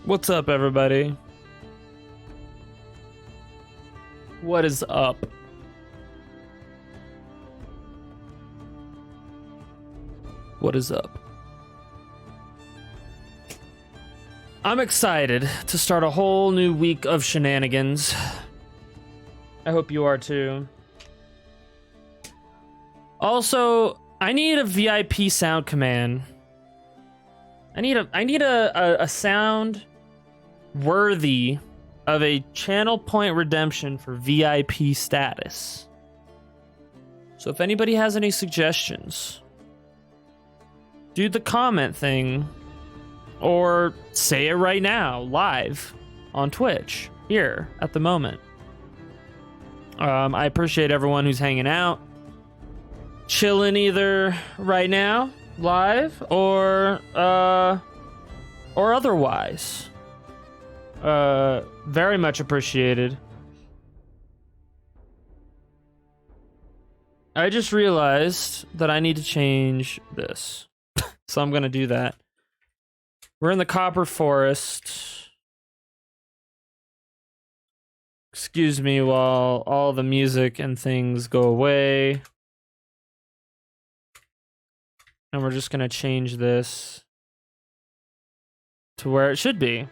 What's up, everybody? What is up? What is up? I'm excited to start a whole new week of shenanigans. I hope you are too. Also, I need a VIP sound command. I need a sound worthy of a channel point redemption for VIP status. So if anybody has any suggestions, do the comment thing or say it right now live on Twitch here at the moment. I appreciate everyone who's hanging out, chilling either right now live or otherwise. Very much appreciated. I just realized that I need to change this. So I'm gonna do that. We're in the Copper Forest. Excuse me while all the music and things go away. And we're just gonna change this to where it should be.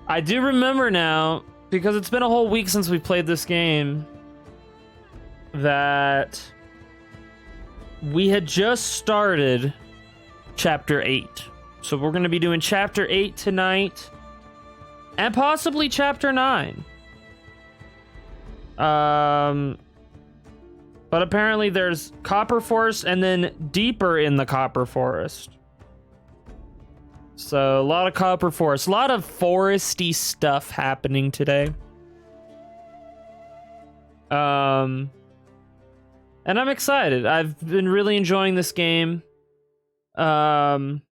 I do remember now, because it's been a whole week since we played this game, that we had just started Chapter 8. So we're going to be doing Chapter 8 tonight, and possibly Chapter 9. But apparently there's Copper Forest and then deeper in the Copper Forest. So a lot of Copper Forest, a lot of foresty stuff happening today. And I'm excited. I've been really enjoying this game since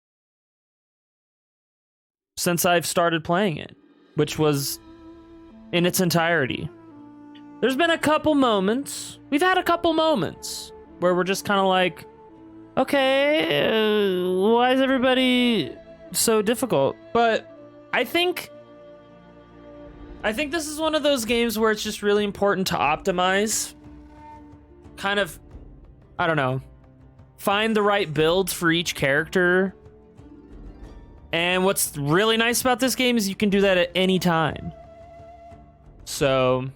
I've started playing it, which was in its entirety. There's been a couple moments. We've had a couple moments where we're just kind of like, okay, why is everybody so difficult? But I think this is one of those games where it's just really important to optimize. Kind of, I don't know, find the right builds for each character. And what's really nice about this game is you can do that at any time. So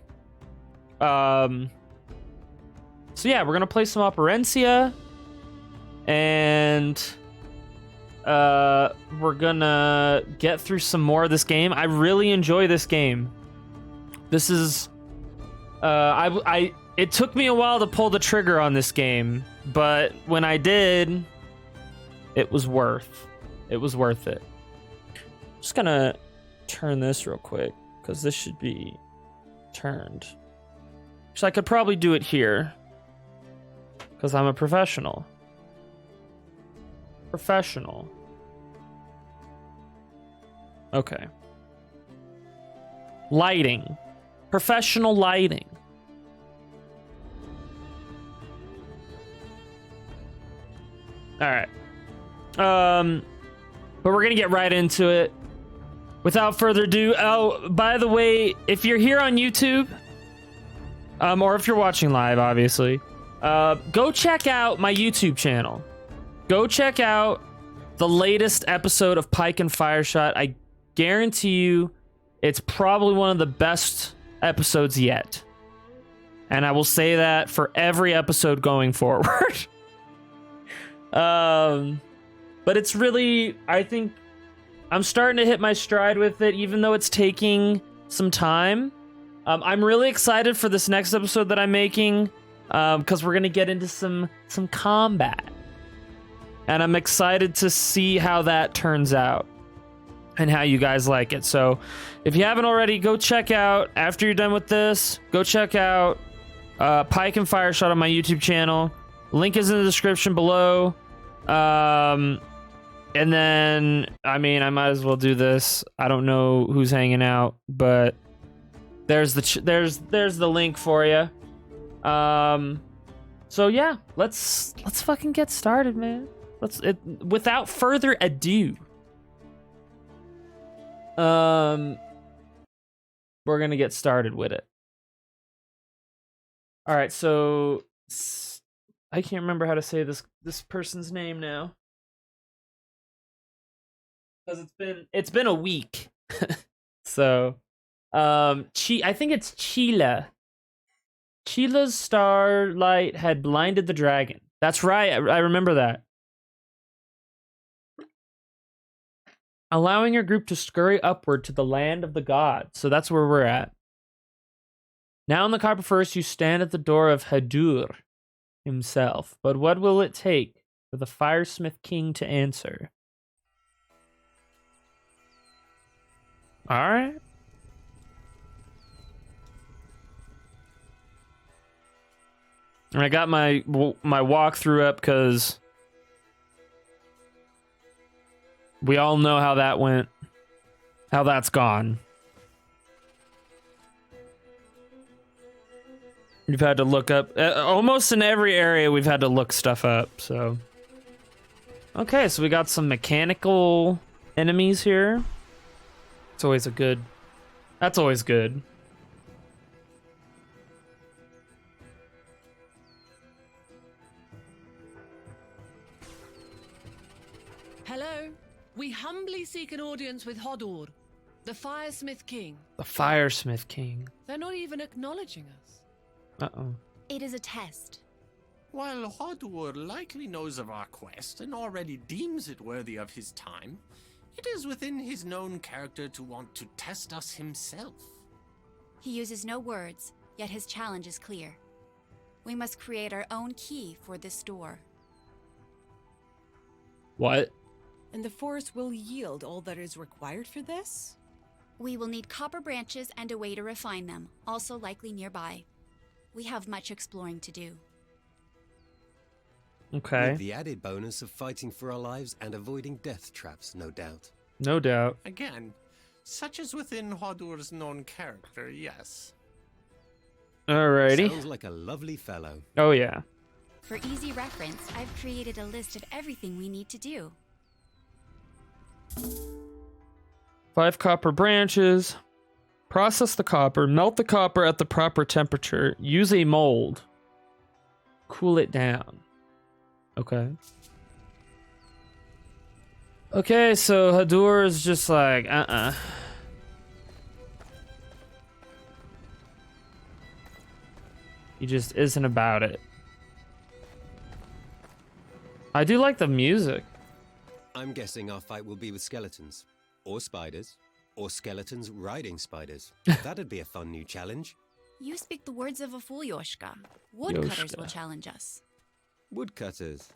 yeah, we're gonna play some Operencia, and we're gonna get through some more of this game. I really enjoy this game. This is it took me a while to pull the trigger on this game, but when I did, it was worth it. Just gonna turn this real quick, because this should be turned. So I could probably do it here, because I'm a professional. Okay. Lighting. Professional lighting. All right. But we're going to get right into it. Without further ado, oh, by the way, if you're here on YouTube, or if you're watching live, obviously, go check out my YouTube channel. Go check out the latest episode of Pike and Fireshot. I guarantee you It's probably one of the best episodes yet. And I will say that for every episode going forward. But it's really, I think I'm starting to hit my stride with it, even though it's taking some time. I'm really excited for this next episode that I'm making, because we're gonna get into some combat, and I'm excited to see how that turns out and how you guys like it. So, if you haven't already, go check out, after you're done with this, go check out Pike and Fire Shot on my YouTube channel. Link is in the description below. And then, I mean, I might as well do this. I don't know who's hanging out, but there's the link for you. So yeah, let's fucking get started, man. Without further ado, we're gonna get started with it. All right, so I can't remember how to say this person's name now, because it's been a week. So I think it's Chila. Chila's starlight had blinded the dragon. That's right, I remember that. Allowing your group to scurry upward to the land of the gods. So that's where we're at. Now in the Copper Forest, you stand at the door of Hadur himself. But what will it take for the Firesmith King to answer? Alright. And I got my walkthrough up because we all know how that went, how that's gone. We've had to look up, almost in every area we've had to look stuff up, so. Okay, so we got some mechanical enemies here. It's always that's always good. Hello. We humbly seek an audience with Hodor, the Firesmith King. The Firesmith King. They're not even acknowledging us. Uh-oh. It is a test. While Hodor likely knows of our quest and already deems it worthy of his time, it is within his known character to want to test us himself. He uses no words, yet his challenge is clear. We must create our own key for this door. What? And the forest will yield all that is required for this? We will need copper branches and a way to refine them, also likely nearby. We have much exploring to do. Okay. With the added bonus of fighting for our lives and avoiding death traps, no doubt. No doubt. Again, such as within Hodor's known character, yes. Alrighty. Sounds like a lovely fellow. Oh yeah. For easy reference, I've created a list of everything we need to do. 5 copper branches. Process the copper. Melt the copper at the proper temperature. Use a mold. Cool it down. Okay. Okay, so Hadur is just like, He just isn't about it. I do like the music. I'm guessing our fight will be with skeletons. Or spiders. Or skeletons riding spiders. That'd be a fun new challenge. You speak the words of a fool, Yoshka. Woodcutters Yoshka. will challenge us. Woodcutters.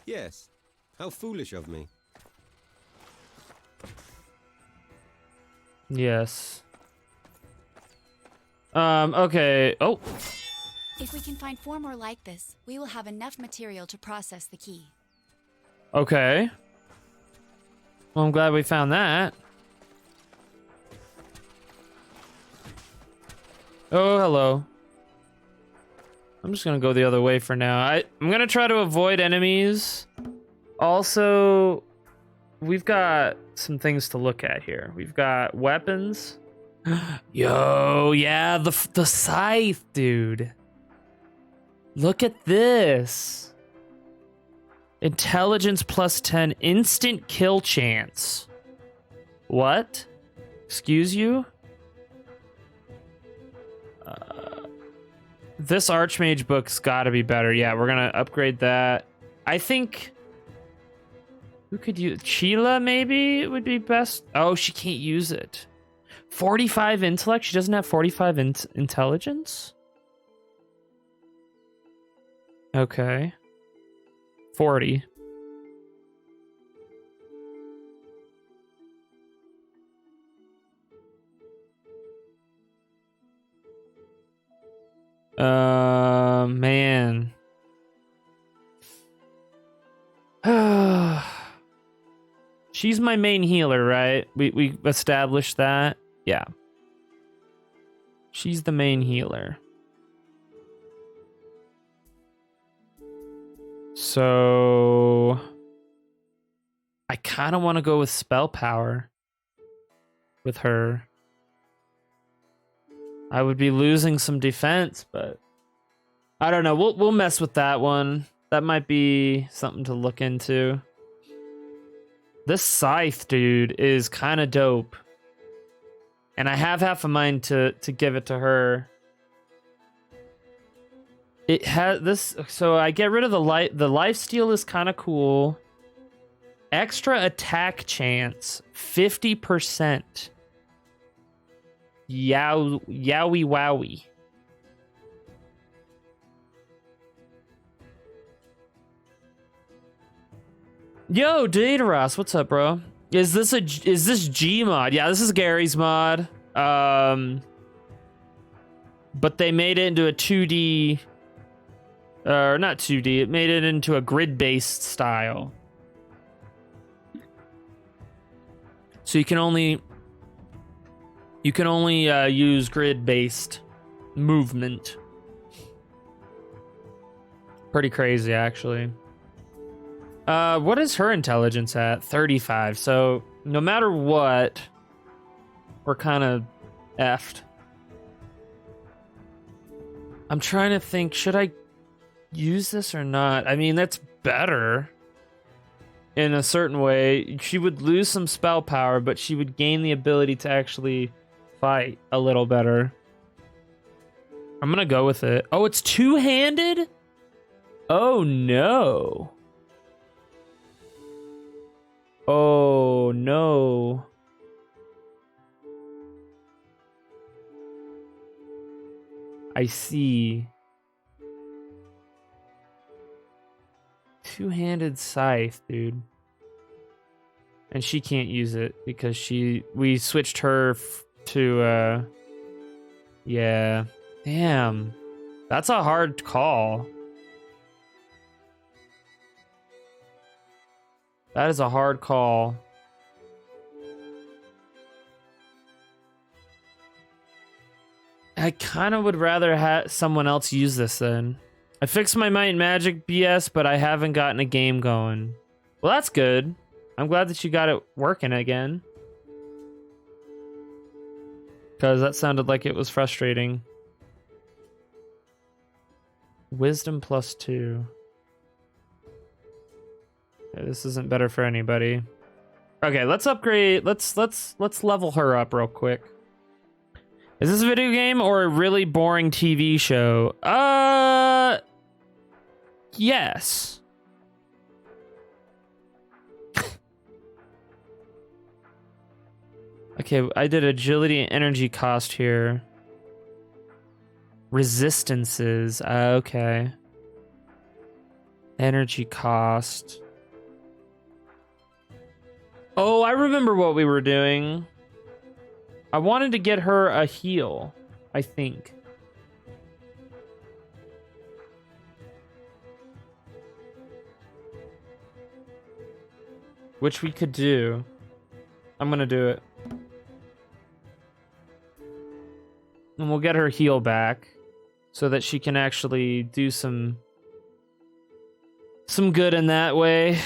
Yes. How foolish of me. Yes. Okay. Oh. If we can find 4 more like this, we will have enough material to process the key. Okay. Well, I'm glad we found that. Oh, hello. I'm just gonna go the other way for now. I'm gonna try to avoid enemies. Also, we've got some things to look at here. We've got weapons. Yo, yeah, the scythe, dude. Look at this. Intelligence plus 10, instant kill chance. What? Excuse you? This Archmage book's got to be better. Yeah, we're going to upgrade that. I think... Who could use... Sheila, maybe, would be best. Oh, she can't use it. 45 intellect? She doesn't have 45 intelligence? Okay. 40. Man. She's my main healer, right? We established that. Yeah. She's the main healer. So I kind of want to go with spell power with her. I would be losing some defense, but I don't know. We'll mess with that one. That might be something to look into. This scythe, dude, is kind of dope. And I have half a mind to give it to her. It has this, so I get rid of the lifesteal is kind of cool. Extra attack chance, 50%. Yowie wowie. Yo, Dataros, what's up, bro? Is this G mod? Yeah, this is Gary's mod. But they made it into a 2D, or not 2D. It made it into a grid-based style. So you can only use grid-based movement. Pretty crazy, actually. What is her intelligence at? 35. So no matter what, we're kind of effed. I'm trying to think, should I use this or not? I mean, that's better in a certain way. She would lose some spell power, but she would gain the ability to actually fight a little better. I'm gonna go with it. Oh, it's two-handed? Oh, no. Oh, no. I see. Two-handed scythe, dude. And she can't use it because we switched her to, yeah. Damn. That's a hard call. That is a hard call. I kind of would rather have someone else use this then. I fixed my Might and Magic BS, but I haven't gotten a game going. Well, that's good. I'm glad that you got it working again. Because that sounded like it was frustrating. Wisdom +2. Okay, this isn't better for anybody. Okay, let's upgrade. Let's level her up real quick. Is this a video game or a really boring TV show? Yes. Okay, I did agility and energy cost here. Resistances. Okay. Energy cost. Oh, I remember what we were doing. I wanted to get her a heal, I think. Which we could do. I'm gonna do it. And we'll get her heal back so that she can actually do some good in that way.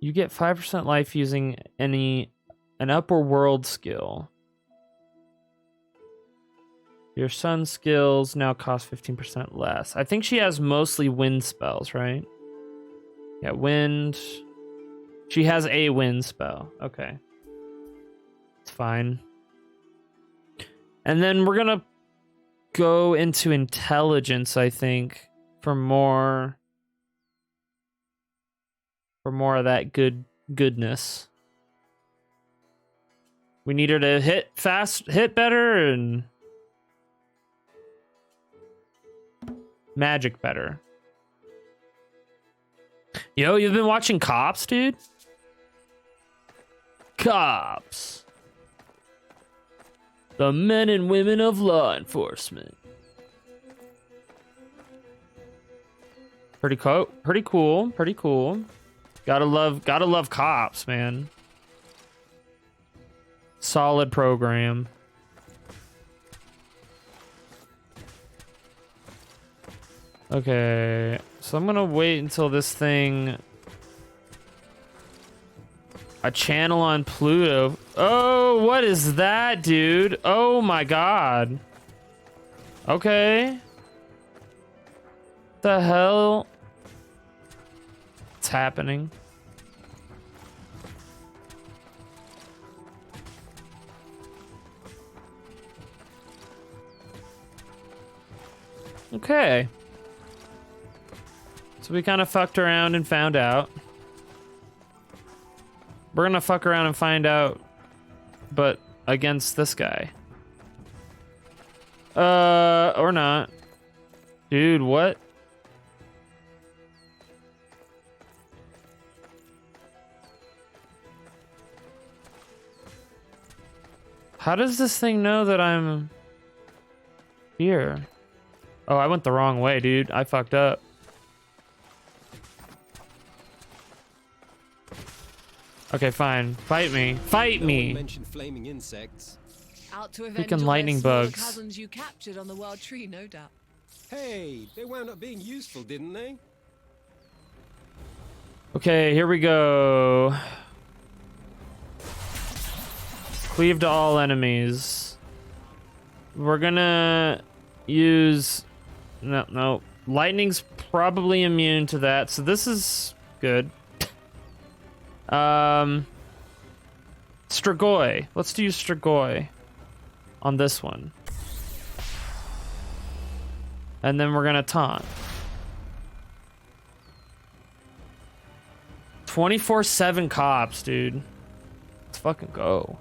You get 5% life using an upper world skill. Your sun skills now cost 15% less. I think she has mostly wind spells, right? Yeah, wind. She has a wind spell. Okay. It's fine. And then we're gonna go into intelligence, I think, for more of that goodness. We need her to hit better, and magic better. Yo, you've been watching Cops, dude? Cops. The men and women of law enforcement. Pretty cool. Gotta love Cops, man. Solid program. Okay, so I'm gonna wait until this thing... A channel on Pluto. Oh, what is that, dude? Oh my god. Okay. The hell? What's happening? Okay. So we kind of fucked around and found out. We're gonna fuck around and find out, but against this guy. Or not. Dude, what? How does this thing know that I'm here? Oh, I went the wrong way, dude. I fucked up. Okay, fine. Fight me. Fight me. Mentioned flaming insects. Out to avenge Freaking all their lightning smaller bugs. cousins you captured on the World Tree, no doubt. Hey, they wound up being useful, didn't they? Okay, here we go. Cleave to all enemies. We're gonna use... No. Lightning's probably immune to that, so this is good. Strigoi. Let's do Strigoi on this one. And then we're gonna taunt. 24/7 Cops, dude. Let's fucking go.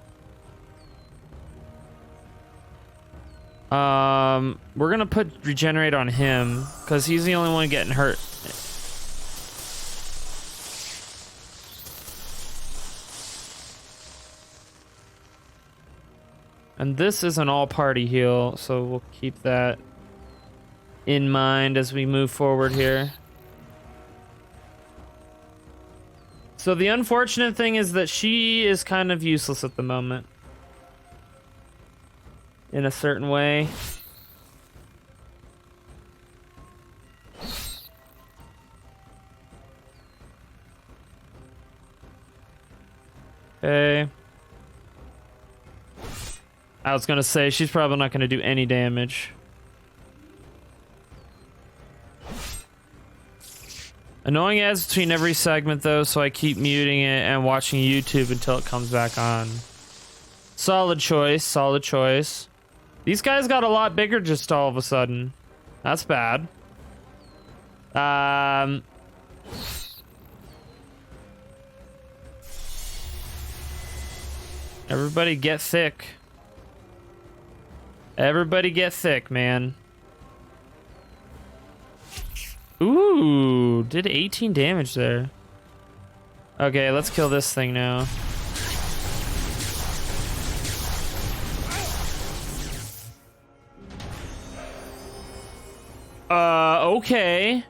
We're gonna put regenerate on him because he's the only one getting hurt. And this is an all-party heal, so we'll keep that in mind as we move forward here. So the unfortunate thing is that she is kind of useless at the moment. In a certain way. Okay. I was gonna say, she's probably not gonna do any damage. Annoying ads between every segment though, so I keep muting it and watching YouTube until it comes back on. Solid choice, solid choice. These guys got a lot bigger just all of a sudden. That's bad. Everybody get thick. Everybody get thick, man. Ooh, did 18 damage there. Okay, let's kill this thing now. Okay.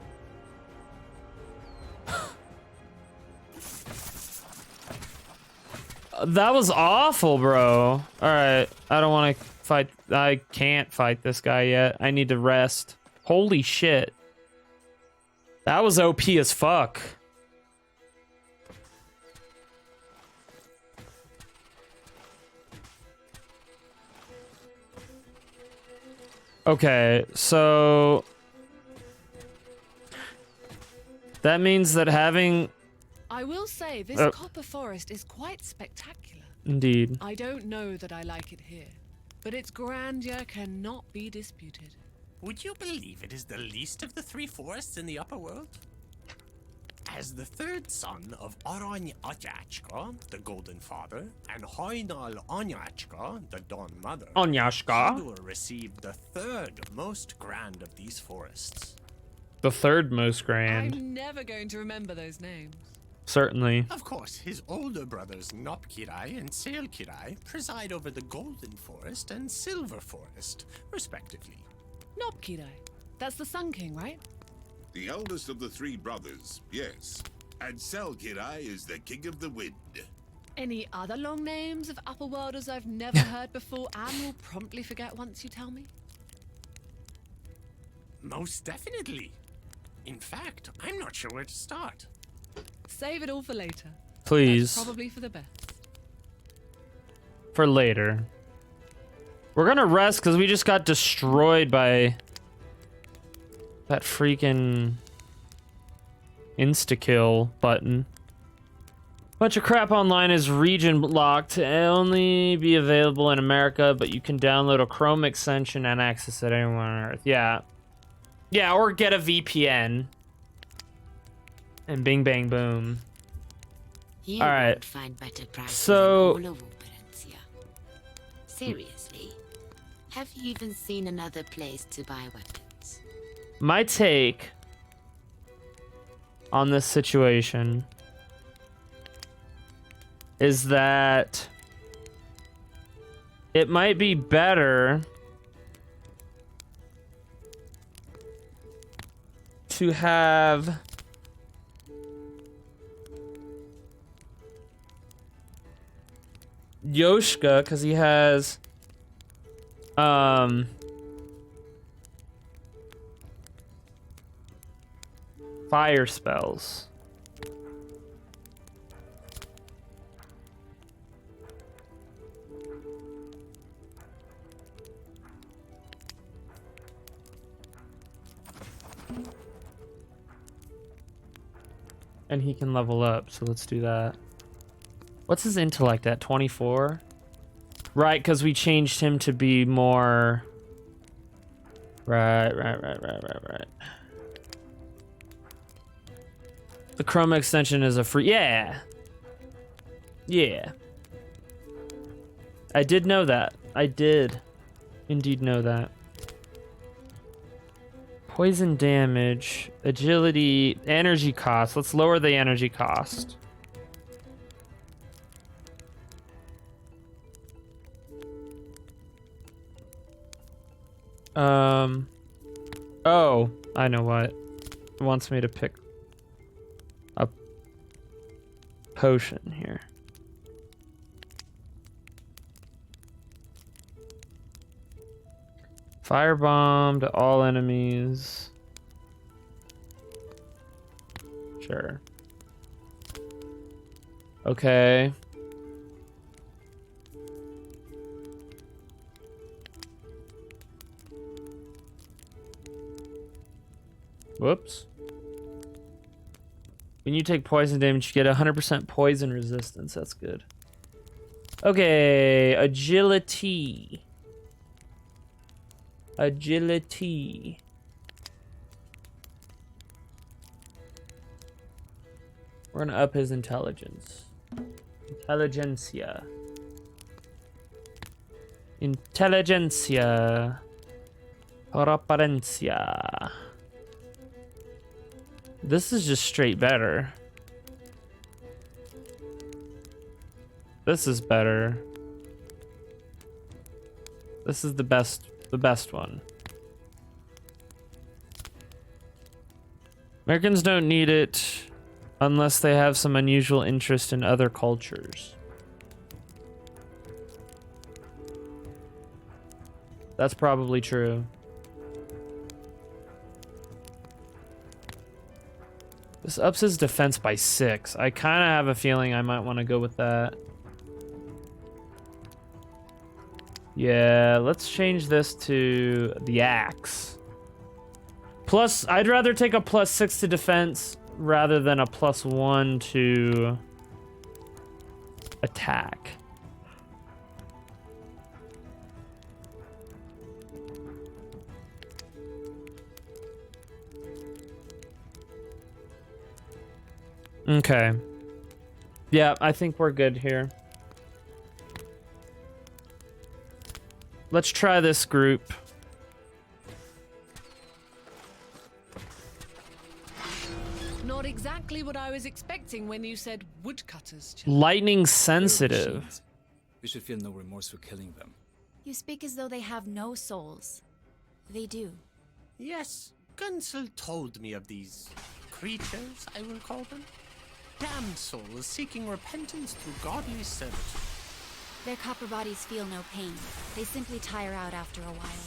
That was awful, bro. Alright, I don't want to fight. I can't fight this guy yet. I need to rest. Holy shit. That was OP as fuck. Okay, so... that means that having... I will say, this copper forest is quite spectacular. Indeed. I don't know that I like it here, but its grandeur cannot be disputed. Would you believe it is the least of the three forests in the upper world? As the third son of Oron Onyachka, the Golden Father, and Hoinal Onyachka, the Dawn Mother, Onyashka. Hodor received the third most grand of these forests. The third most grand. I'm never going to remember those names. Certainly. Of course, his older brothers Nopkirai and Sailkirai preside over the Golden Forest and Silver Forest, respectively. Nopkirai. That's the Sun King, right? The eldest of the three brothers, yes. And Selkirai is the king of the wind. Any other long names of Upperworlders I've never heard before and will promptly forget once you tell me? Most definitely. In fact, I'm not sure where to start. Save it all for later. Please. That's probably for the best. For later. We're gonna rest because we just got destroyed by that freaking insta-kill button. Bunch of crap online is region locked. It'll only be available in America, but you can download a Chrome extension and access it anywhere on Earth. Yeah. Yeah, or get a VPN. And bing bang boom. You All right. won't find better prices So- in all of Operencia. Seriously, have you even seen another place to buy weapons? My take on this situation is that it might be better to have Yoshka, because he has fire spells. And he can level up, so let's do that. What's his intellect at? 24? Right, because we changed him to be more... Right. The Chrome extension is a free... Yeah! Yeah. I did know that. I did indeed know that. Poison damage, agility, energy cost. Let's lower the energy cost. Oh, I know what. It wants me to pick a potion here. Firebomb to all enemies. Sure. Okay. Whoops. When you take poison damage, you get 100% poison resistance. That's good. Okay, agility. Agility. We're gonna up his intelligence. Intelligentsia. Intelligentsia. Operencia. This is just straight better. This is better. This is the best one. Americans don't need it unless they have some unusual interest in other cultures. That's probably true. This ups his defense by 6. I kind of have a feeling I might want to go with that. Yeah, let's change this to the axe. Plus, I'd rather take a +6 to defense rather than a +1 to attack. Okay. Yeah, I think we're good here. Let's try this group. Not exactly what I was expecting when you said woodcutters. Lightning They're sensitive. machines. We should feel no remorse for killing them. You speak as though they have no souls. They do. Yes, Gunsel told me of these creatures, I will call them. Damned souls seeking repentance through godly service. Their copper bodies feel no pain. They simply tire out after a while.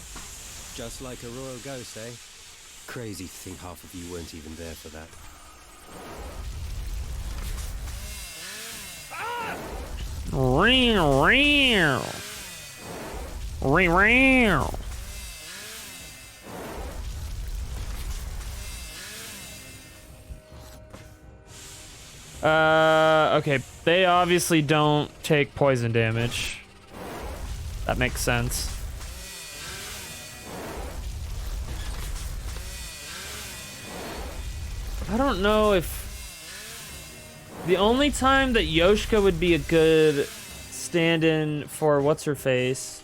Just like a royal ghost, eh? Crazy to think half of you weren't even there for that. Okay, they obviously don't take poison damage. That makes sense. I don't know if... The only time that Yoshka would be a good stand-in for what's-her-face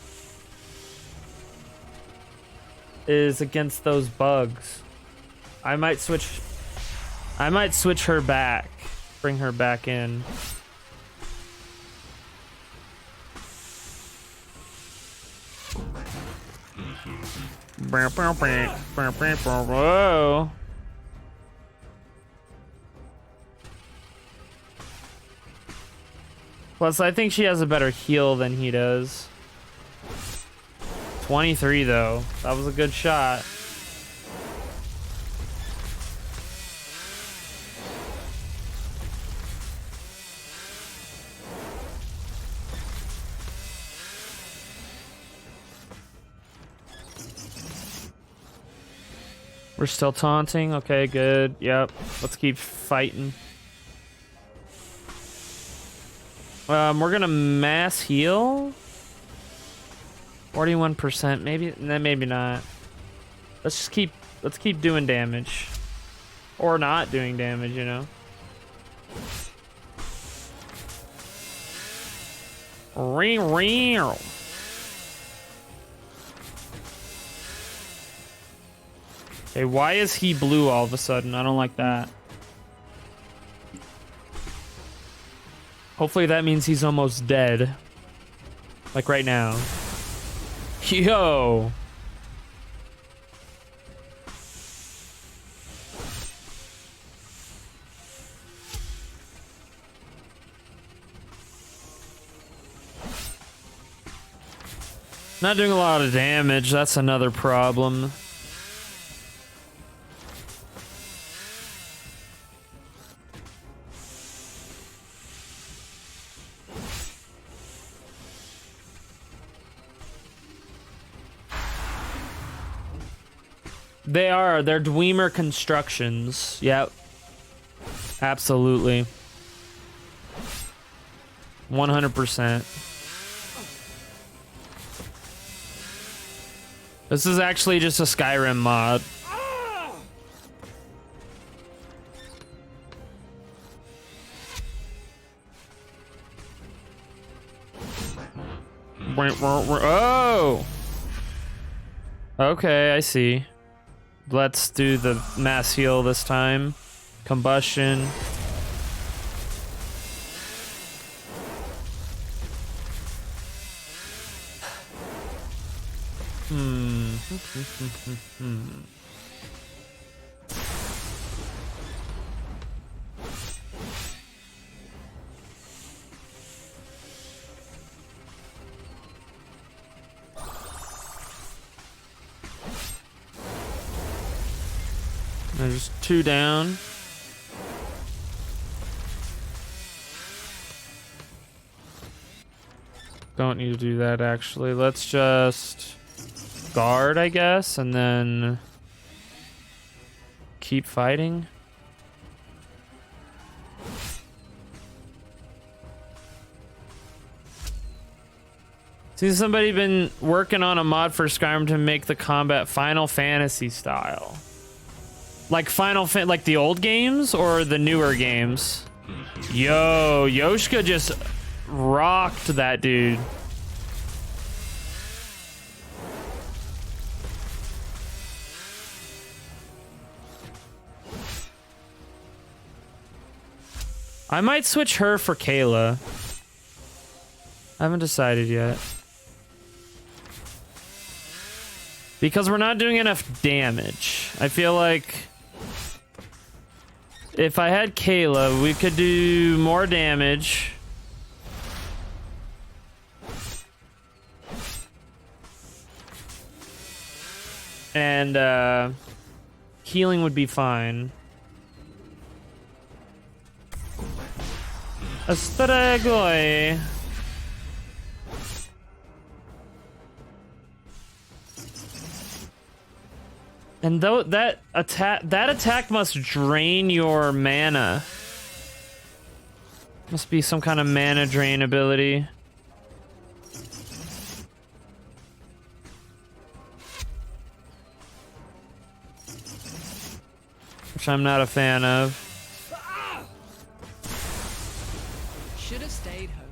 is against those bugs. I might switch her back. Bring her back in. Whoa. Plus, I think she has a better heal than he does. 23, though. That was a good shot. We're still taunting. Okay, good. Yep. Let's keep fighting. We're gonna mass heal. 41%. Maybe. Maybe not. Let's keep doing damage, or not doing damage. You know. Ring. Okay, why is he blue all of a sudden? I don't like that. Hopefully that means he's almost dead. Like right now. Yo! Not doing a lot of damage, that's another problem. They're Dwemer constructions. Yep. Absolutely. 100%. This is actually just a Skyrim mod. Oh! Okay, I see. Let's do the mass heal this time. Combustion. There's 2 down. Don't need to do that, actually. Let's just guard, I guess, and then keep fighting. See, somebody been working on a mod for Skyrim to make the combat Final Fantasy style. Like like the old games or the newer games? Yo, Yoshka just rocked that dude. I might switch her for Kayla. I haven't decided yet. Because we're not doing enough damage. I feel like if I had Kayla, we could do more damage. And healing would be fine. Astragoi. And though that attack must drain your mana. Must be some kind of mana drain ability. Which I'm not a fan of. Should have stayed home.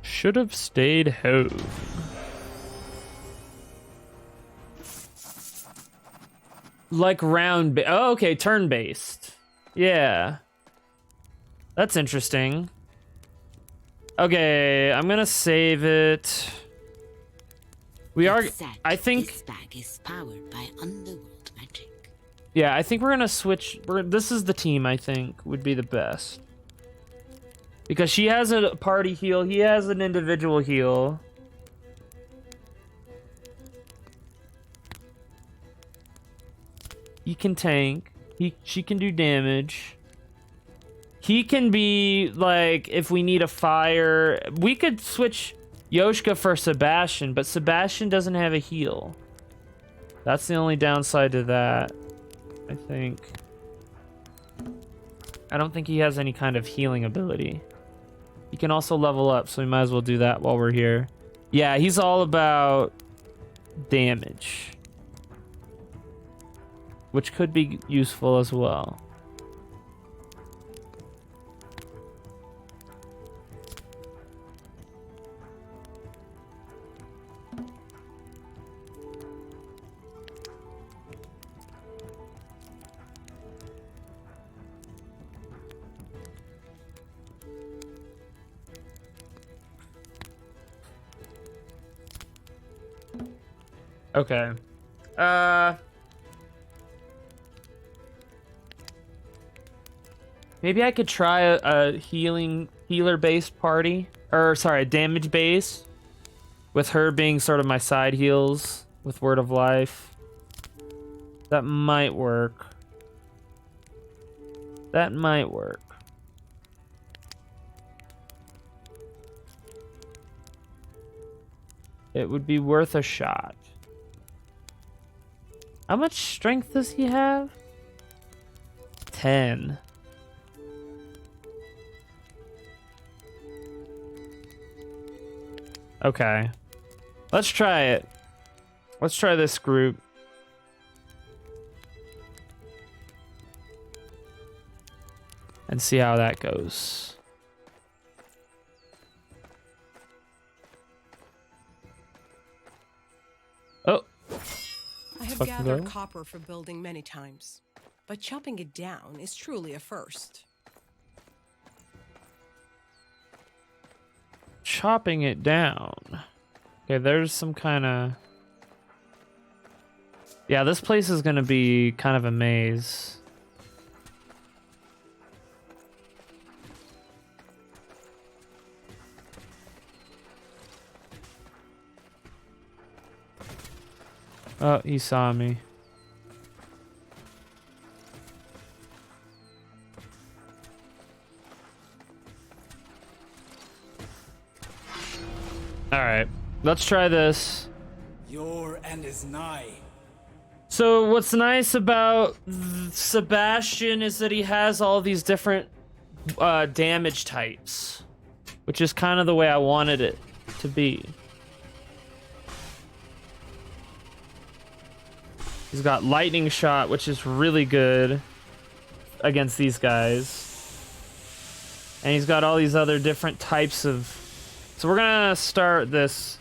Should have stayed home. Like oh, okay, turn-based. Yeah. That's interesting. Okay, I'm gonna save it. We are, I think... This bag is powered by underworld magic. Yeah, I think we're gonna switch. This is the team, I think, would be the best. Because she has a party heal, he has an individual heal. He can tank. She can do damage. He can be, like, if we need a fire... We could switch Yoshka for Sebastian, but Sebastian doesn't have a heal. That's the only downside to that, I think. I don't think he has any kind of healing ability. He can also level up, so we might as well do that while we're here. Yeah, he's all about damage. Which could be useful as well. Okay. Maybe I could try a healer-based party. Or, sorry, a damage base. With her being sort of my side heals with Word of Life. That might work. That might work. It would be worth a shot. How much strength does he have? 10. Okay. Let's try it. Let's try this group. And see how that goes. Oh. I have Fucking gathered go. copper for building many times, but chopping it down is truly a first. Chopping it down. Okay, there's some kind of... Yeah, this place is going to be kind of a maze. Oh, he saw me. All right, let's try this. Your end is nigh. So what's nice about Sebastian is that he has all these different damage types, which is kind of the way I wanted it to be. He's got lightning shot, which is really good against these guys. And he's got all these other different types of... So we're gonna start this.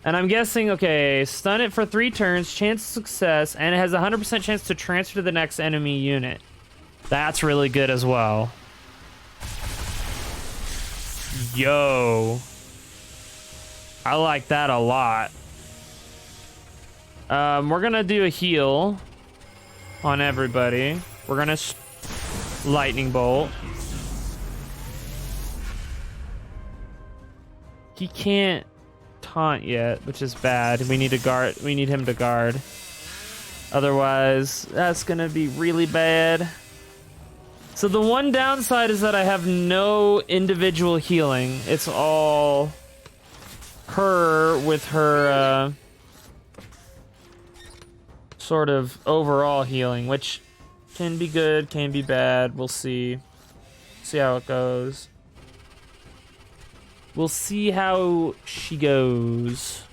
And I'm guessing, okay, stun it for 3 turns, chance of success, and it has a 100% chance to transfer to the next enemy unit. That's really good as well. Yo. I like that a lot. We're gonna do a heal on everybody. We're gonna lightning bolt. He can't taunt yet, which is bad. We need to guard. We need him to guard. Otherwise, that's gonna be really bad. So the one downside is that I have no individual healing. It's all her with her sort of overall healing, which can be good, can be bad. We'll see. See how it goes. We'll see how she goes.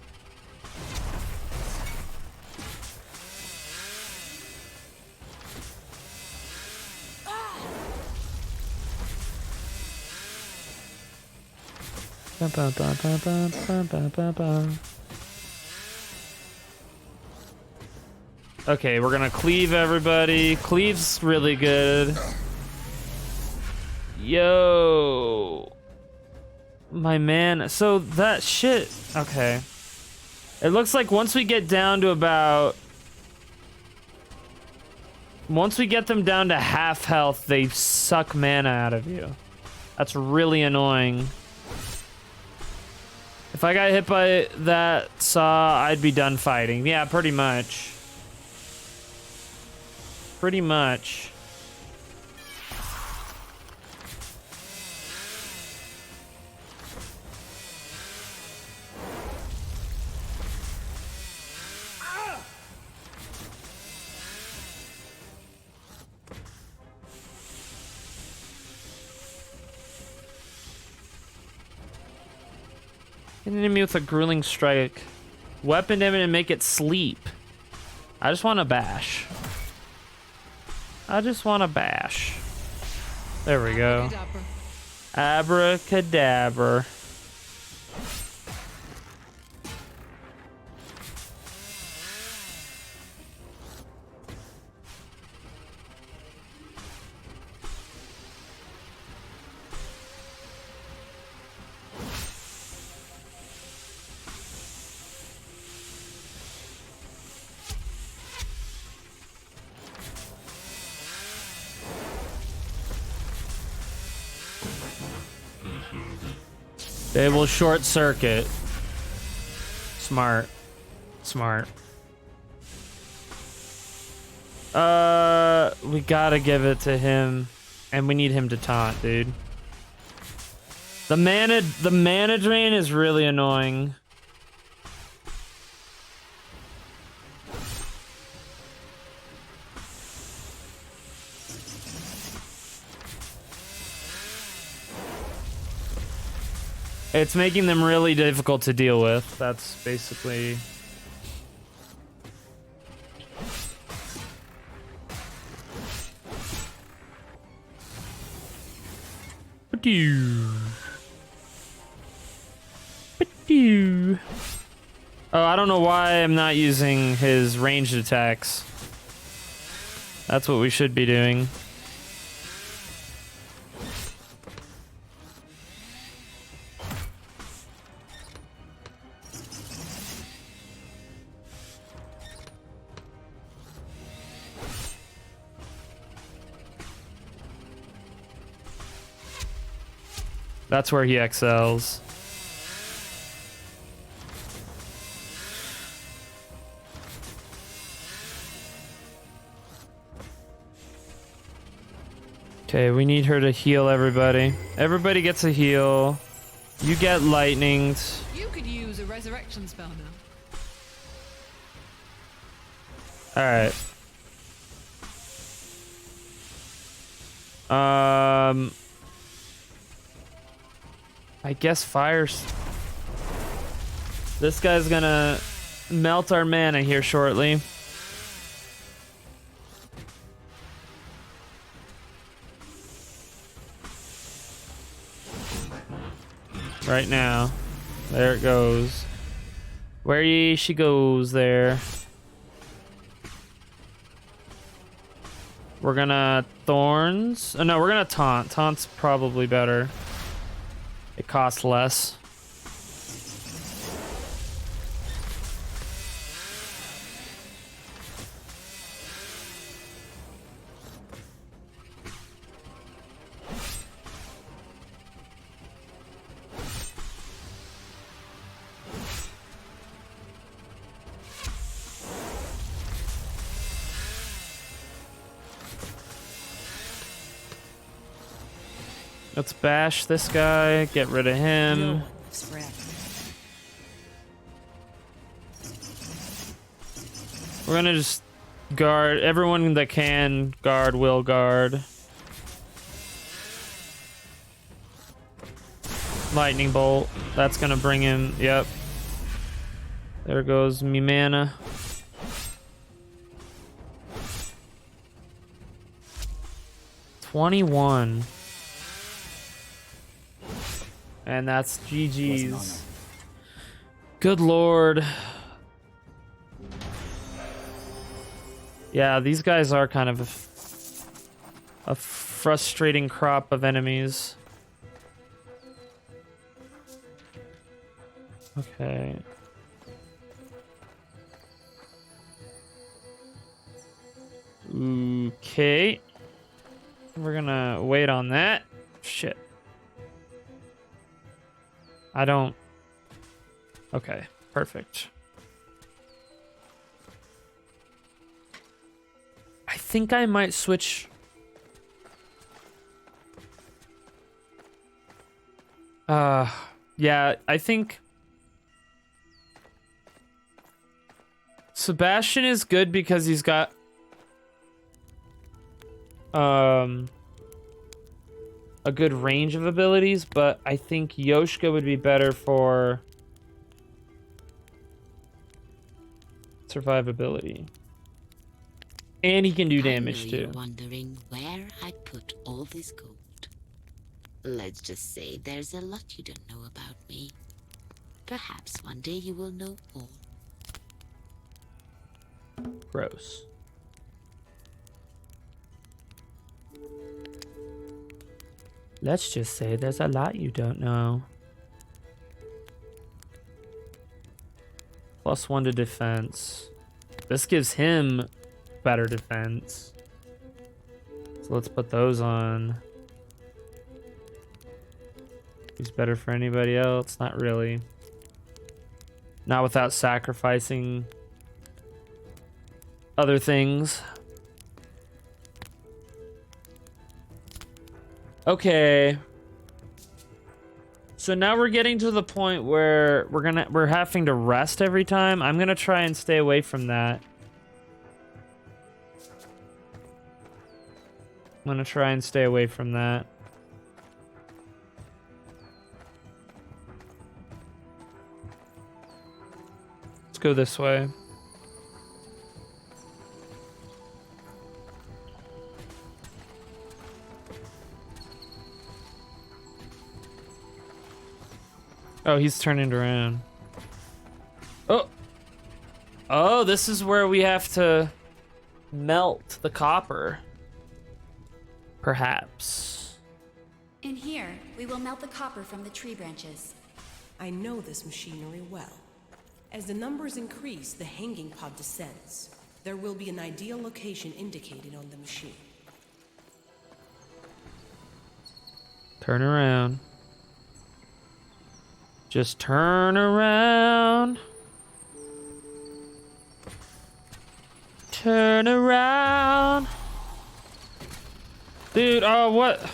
Okay, we're gonna cleave everybody. Cleave's really good. Yo. My man, so that shit, okay. It looks like once we get down to about... Once we get them down to half health, they suck mana out of you. That's really annoying. If I got hit by that saw, I'd be done fighting. Yeah, pretty much. Pretty much. Hit an enemy with a grueling strike. Weapon him and make it sleep. I just want to bash. I just want to bash. There we go. Abracadabra. They will short circuit. Smart. Smart. We gotta give it to him. And we need him to taunt, dude. The mana drain is really annoying. It's making them really difficult to deal with. That's basically... Oh, I don't know why I'm not using his ranged attacks. That's what we should be doing. That's where he excels. Okay, we need her to heal everybody. Everybody gets a heal. You get lightnings. You could use a resurrection spell now. Alright. I guess fires. This guy's gonna melt our mana here shortly. right now. There it goes. Where she goes there. We're gonna thorns. Oh, no, we're gonna taunt. Taunt's probably better. It costs less. Let's bash this guy, get rid of No him. one lives forever. We're gonna just guard everyone that can guard will guard. Lightning bolt. That's gonna bring him. Yep. There goes me mana. $21. And that's GG's. Good lord. Yeah, these guys are kind of a frustrating crop of enemies. Okay. Okay. We're gonna wait on that. Shit. I don't... Okay, perfect. I think I might switch... yeah, I think... Sebastian is good because he's got... a good range of abilities, but I think Yoshka would be better for survivability. And he can do damage I know too. you're wondering where I put all this gold. Let's just say there's a lot you don't know about me. Perhaps one day you will know all. Gross. Let's just say there's a lot you don't know. +1 to defense. This gives him better defense. So let's put those on. He's better for anybody else? Not really. Not without sacrificing other things. Okay. So now we're getting to the point where we're having to rest every time. I'm gonna try and stay away from that. I'm gonna try and stay away from that. Let's go this way. Oh, he's turning around. Oh. Oh, this is where we have to melt the copper. Perhaps. In here, we will melt the copper from the tree branches. I know this machinery well. As the numbers increase, the hanging pod descends. There will be an ideal location indicated on the machine. Turn around. Just turn around. Turn around. Dude, oh, what?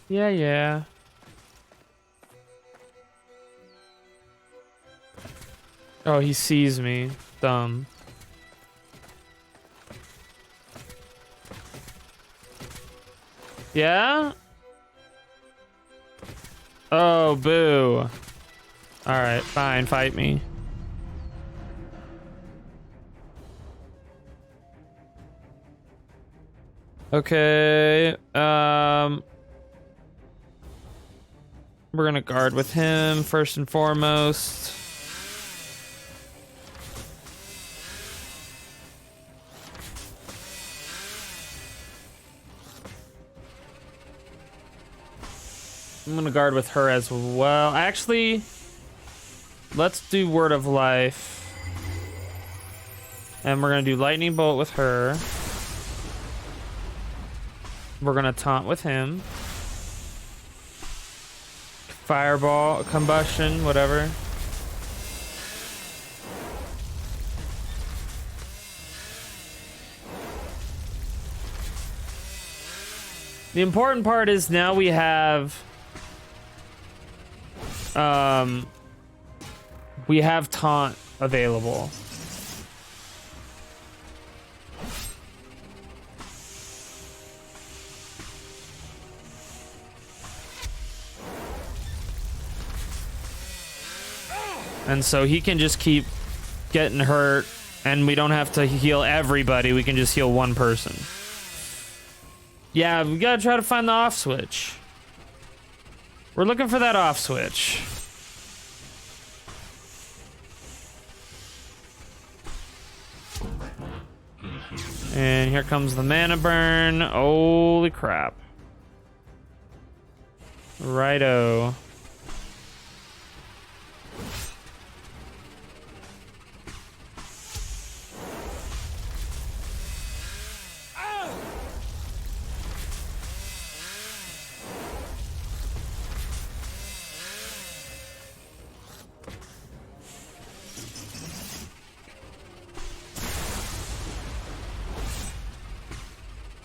Yeah. Oh, he sees me. Dumb. Yeah? Oh, boo. Alright, fine, fight me. Okay, We're gonna guard with him first and foremost. I'm gonna guard with her as well. Actually, let's do Word of Life. And we're gonna do Lightning Bolt with her. We're gonna taunt with him. Fireball, combustion, whatever. The important part is now we have taunt available. And so he can just keep getting hurt, and we don't have to heal everybody. We can just heal one person. Yeah, we gotta try to find the off switch. We're looking for that off switch. And here comes the mana burn. Holy crap. Righto.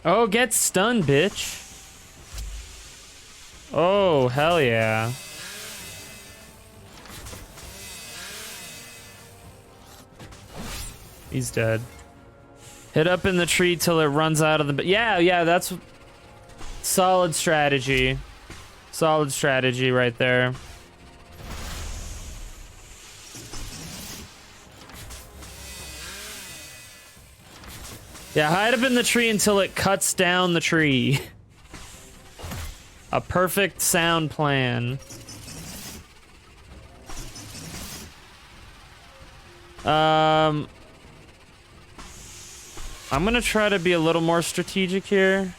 Oh, get stunned, bitch. Oh, hell yeah. He's dead. Hit up in the tree till it runs out of the... Yeah, that's... Solid strategy. Solid strategy right there. Yeah, hide up in the tree until it cuts down the tree. A perfect sound plan. I'm gonna try to be a little more strategic here.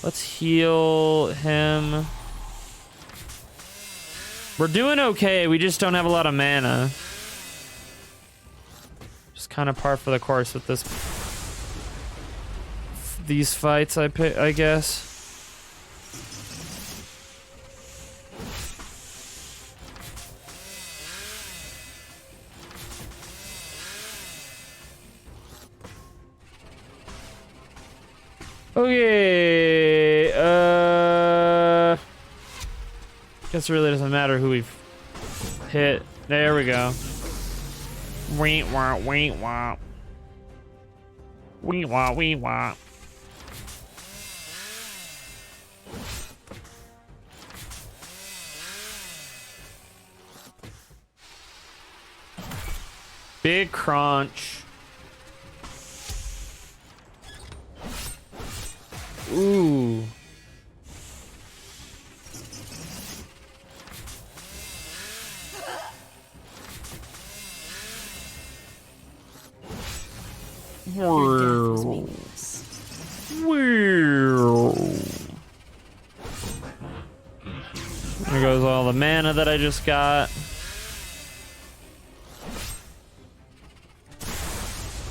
Let's heal him. We're doing okay, we just don't have a lot of mana. Kind of par for the course with these fights, I guess. Okay. Guess it really doesn't matter who we've hit. There we go. Wee wah wee wah. Wee wah wee wah. Big crunch. Ooh. There goes all the mana that I just got.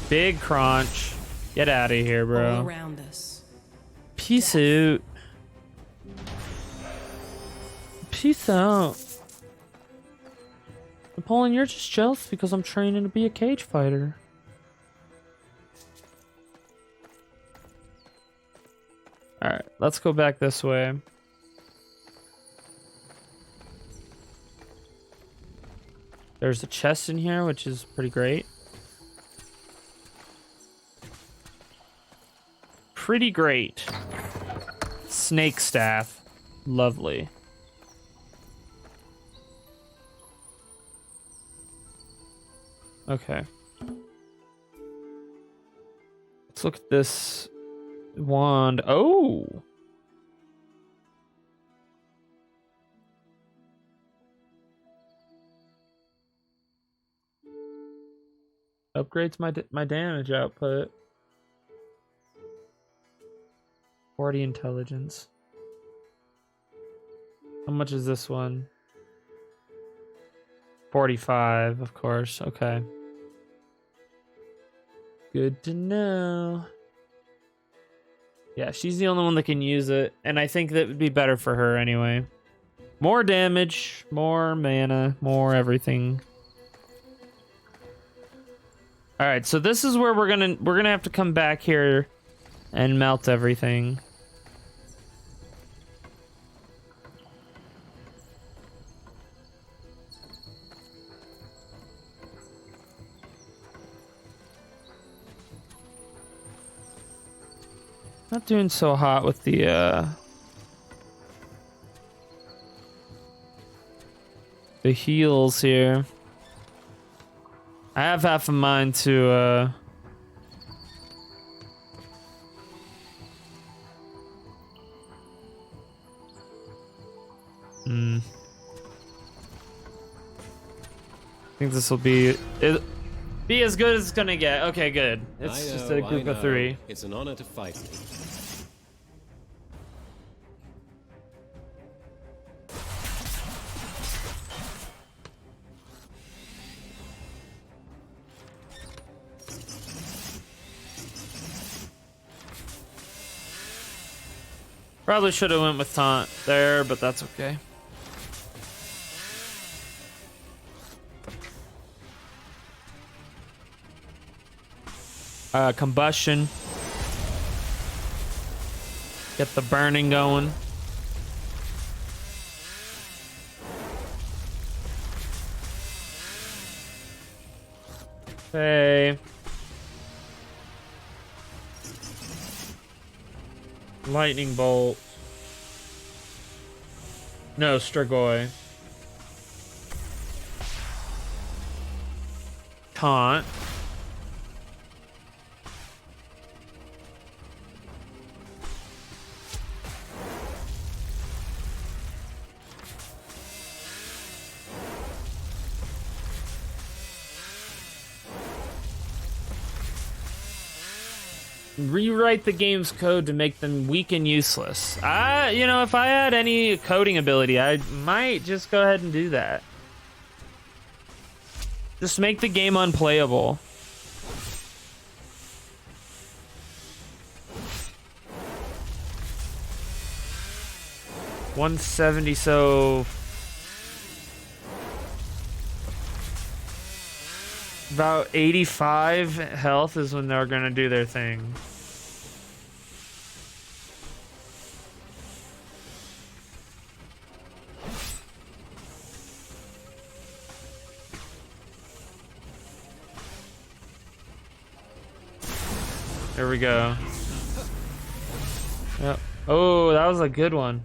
Big crunch. Get out of here, bro. All around us. Peace out. Peace out. Napoleon, you're just jealous because I'm training to be a cage fighter. Alright, let's go back this way. There's a chest in here, which is pretty great. Pretty great. Snake staff. Lovely. Okay. Let's look at this wand. Oh! Upgrades my damage output. 40 intelligence. How much is this one? 45, of course. Okay. Good to know. Yeah, she's the only one that can use it, and I think that would be better for her anyway. More damage, more mana, more everything. All right, so this is where we're gonna have to come back here and melt everything. Not doing so hot with the heals here. I have half a mind to I think this will be as good as it's gonna get. Okay, good. It's just a group of 3. It's an honor to fight. Probably should have went with taunt there, but that's okay. Combustion. Get the burning going. Okay. Lightning bolt. No, Strigoi. Taunt. Rewrite the game's code to make them weak and useless. You know, if I had any coding ability, I might just go ahead and do that. Just make the game unplayable. $170, so about 85 health is when they're gonna do their thing. There we go. Yep. Oh, that was a good one.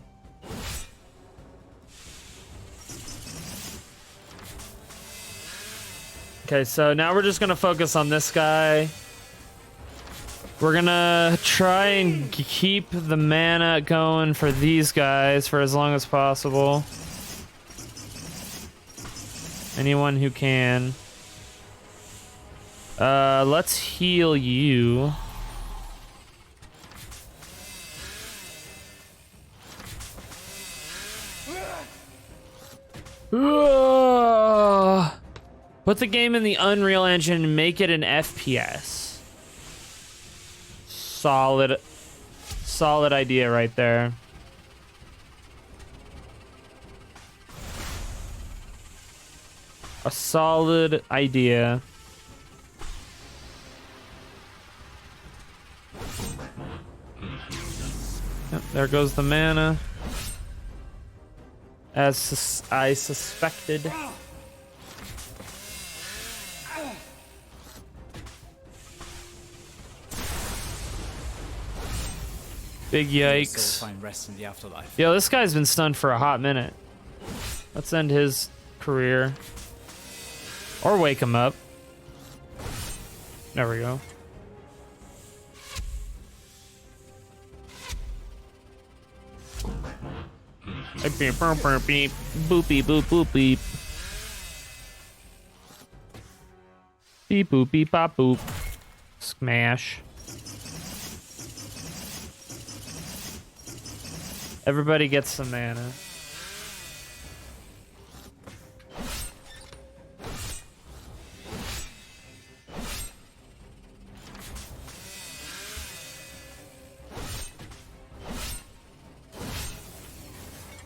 Okay, so now we're just gonna focus on this guy. We're gonna try and keep the mana going for these guys for as long as possible. Anyone who can. Let's heal you. Put the game in the Unreal Engine and make it an FPS. Solid idea right there. A solid idea. Yep, there goes the mana. As I suspected. Big yikes. Find rest in the afterlife. Yo, this guy's been stunned for a hot minute. Let's end his career. Or wake him up. There we go. Beep, boopy, boop, boop, beep. Beep boop beep bop boop. Smash. Everybody gets some mana.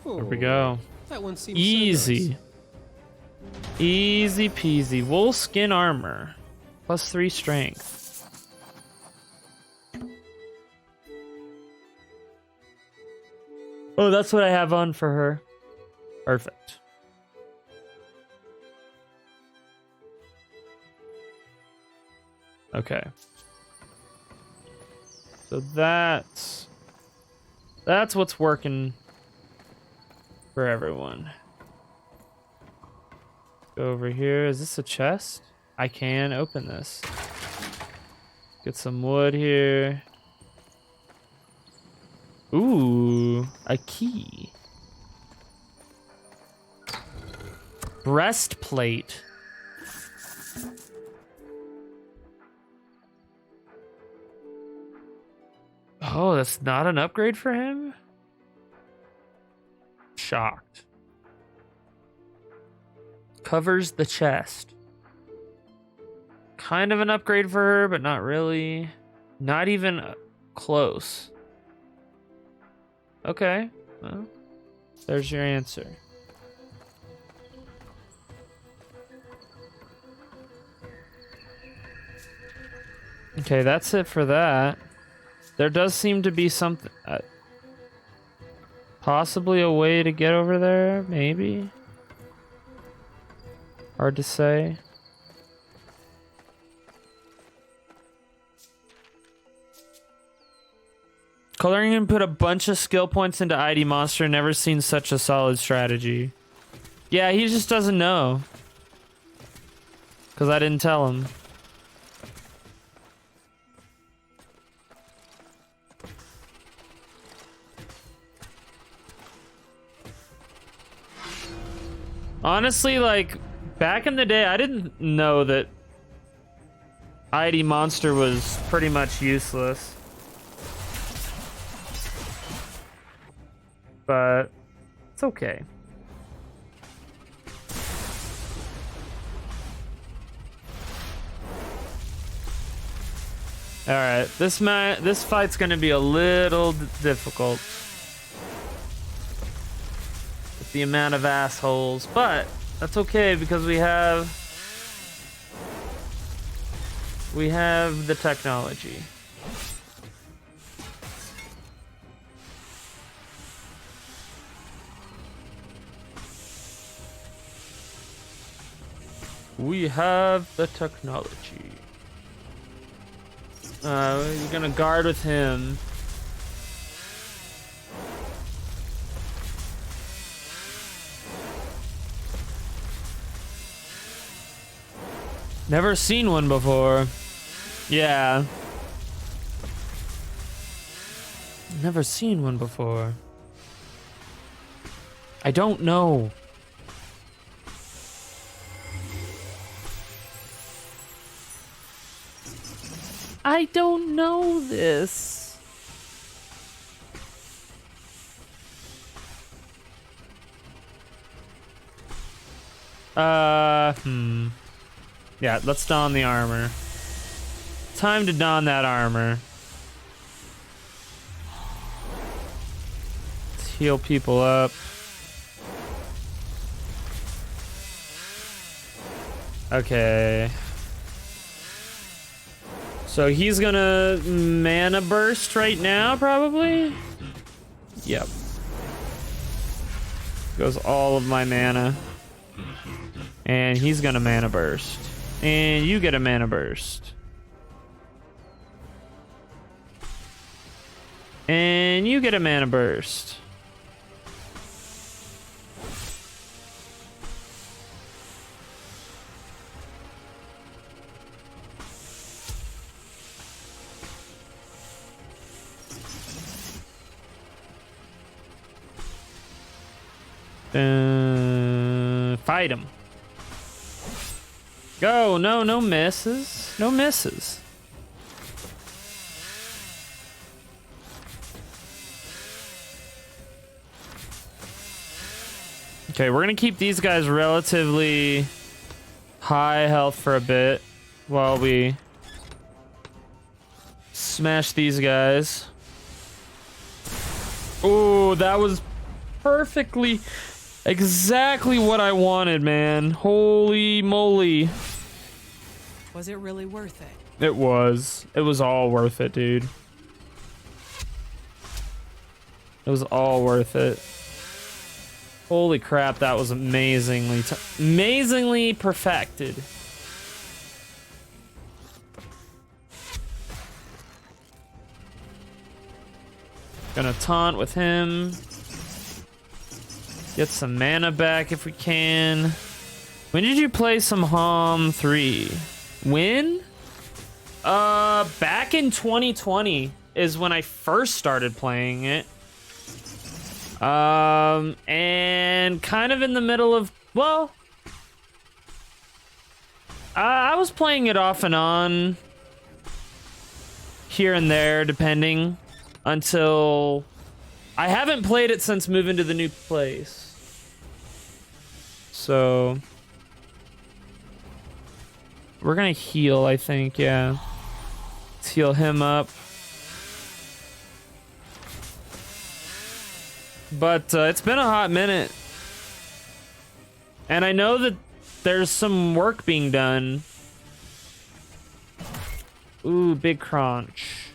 There we go. That one seems Easy. so nice. Easy peasy. Wool skin armor. +3 strength. Oh, that's what I have on for her. Perfect. Okay. So that's what's working for everyone. Go over here. Is this a chest? I can open this. Get some wood here. Ooh, a key. Breastplate. Oh, that's not an upgrade for him? Shocked. Covers the chest. Kind of an upgrade for her, but not really. Not even close. Okay. Well, there's your answer. Okay, that's it for that. There does seem to be something... possibly a way to get over there, maybe? Hard to say. Coloring and put a bunch of skill points into ID Monster. Never seen such a solid strategy. Yeah, he just doesn't know. Because I didn't tell him. Honestly, like, back in the day, I didn't know that ID Monster was pretty much useless. But it's okay. All right, this fight's gonna be a little difficult with the amount of assholes, but that's okay because we have the technology. We have the technology. We're gonna guard with him. Never seen one before. Yeah. Never seen one before. I don't know. I don't know this. Yeah, let's don the armor. Time to don that armor. Let's heal people up. Okay. So he's gonna mana burst right now, probably? Yep. Goes all of my mana. And he's gonna mana burst. And you get a mana burst. And you get a mana burst. Fight him. Go. No, no misses. No misses. Okay, we're gonna keep these guys relatively high health for a bit while we smash these guys. Oh, that was perfectly exactly what I wanted, man. Holy moly. Was it really worth it? It was. It was all worth it, dude. It was all worth it. Holy crap, that was amazingly perfected. Gonna taunt with him. Get some mana back if we can. When did you play some Hom 3? When? Back in 2020 is when I first started playing it. And kind of in the middle of, well, I was playing it off and on here and there, depending, until I haven't played it since moving to the new place. So we're gonna heal, I think, yeah. Let's heal him up. But it's been a hot minute. And I know that there's some work being done. Ooh, big crunch.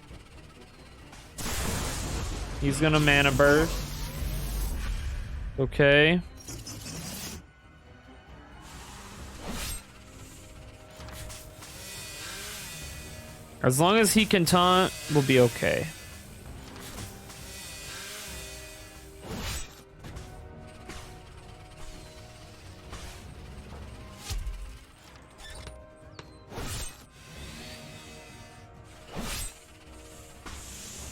He's gonna mana burst. Okay. As long as he can taunt, we'll be okay.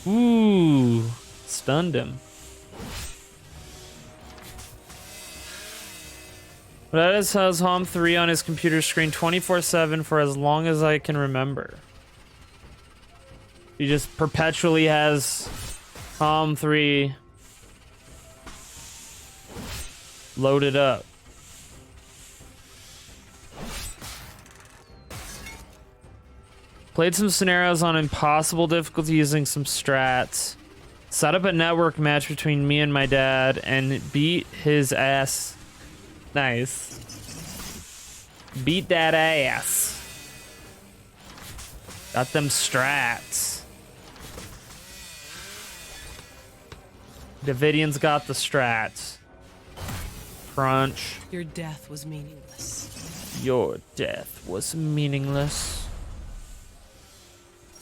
Ooh, stunned him. Radis has Hom 3 on his computer screen 24/7 for as long as I can remember. He just perpetually has Hom 3 loaded up. Played some scenarios on impossible difficulty using some strats. Set up a network match between me and my dad and beat his ass. Nice. Beat that ass. Got them strats. Davidian's got the strats. Crunch. Your death was meaningless. Your death was meaningless.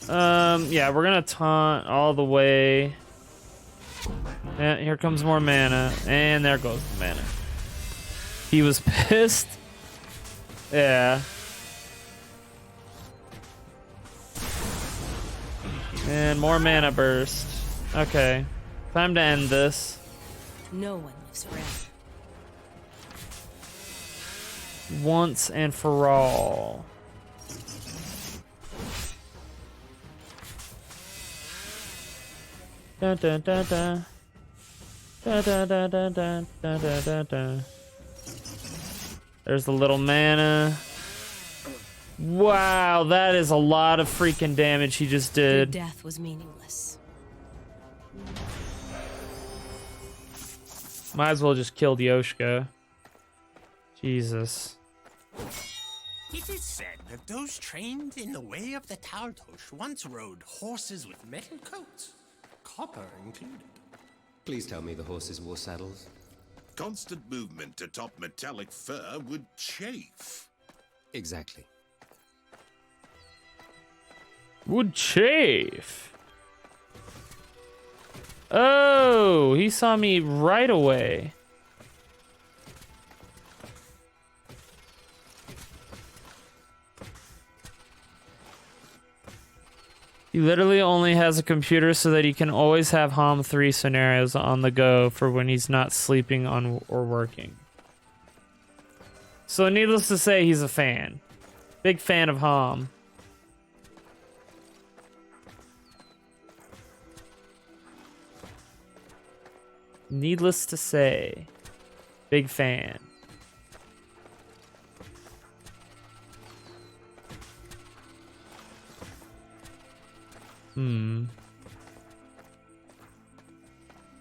Yeah, we're gonna taunt all the way. Yeah, here comes more mana. And there goes the mana. He was pissed. Yeah. And more mana burst. Okay. Time to end this. No one lives forever. Once and for all. Da da da da. Da da da da da da da da da. There's the little mana. Wow, that is a lot of freaking damage he just Your did. death was meaningless. Might as well just kill Yoshka. Jesus. It is said that those trained in the way of the Taltosh once rode horses with metal coats, copper included. Please tell me the horses wore saddles. Constant movement atop metallic fur would chafe. Exactly. Would chafe. Oh, he saw me right away. He literally only has a computer so that he can always have Hom 3 scenarios on the go for when he's not sleeping on or working. So needless to say, he's a fan. Big fan of Hom. Needless to say, big fan.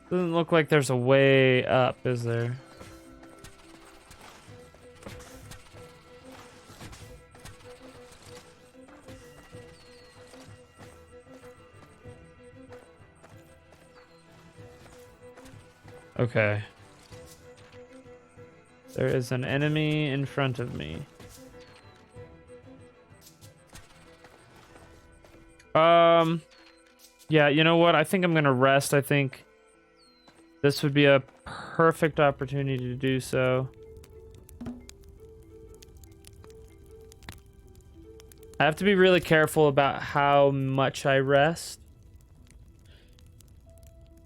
Doesn't look like there's a way up, is there? Okay. There is an enemy in front of me. Yeah, you know what? I think I'm gonna rest. I think this would be a perfect opportunity to do so. I have to be really careful about how much I rest.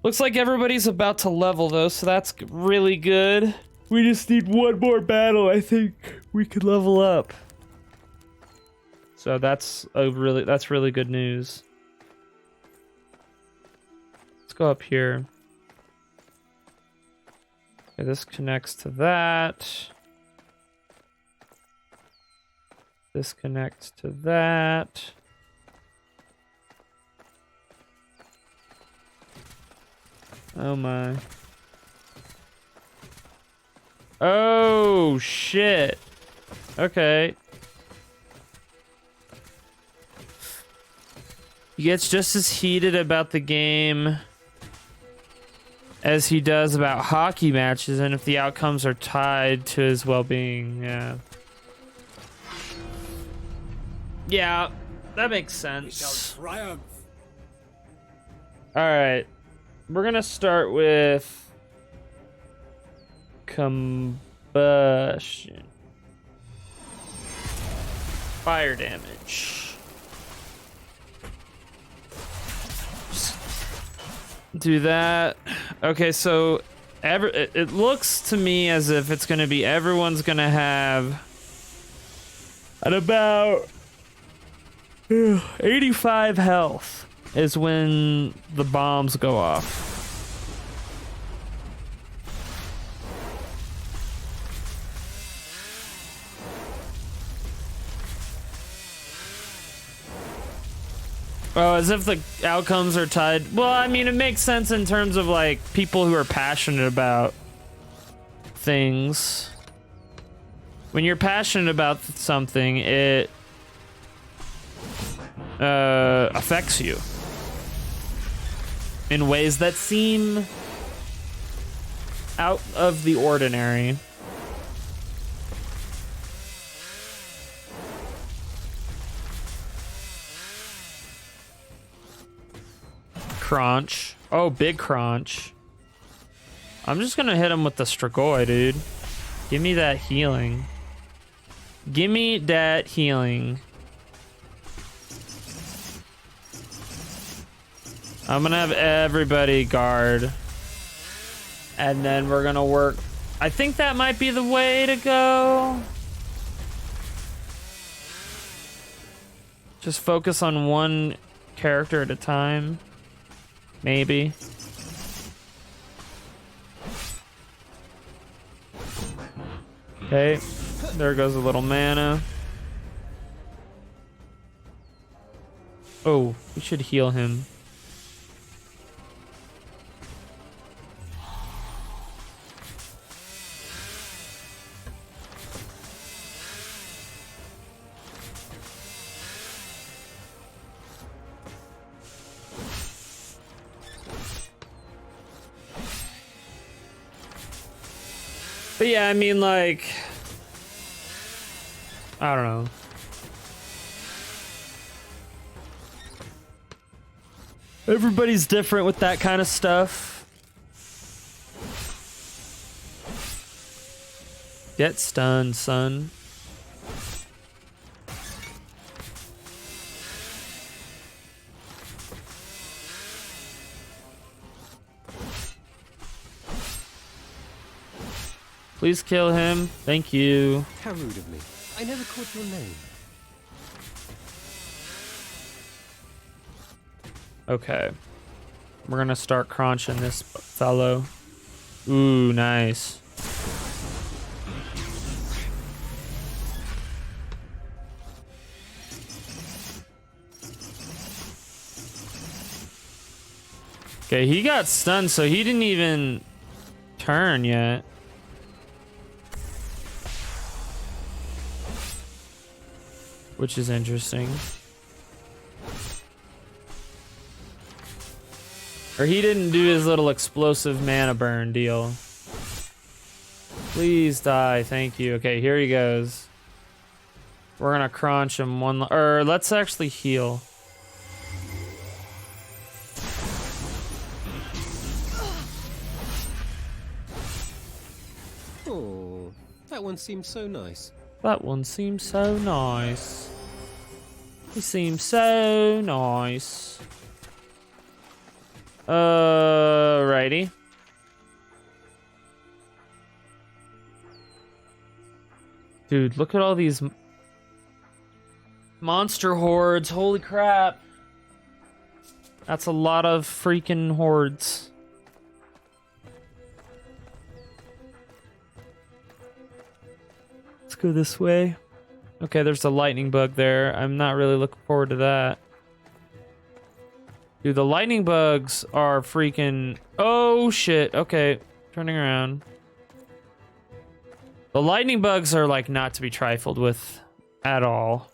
Looks like everybody's about to level though, so that's really good. We just need one more battle. I think we could level up. So that's really good news. Let's go up here. Okay, this connects to that. This connects to that. Oh my. Oh shit. Okay. He gets just as heated about the game as he does about hockey matches, and if the outcomes are tied to his well-being, yeah. Yeah, that makes sense. We shall triumph. Alright. We're gonna start with combustion. Fire damage. Do that. Okay, so it looks to me as if it's gonna be everyone's gonna have at about 85 health is when the bombs go off. Oh, as if the outcomes are tied. Well, I mean, it makes sense in terms of like people who are passionate about things. When you're passionate about something, it affects you in ways that seem out of the ordinary. Crunch. Oh, big crunch. I'm just gonna hit him with the Strigoi, dude. Give me that healing. Give me that healing. I'm gonna have everybody guard. And then we're gonna work. I think that might be the way to go. Just focus on one character at a time. Maybe. Okay, there goes a little mana. Oh, we should heal him. But yeah, I mean, like, I don't know. Everybody's different with that kind of stuff. Get stunned, son. Please kill him. Thank you. How rude of me. I never caught your name. Okay. We're gonna start crunching this fellow. Ooh, nice. Okay, he got stunned, so he didn't even turn yet. Which is interesting. Or he didn't do his little explosive mana burn deal. Please die, thank you. Okay, here he goes. We're gonna crunch him one, or let's actually heal. Oh, that one seems so nice. That one seems so nice. He seems so nice. Righty. Dude, look at all these monster hordes. Holy crap. That's a lot of freaking hordes. Let's go this way. Okay, there's a lightning bug there. I'm not really looking forward to that. Dude, the lightning bugs are freaking... Oh, shit. Okay, turning around. The lightning bugs are, like, not to be trifled with at all.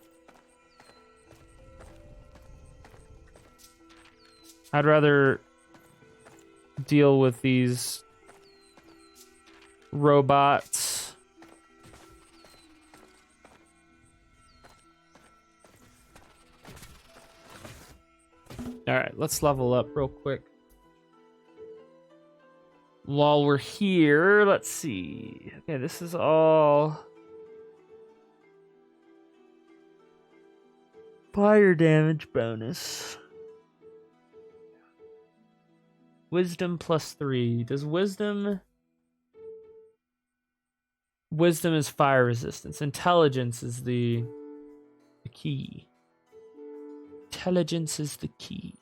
I'd rather deal with these robots. All right, let's level up real quick. While we're here, let's see. Okay, this is all fire damage bonus. Wisdom +3. Does wisdom... Wisdom is fire resistance. Intelligence is the key. Intelligence is the key.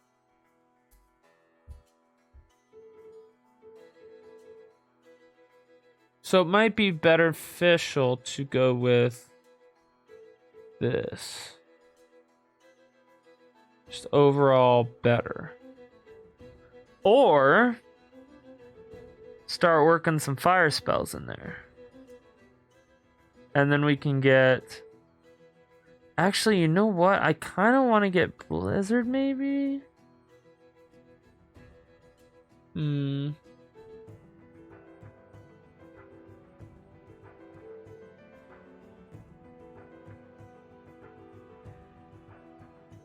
So it might be beneficial to go with this. Just overall better. Or start working some fire spells in there. And then we can get... Actually, you know what? I kind of want to get Blizzard, maybe?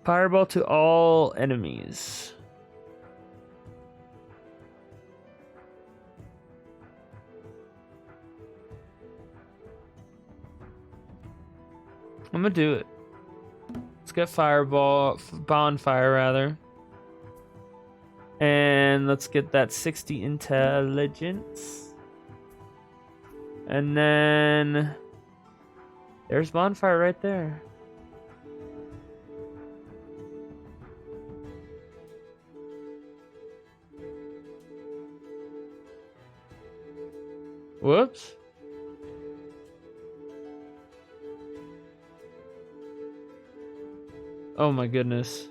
Fireball to all enemies. I'm gonna do it. Let's get fireball, bonfire rather. And let's get that 60 intelligence. And then there's bonfire right there. Whoops. Oh my goodness.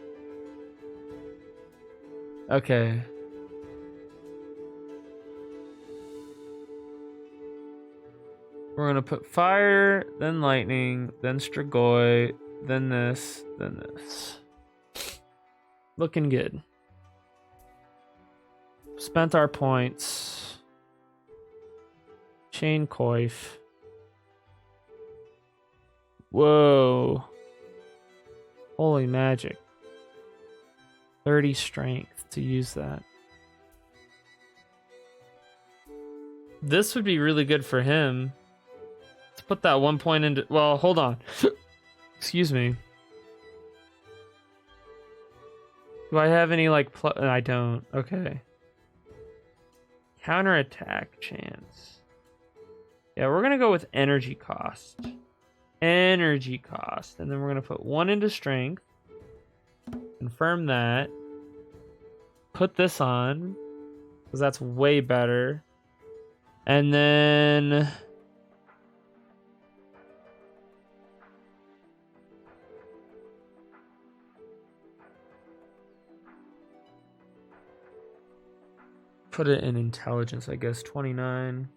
Okay. We're gonna put fire, then lightning, then Strigoi, then this, then this. Looking good. Spent our points. Chain coif. Whoa. Holy magic. 30 strength to use that. This would be really good for him. Let's put that 1 point into... Well, hold on. Excuse me. Do I have any, like... I don't. Okay. Counterattack chance. Yeah, we're going to go with energy cost. Energy cost. And then we're going to put 1 into strength. Confirm that. put this on, because that's way better. And then put it in intelligence, I guess. 29.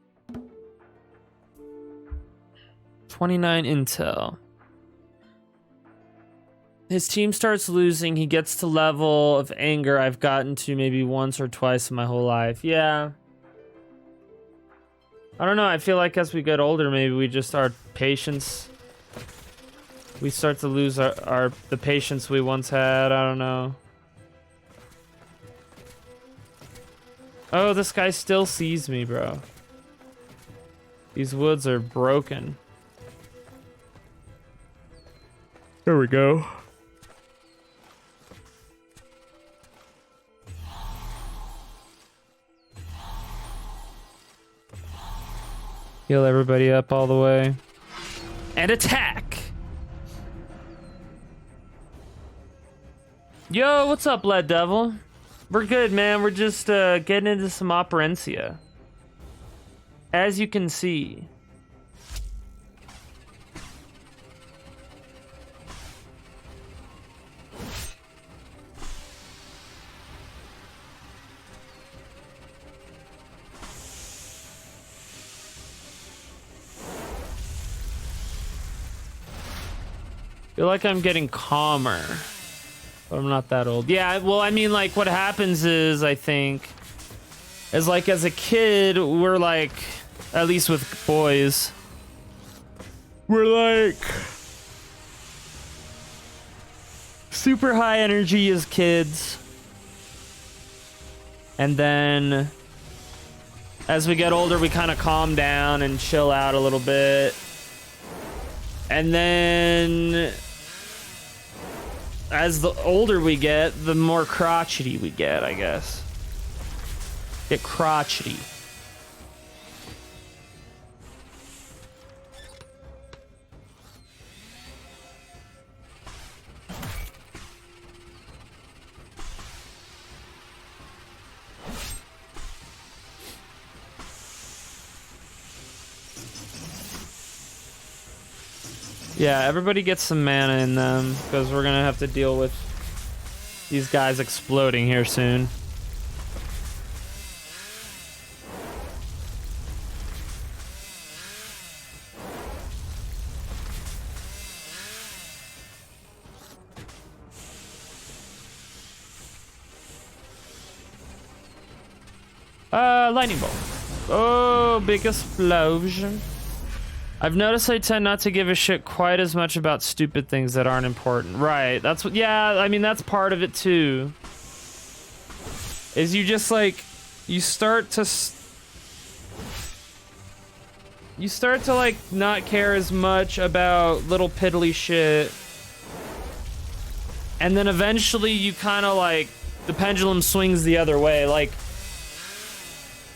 29 intel. His team starts losing. He gets to level of anger I've gotten to maybe once or twice in my whole life. Yeah. I don't know. I feel like as we get older, maybe we just, our patience, we start to lose the patience we once had. I don't know. Oh, this guy still sees me, bro. These woods are broken. There we go. Heal everybody up all the way. And attack! Yo, what's up, Lead Devil? We're good, man. We're just getting into some Operencia. As you can see. Feel like I'm getting calmer, but I'm not that old. Yeah, well, I mean, like, what happens is, I think, is like, as a kid, we're like, at least with boys, we're like super high energy as kids, and then as we get older, we kind of calm down and chill out a little bit. And then as the older we get, the more crotchety we get, I guess. Get crotchety. Yeah, everybody gets some mana in them, because we're gonna have to deal with these guys exploding here soon. Lightning bolt. Oh, big explosion. I've noticed I tend not to give a shit quite as much about stupid things that aren't important. Right, that's what, yeah, I mean, that's part of it too. Is you just like, you start to like not care as much about little piddly shit. And then eventually you kind of like, the pendulum swings the other way. Like,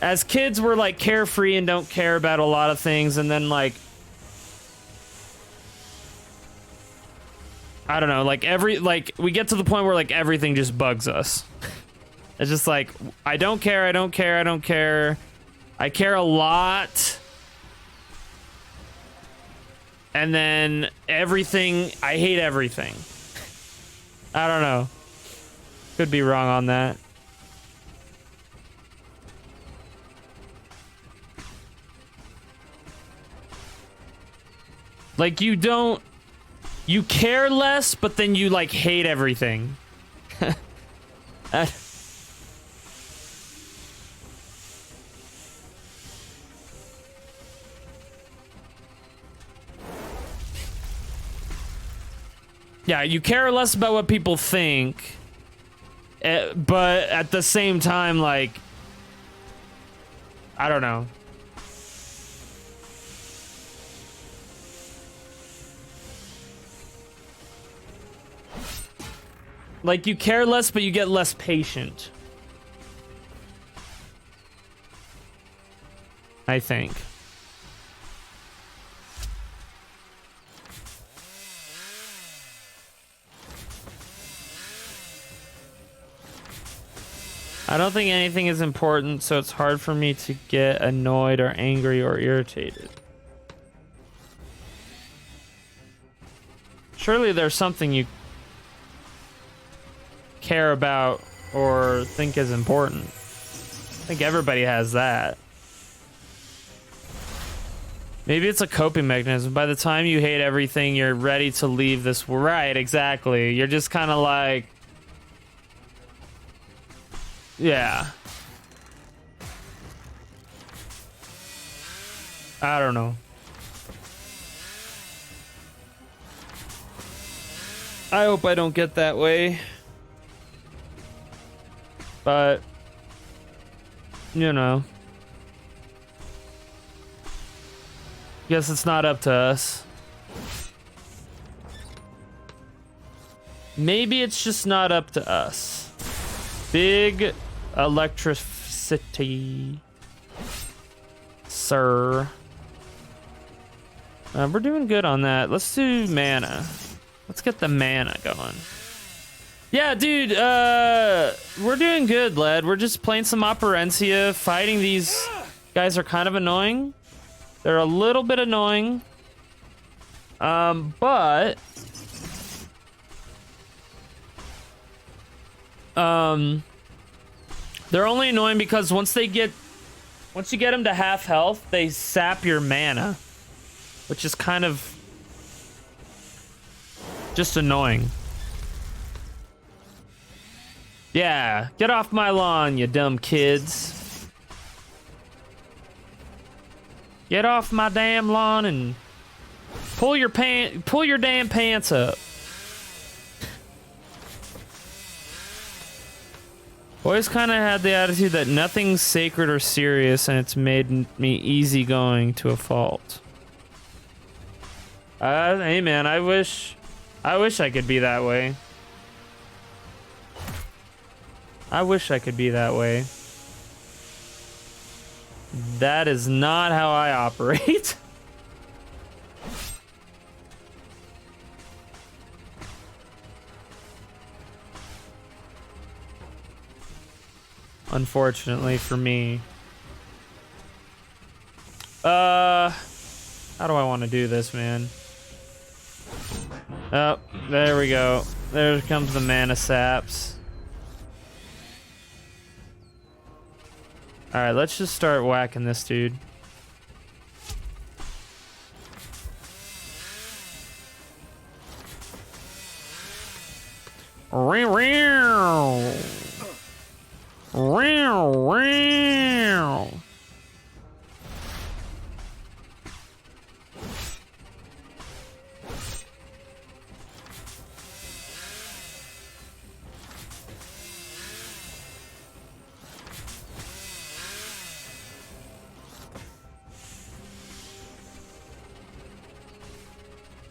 as kids, we're like carefree and don't care about a lot of things, and then like, I don't know, like we get to the point where like everything just bugs us. It's just like, I don't care, I don't care, I don't care. I care a lot. And then everything, I hate everything. I don't know. Could be wrong on that. Like, you care less, but then you like hate everything. Yeah, you care less about what people think, but at the same time, like, I don't know. Like, you care less, but you get less patient. I think. I don't think anything is important, so it's hard for me to get annoyed or angry or irritated. Surely there's something you care about or think is important. I think everybody has that. Maybe it's a coping mechanism. By the time you hate everything, you're ready to leave this. Right, exactly. You're just kind of like, yeah. I don't know. I hope I don't get that way. But, you know. Guess it's not up to us. Maybe it's just not up to us. Big electricity. Sir. We're doing good on that. Let's do mana. Let's get the mana going. Yeah, dude, we're doing good, lad. We're just playing some Operencia. Fighting these guys are kind of annoying. They're a little bit annoying. But they're only annoying because once you get them to half health, they sap your mana, which is kind of just annoying. Yeah, get off my lawn, you dumb kids. Get off my damn lawn and pull your damn pants up. Always kind of had the attitude that nothing's sacred or serious, and it's made me easygoing to a fault. Hey man, I wish I could be that way. I wish I could be that way. That is not how I operate. Unfortunately for me. How do I want to do this, man? Oh, there we go. There comes the mana saps. Alright, let's just start whacking this dude.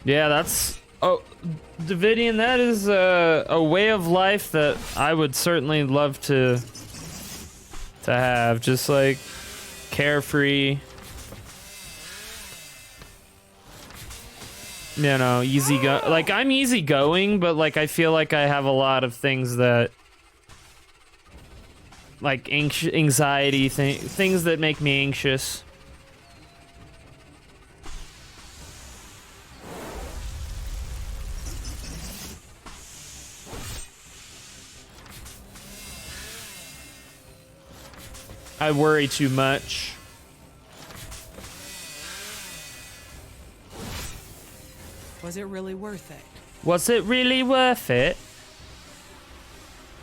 Yeah, that's... Oh, Davidian, that is a way of life that I would certainly love to have. Just, like, carefree. You know, easy go... Like, I'm easy going, but, like, I feel like I have a lot of things that... Like, anxiety, things that make me anxious. I worry too much. Was it really worth it? Was it really worth it?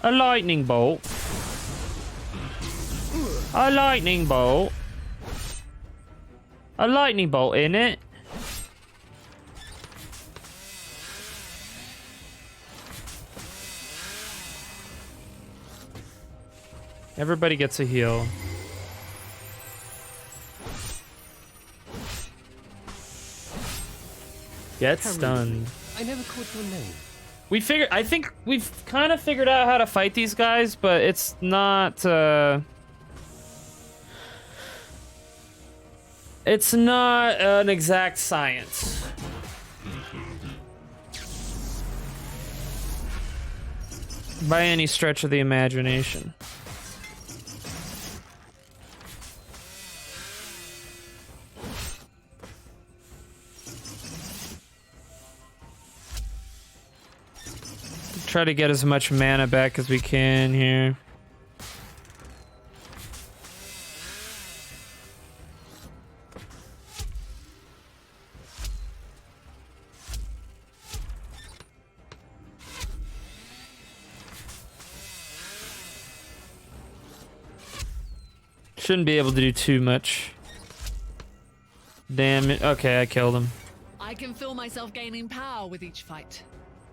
A lightning bolt. A lightning bolt. A lightning bolt in it. Everybody gets a heal. Get stunned. I never caught your name. I think we've kind of figured out how to fight these guys, but it's not, it's not an exact science. By any stretch of the imagination. try to get as much mana back as we can here. Shouldn't be able to do too much. Damn it. Okay, I killed him. I can feel myself gaining power with each fight.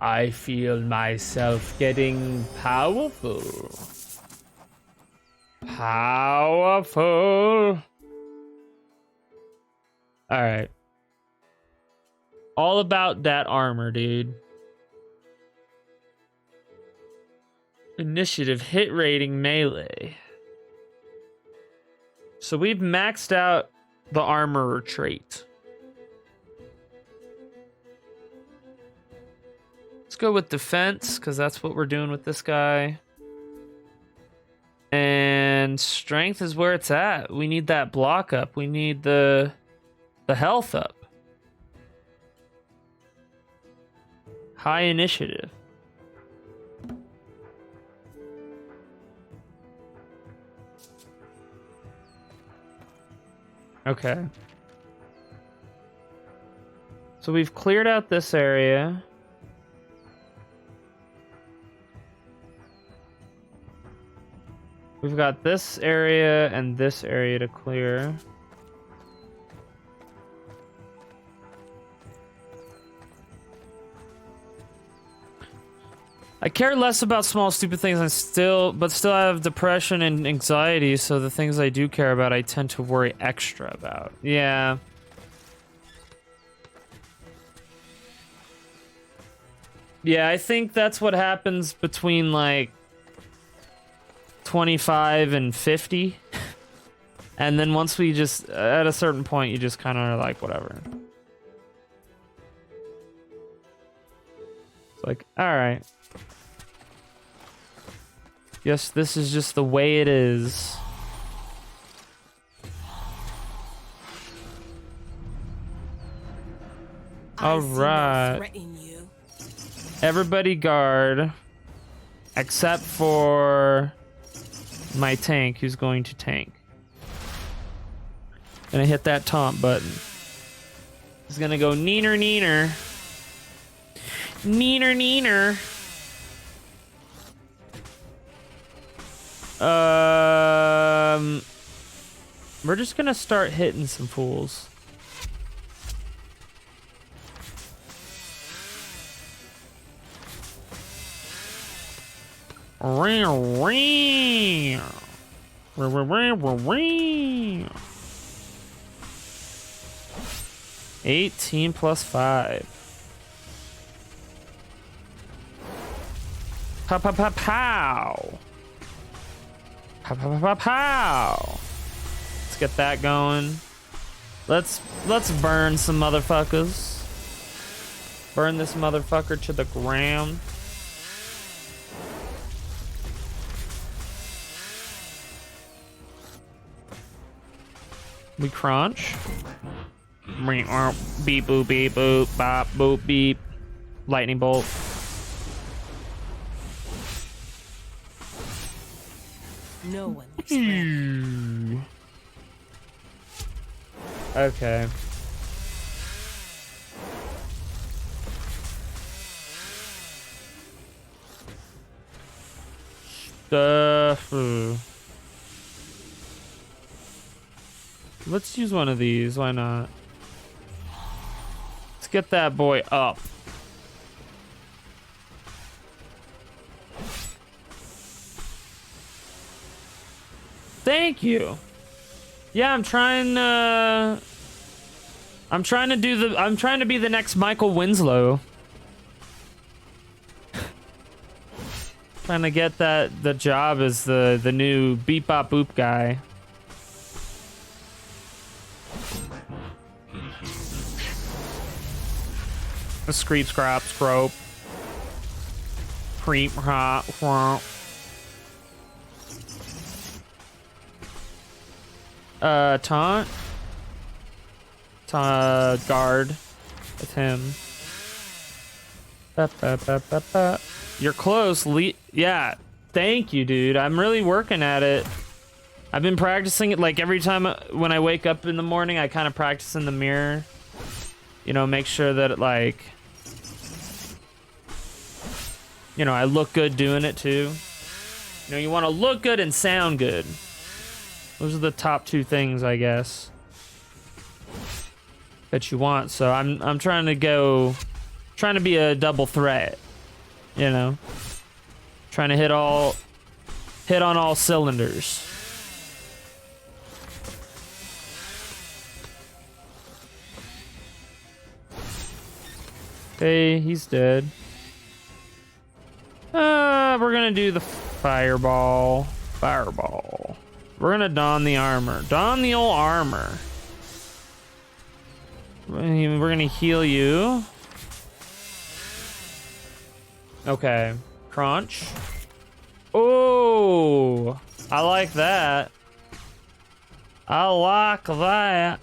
I feel myself getting powerful. Powerful. Alright. All about that armor, dude. Initiative, hit rating, melee. So we've maxed out the armorer trait. Let's go with defense, because that's what we're doing with this guy. And strength is where it's at. We need that block up. We need the health up. High initiative. Okay. So we've cleared out this area. We've got this area and this area to clear. I care less about small stupid things but still have depression and anxiety, so the things I do care about I tend to worry extra about. Yeah. Yeah, I think that's what happens between like 25 and 50. And then once we just, at a certain point, you just kind of are like, whatever. It's like, alright. Yes, this is just the way it is. Alright. Everybody guard. Except for my tank, who's going to tank. Gonna hit that taunt button. He's gonna go neener neener. Neener neener. We're just gonna start hitting some fools. Ring, ring. 18 plus 5. Pow, pow, pow, pow. Pow, pow, pow, pow, pow. Let's get that going. Let's burn some motherfuckers. Burn this motherfucker to the ground. We crunch. Beep boop beep boop bop boop beep. Lightning bolt. No one looks ready. Okay. Let's use one of these. Why not? Let's get that boy up. Thank you. Yeah, I'm trying to be the next Michael Winslow. Trying to get the job as the new beep bop boop guy. The screep scrap scrope. Creep hot. Taunt. Guard. That's him. You're close. Yeah. Thank you, dude. I'm really working at it. I've been practicing it like every time when I wake up in the morning, I kind of practice in the mirror. You know, make sure that it like, you know, I look good doing it too. You know, you want to look good and sound good. Those are the top two things, I guess, that you want. So I'm trying to be a double threat, you know, trying to hit on all cylinders. Okay, he's dead. We're gonna do the fireball. Fireball. We're gonna don the armor. Don the old armor. We're gonna heal you. Okay. Crunch. Oh, I like that. I like that.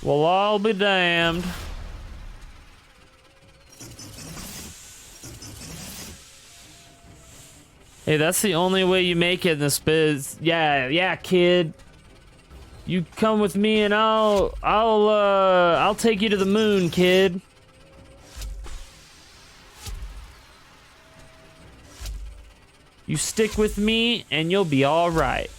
Well, I'll be damned. Hey, that's the only way you make it in this biz. Yeah, kid. You come with me and I'll take you to the moon, kid. You stick with me and you'll be all right.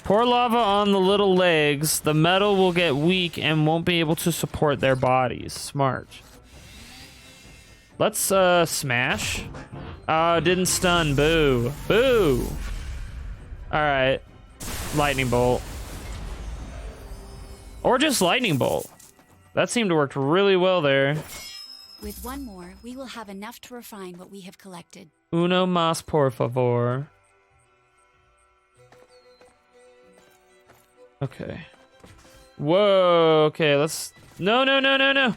Pour lava on the little legs. The metal will get weak and won't be able to support their bodies. Smart. Let's smash. Oh, didn't stun. Boo. Boo. All right. Lightning bolt. Or just lightning bolt. That seemed to work really well there. With one more, we will have enough to refine what we have collected. Uno más, por favor. Okay. Whoa. Okay, let's... No. No.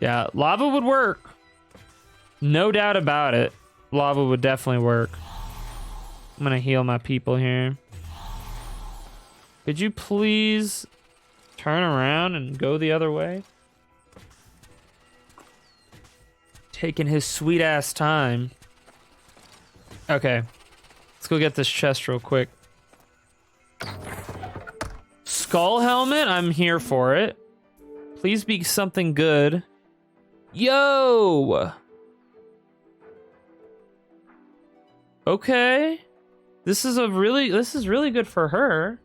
Yeah, lava would work. No doubt about it. Lava would definitely work. I'm gonna heal my people here. Could you please turn around and go the other way? Taking his sweet ass time. Okay. Let's go get this chest real quick. Skull helmet, I'm here for it. Please be something good. Yo! Okay. This is really good for her.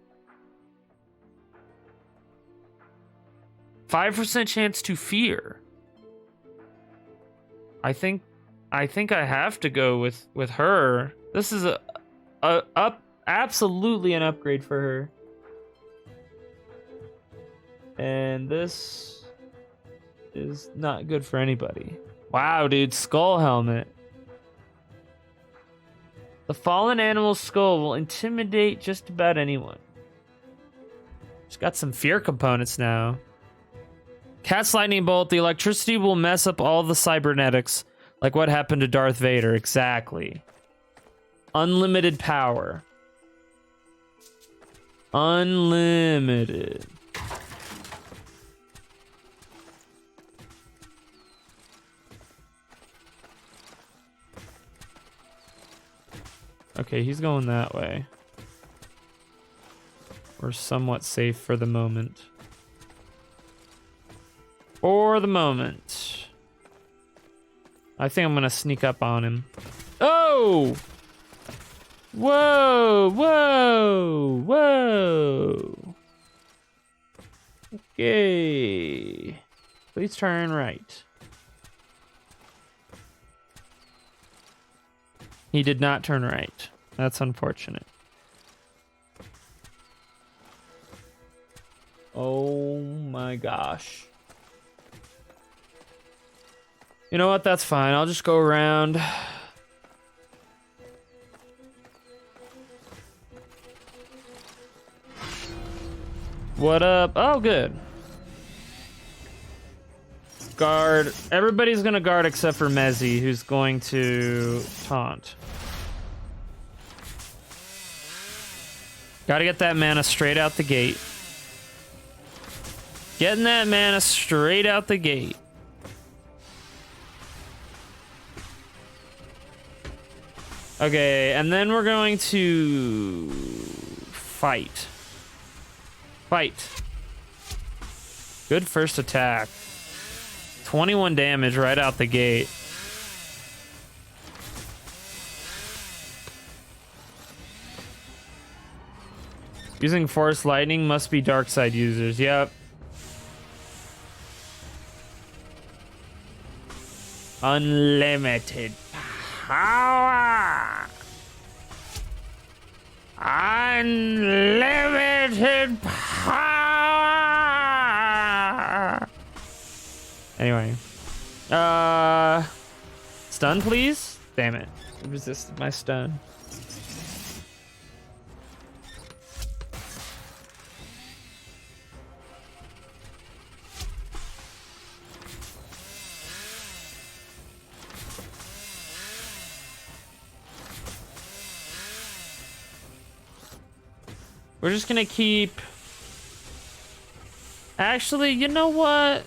5% chance to fear. I think I have to go with her. This is absolutely an upgrade for her. And this is not good for anybody. Wow, dude, skull helmet. The fallen animal's skull will intimidate just about anyone. It's got some fear components now. Cat's lightning bolt. The electricity will mess up all the cybernetics, like what happened to Darth Vader. Exactly. Unlimited power. Unlimited. Okay, he's going that way. We're somewhat safe for the moment. For the moment. I think I'm gonna sneak up on him. Oh! Whoa! Whoa! Whoa! Okay. Please turn right. He did not turn right. That's unfortunate. Oh my gosh. You know what? That's fine. I'll just go around. What up? Oh, good. Guard. Everybody's gonna guard except for Mezzy, who's going to taunt. Gotta get that mana straight out the gate. Getting that mana straight out the gate. Okay, and then we're going to fight. Fight. Good first attack. 21 damage right out the gate. Using Force Lightning must be dark side users. Yep. Unlimited power. Unlimited power. Anyway. Stun, please? Damn it. I resisted my stun. We're just gonna keep... Actually, you know what?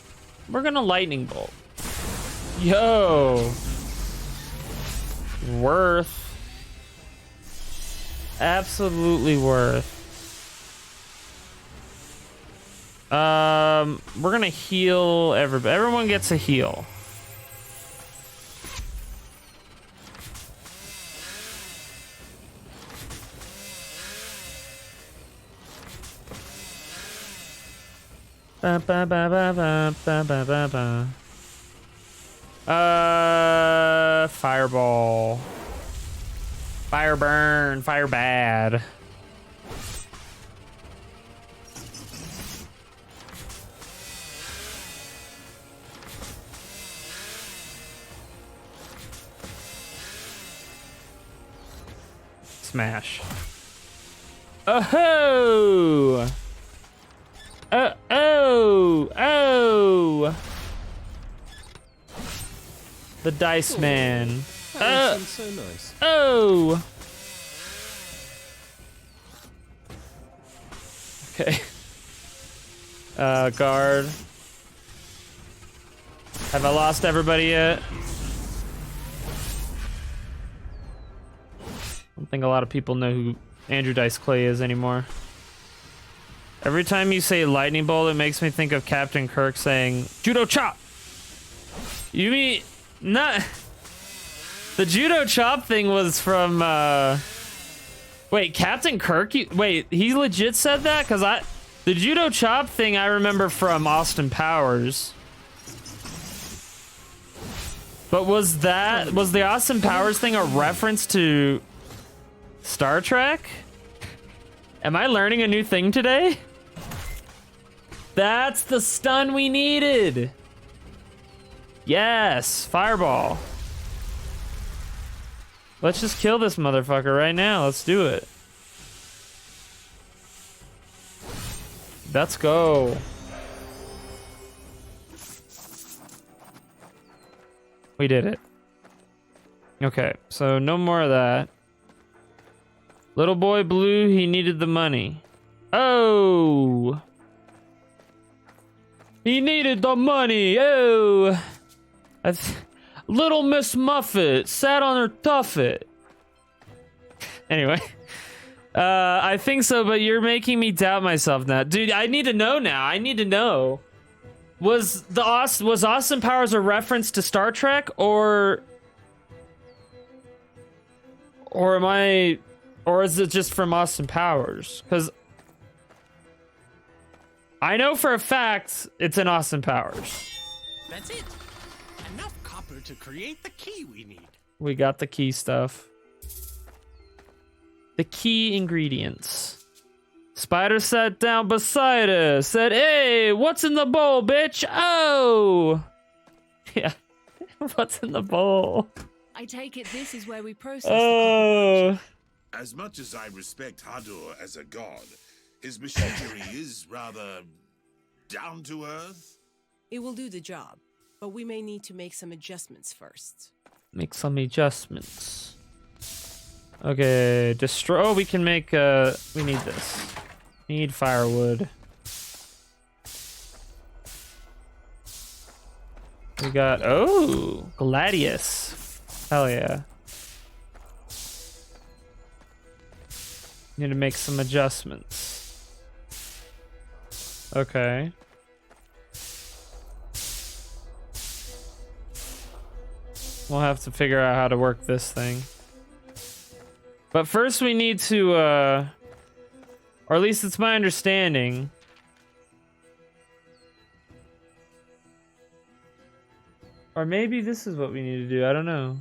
We're gonna lightning bolt. Yo! Worth. Absolutely worth. We're gonna heal everybody. Everyone gets a heal. Ba, ba, ba, ba, ba, ba, ba, ba, ba. Fireball. Fire burn. Fire bad. Smash. Oh-ho! Oh! The Dice Man. That seems so nice. Oh! Okay. Guard. Have I lost everybody yet? I don't think a lot of people know who Andrew Dice Clay is anymore. Every time you say lightning bolt, it makes me think of Captain Kirk saying judo chop. You mean not the judo chop thing was from wait, Captain Kirk? Wait, he legit said that? Cuz the judo chop thing I remember from Austin Powers. But was the Austin Powers thing a reference to Star Trek? Am I learning a new thing today? That's the stun we needed. Yes, fireball. Let's just kill this motherfucker right now. Let's do it. Let's go. We did it. Okay, so no more of that. Little boy blue, he needed the money. Oh! He needed the money. Oh! Little Miss Muffet sat on her tuffet. Anyway. I think so, but you're making me doubt myself now. Dude, I need to know now. I need to know. Was Austin Powers a reference to Star Trek, or is it just from Austin Powers? Because I know for a fact it's in Austin Powers. That's it. Enough copper to create the key we need. We got the key stuff. The key ingredients. Spider sat down beside us, said, "Hey, what's in the bowl, bitch?" Oh! Yeah. What's in the bowl? I take it this is where we process Oh! As much as I respect Hador as a god, his machinery is rather down to earth. It will do the job, but we may need to make some adjustments first. Make some adjustments. Okay, destroy. Oh, we can make. We need this. Need firewood. We got. Oh, gladius. Hell yeah. Need to make some adjustments. Okay. We'll have to figure out how to work this thing. But first we need to, or at least it's my understanding. Or maybe this is what we need to do, I don't know.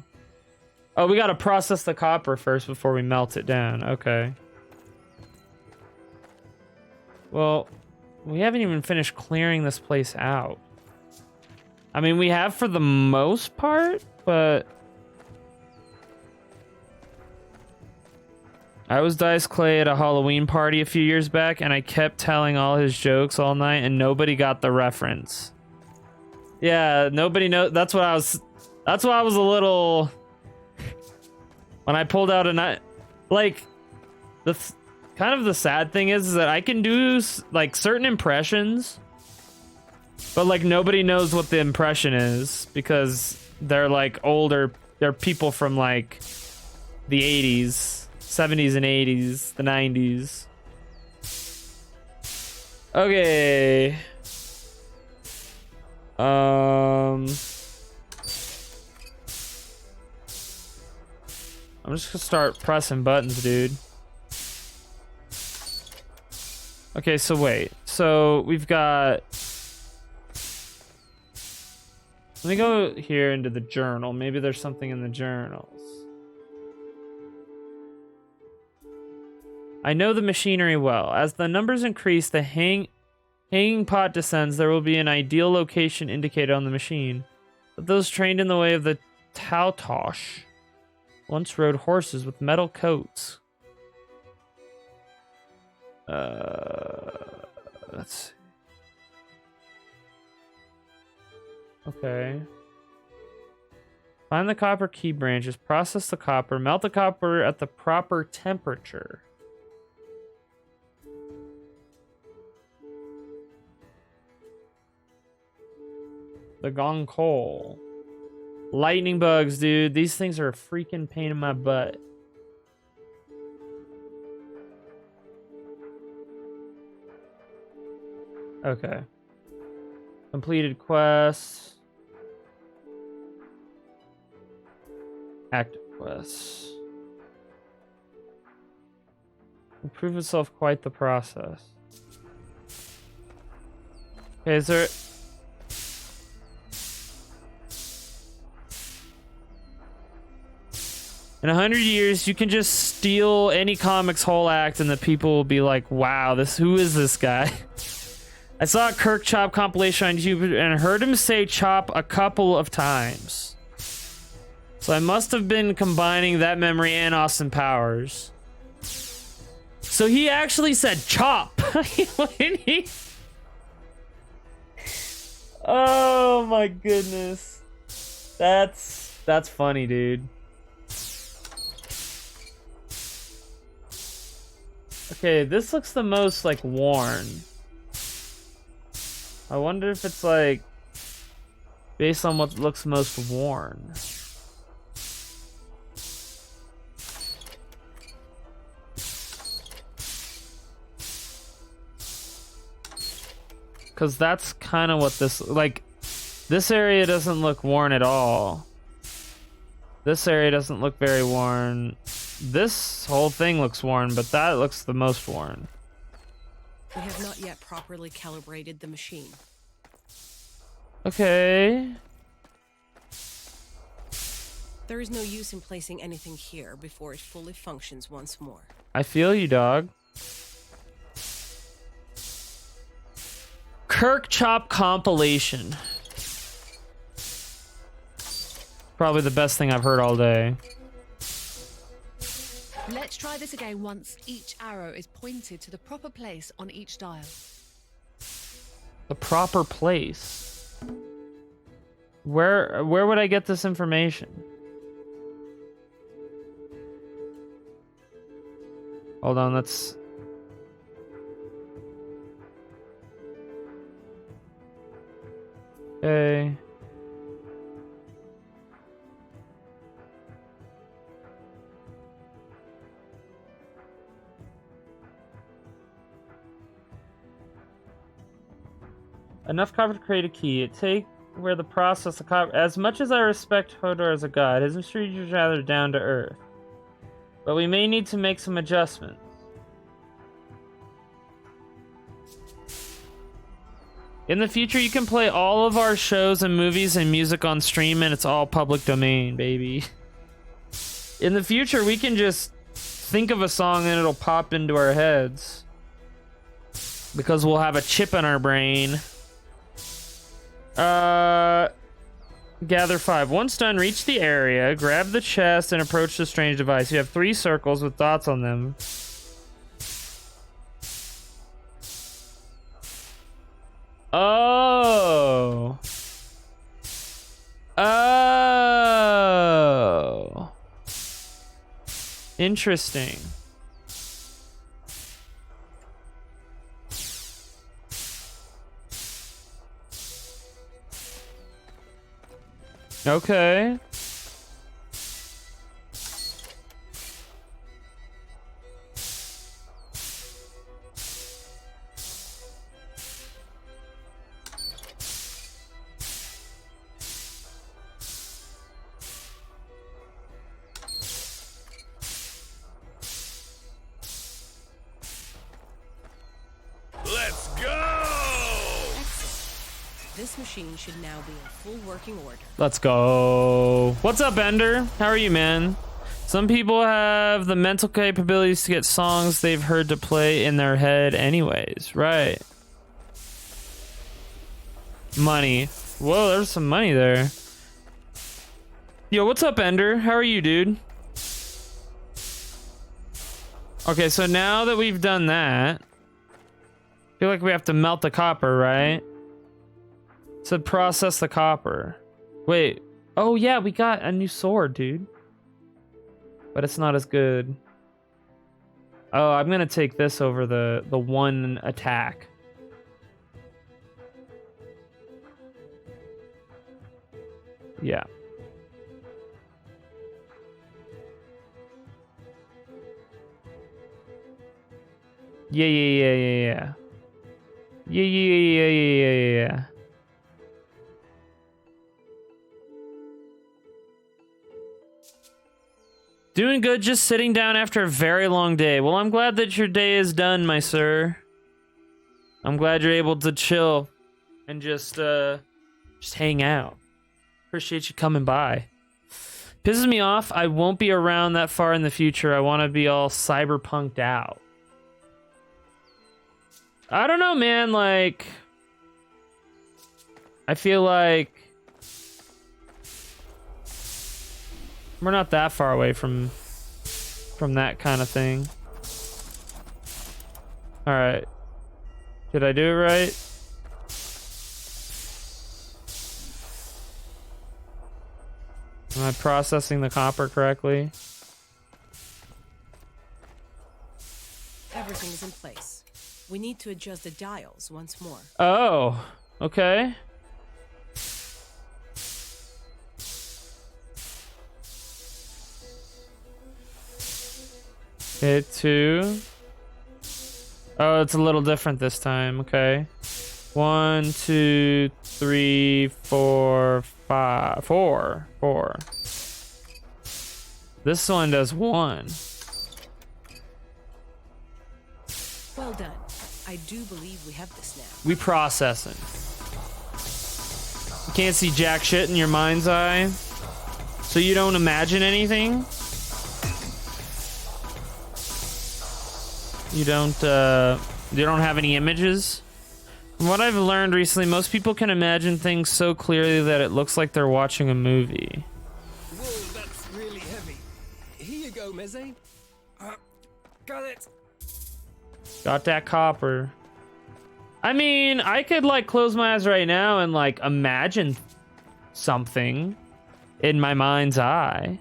Oh, we gotta process the copper first before we melt it down, okay. Well, we haven't even finished clearing this place out. I mean, we have for the most part, but... I was Dice Clay at a Halloween party a few years back, and I kept telling all his jokes all night, and nobody got the reference. Yeah, nobody knows. That's why I was a little... When I pulled out a knife... Like, kind of the sad thing is that I can do, like, certain impressions, but, like, nobody knows what the impression is, because they're, like, older... They're people from, like, the 80s. 70s and 80s, the 90s. Okay. I'm just gonna start pressing buttons, dude. Okay, so wait. So we've got... Let me go here into the journal. Maybe there's something in the journals. I know the machinery well. As the numbers increase, the hanging pot descends. There will be an ideal location indicated on the machine. But those trained in the way of the Tautosh once rode horses with metal coats. Let's see. Okay. Find the copper key branches, process the copper, melt the copper at the proper temperature. The gong coal. Lightning bugs, dude. These things are a freaking pain in my butt. Okay. Completed quests. Active quests. Improve itself quite the process. Okay, is there... In 100 years, you can just steal any comic's whole act and the people will be like, wow, who is this guy? I saw a Kirk Chop compilation on YouTube and heard him say chop a couple of times. So I must have been combining that memory and Austin Powers. So he actually said chop. Oh my goodness. That's funny, dude. Okay, this looks the most, like, worn. I wonder if it's, like, based on what looks most worn. Because that's kind of what this... Like, this area doesn't look worn at all. This area doesn't look very worn. This whole thing looks worn, but that looks the most worn. We have not yet properly calibrated the machine. Okay. There is no use in placing anything here before it fully functions once more. I feel you, dog. Kirk Chop compilation. Probably the best thing I've heard all day. Let's try this again once each arrow is pointed to the proper place on each dial. The proper place? Where would I get this information? Hold on, let's... Okay. Enough copper to create a key. Take where the process of copper... As much as I respect Hodor as a god, his mystery is rather down to earth. But we may need to make some adjustments. In the future, you can play all of our shows and movies and music on stream, and it's all public domain, baby. In the future, we can just think of a song and it'll pop into our heads. Because we'll have a chip in our brain. Gather 5. Once done, reach the area, grab the chest, and approach the strange device. You have 3 circles with dots on them. Oh. Oh. Interesting. Okay. Let's go! This machine should now be in full working order. Let's go. What's up, Ender? How are you, man? Some people have the mental capabilities to get songs they've heard to play in their head anyways. Right. Money. Whoa, there's some money there. Yo, what's up, Ender? How are you, dude? Okay, so now that we've done that, I feel like we have to melt the copper, right? It said process the copper. Wait. Oh, yeah, we got a new sword, dude. But it's not as good. Oh, I'm gonna take this over the one attack. Yeah. Yeah. Yeah. Doing good, just sitting down after a very long day. Well, I'm glad that your day is done, my sir. I'm glad you're able to chill and just hang out. Appreciate you coming by. Pisses me off, I won't be around that far in the future. I want to be all cyberpunked out. I don't know, man, like... I feel like... we're not that far away from that kind of thing. Alright. Did I do it right? Am I processing the copper correctly? Everything is in place. We need to adjust the dials once more. Oh, okay. Okay, 2. Oh, it's a little different this time. Okay. 1, 2, 3, 4, 5. 4. This one does 1. Well done. I do believe we have this now. We processing. You can't see jack shit in your mind's eye, so you don't imagine anything. You don't have any images. From what I've learned recently, most people can imagine things so clearly that it looks like they're watching a movie. Whoa, that's really heavy. Here you go, Meze. Got it. Got that copper. I mean, I could like close my eyes right now and like imagine something in my mind's eye.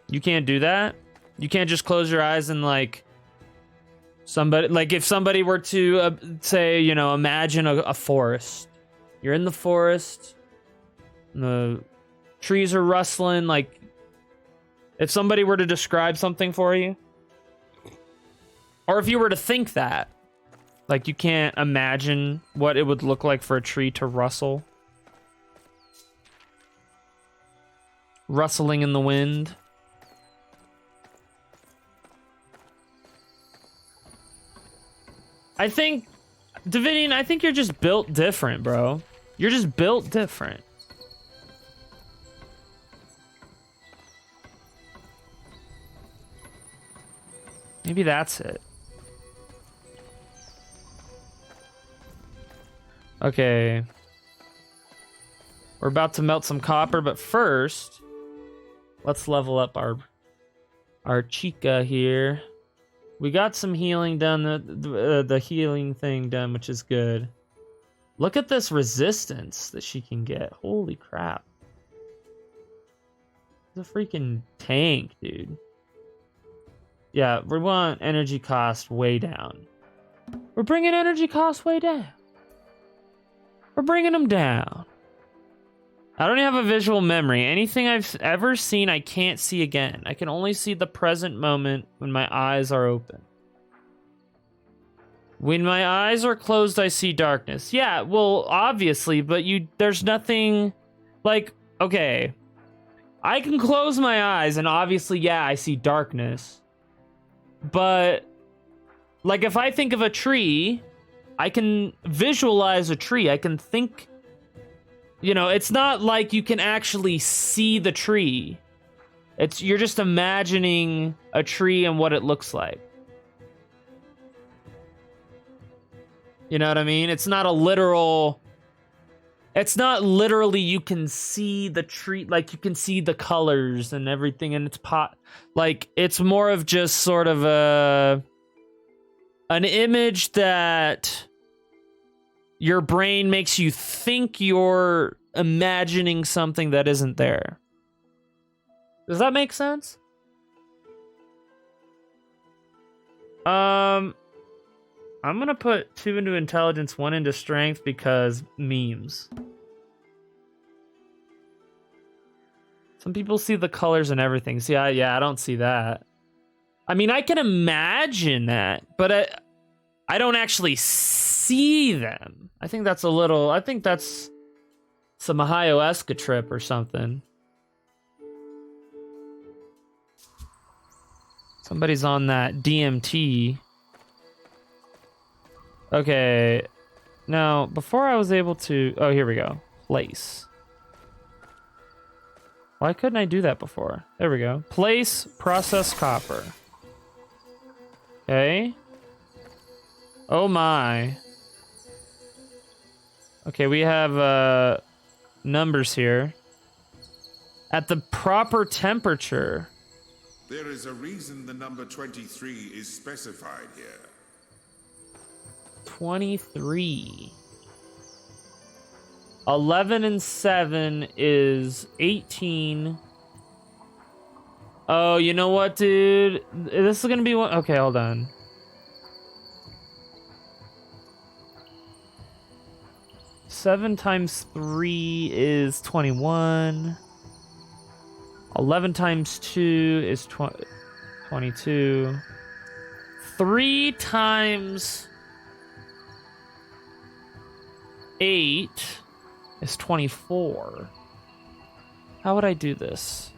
You can't do that? You can't just close your eyes and like somebody, like if somebody were to say, you know, imagine a forest. You're in the forest, and the trees are rustling. Like if somebody were to describe something for you, or if you were to think that, like you can't imagine what it would look like for a tree to rustle. Rustling in the wind. I think, Davidian, I think you're just built different, bro. You're just built different. Maybe that's it. Okay. We're about to melt some copper, but first, let's level up our chica here. We got some healing done, the healing thing done, which is good. Look at this resistance that she can get. Holy crap. It's a freaking tank, dude. Yeah, we want energy cost way down. We're bringing energy cost way down. We're bringing them down. I don't have a visual memory. Anything I've ever seen, I can't see again. I can only see the present moment when my eyes are open. When my eyes are closed, I see darkness. Yeah, well, obviously, but there's nothing, like, okay. I can close my eyes, and obviously, yeah, I see darkness. But, like, if I think of a tree, I can visualize a tree. I can think... You know, it's not like you can actually see the tree. You're just imagining a tree and what it looks like. You know what I mean? It's not a literal... It's not literally you can see the tree, like you can see the colors and everything, and it's like it's more of just sort of an image that your brain makes you think you're imagining something that isn't there. Does that make sense? I'm gonna put 2 into intelligence, 1 into strength because memes. Some people see the colors and everything. See, I don't see that. I mean, I can imagine that, but I don't actually see them. I think that's some ayahuasca trip or something. Somebody's on that DMT. Okay. Now, before I was able to... Oh, here we go. Place. Why couldn't I do that before? There we go. Place, process copper. Okay. Oh my. Okay, we have numbers here. At the proper temperature. There is a reason the number 23 is specified here. 23. 11 and 7 is 18. Oh, you know what, dude? This is gonna be one. Okay, hold on. Seven times 3 is 21. 11 times 2 is 22. 3 times 8 is 24. How would I do this?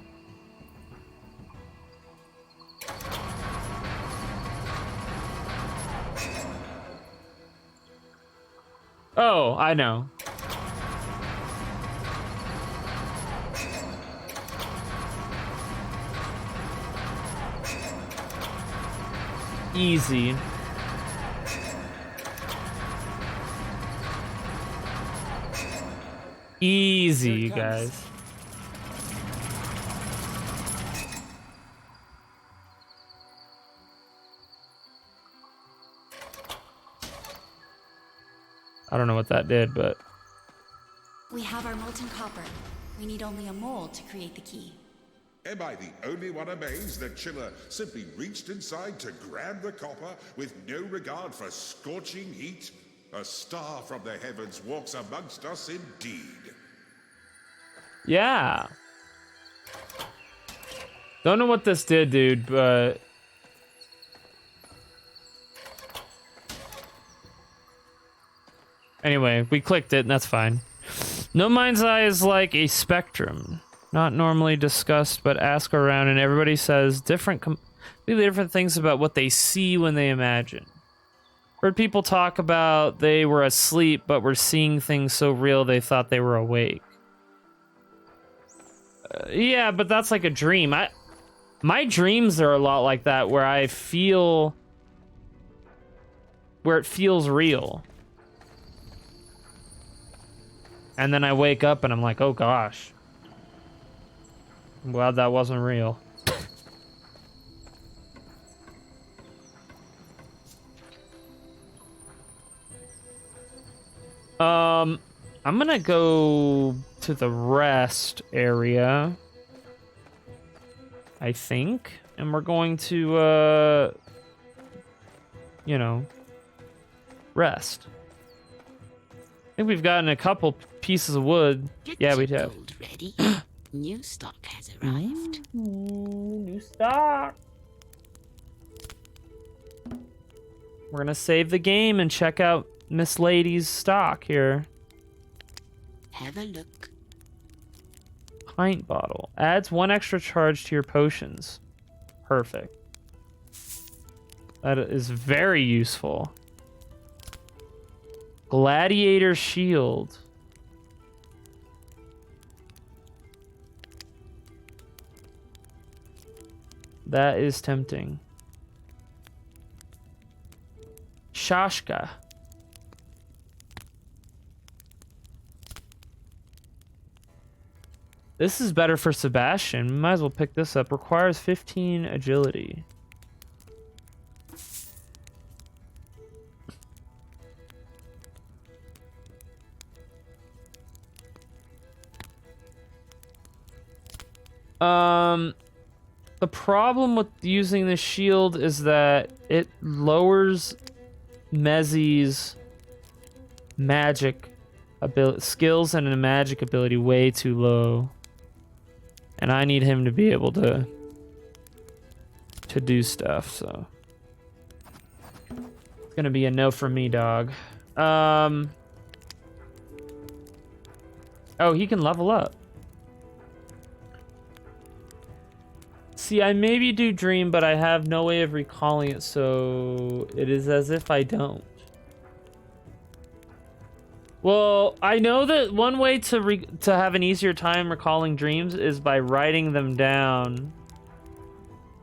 Oh, I know. Easy. Easy, you guys. I don't know what that did, but... We have our molten copper. We need only a mold to create the key. Am I the only one amazed that Chiller simply reached inside to grab the copper with no regard for scorching heat? A star from the heavens walks amongst us indeed. Yeah. Don't know what this did, dude, but... Anyway, we clicked it, and that's fine. No Mind's Eye is like a spectrum. Not normally discussed, but ask around, and everybody says completely different things about what they see when they imagine. Heard people talk about they were asleep, but were seeing things so real they thought they were awake. Yeah, but that's like a dream. My dreams are a lot like that, where it feels real. And then I wake up and I'm like, oh gosh. I'm glad that wasn't real. I'm gonna go to the rest area, I think, and we're going to, you know, rest. I think we've gotten a couple pieces of wood. Yeah, we have. Gold ready. New stock has arrived. New stock. We're gonna save the game and check out Miss Lady's stock here. Have a look. Pint bottle. Adds 1 extra charge to your potions. Perfect. That is very useful. Gladiator shield. That is tempting. Shashka. This is better for Sebastian. Might as well pick this up. Requires 15 agility. The problem with using the shield is that it lowers Mezzy's magic skills and a magic ability way too low. And I need him to be able to do stuff, so it's gonna be a no for me, dog. Oh, he can level up. See, I maybe do dream, but I have no way of recalling it, so it is as if I don't. Well, I know that one way to have an easier time recalling dreams is by writing them down.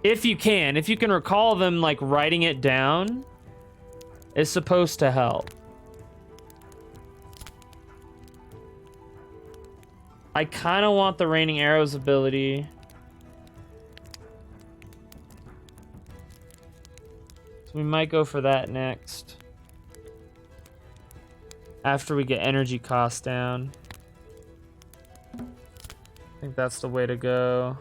If you can recall them, like writing it down is supposed to help. I kind of want the Raining Arrows ability. So we might go for that next. After we get energy costs down. I think that's the way to go.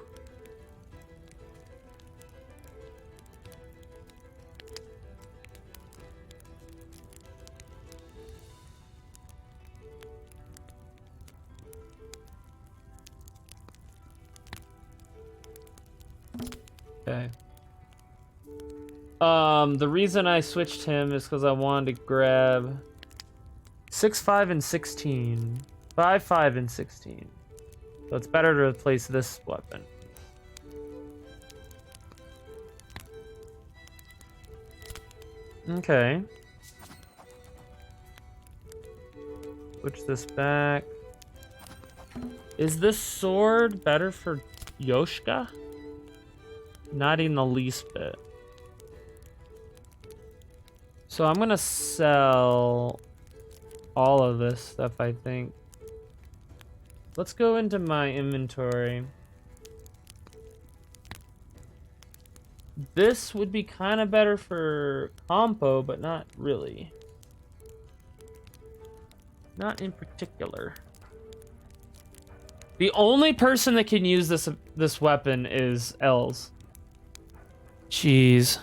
Okay. The reason I switched him is because I wanted to grab 6, 5, and 16. 5, 5, and 16. So it's better to replace this weapon. Okay. Switch this back. Is this sword better for Yoshka? Not even the least bit. So I'm gonna sell all of this stuff, I think. Let's go into my inventory. This would be kind of better for compo, but not really. Not in particular. The only person that can use this weapon is Els. Jeez.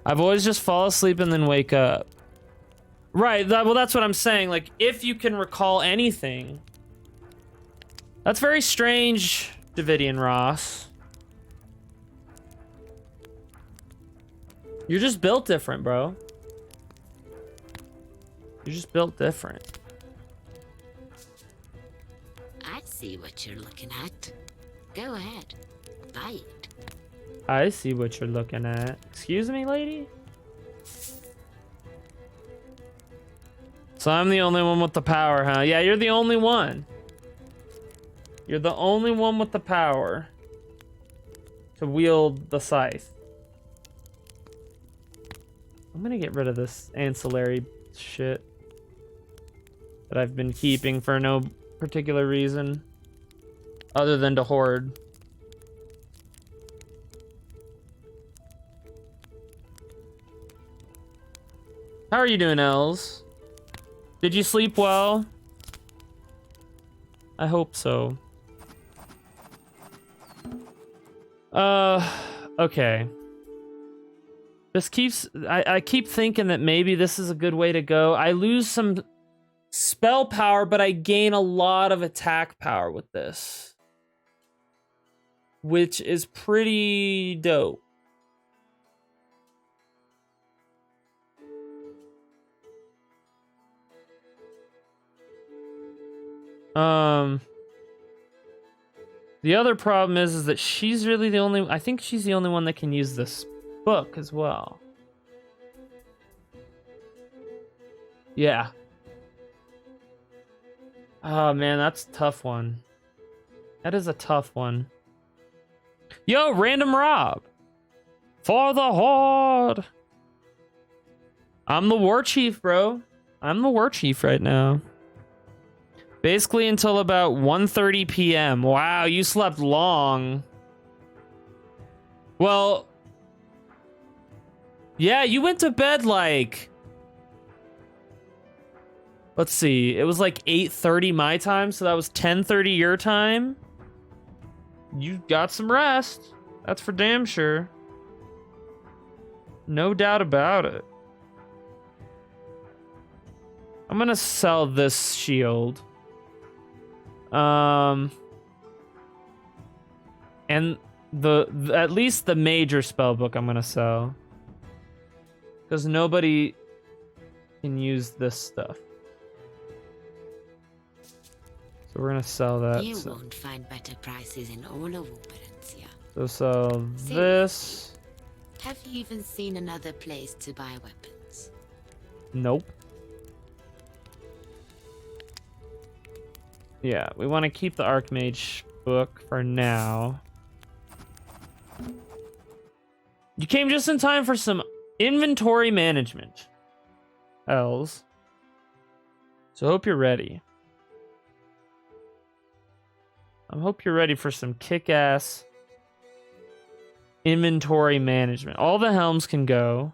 I've always just fall asleep and then wake up. Right, well, that's what I'm saying. Like, if you can recall anything. That's very strange, Davidian Ross. You're just built different, bro. You're just built different. I see what you're looking at. Go ahead. Buy it. I see what you're looking at. Excuse me, lady? So I'm the only one with the power, huh? Yeah, you're the only one. You're the only one with the power to wield the scythe. I'm gonna get rid of this ancillary shit that I've been keeping for no particular reason other than to hoard. How are you doing, Els? Did you sleep well? I hope so. Okay. This keeps... I keep thinking that maybe this is a good way to go. I lose some spell power, but I gain a lot of attack power with this. Which is pretty dope. The other problem is that she's really the only... I think she's the only one that can use this book as well. Yeah. Oh, man, that's a tough one. That is a tough one. Yo, Random Rob. For the Horde. I'm the war chief, bro. I'm the war chief right now. Basically until about 1:30 p.m. Wow, you slept long. Well, yeah, you went to bed like... Let's see, it was like 8:30 my time, so that was 10:30 your time. You got some rest. That's for damn sure. No doubt about it. I'm gonna sell this shield. And at least the major spell book I'm gonna sell, because nobody can use this stuff. So we're gonna sell that. You won't find better prices in all of Operencia. So sell this. Have you even seen another place to buy weapons? Nope. Yeah, we want to keep the Archmage book for now. You came just in time for some inventory management, Els. So hope you're ready. I hope you're ready for some kick-ass inventory management. All the helms can go.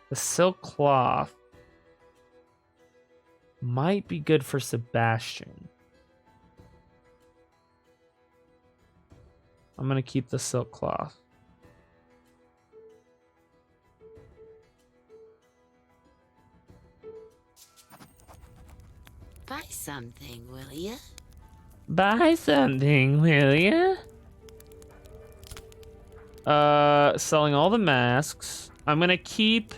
The silk cloth might be good for Sebastian. I'm gonna keep the silk cloth. Buy something, will ya? Buy something, will ya? Selling all the masks. I'm gonna keep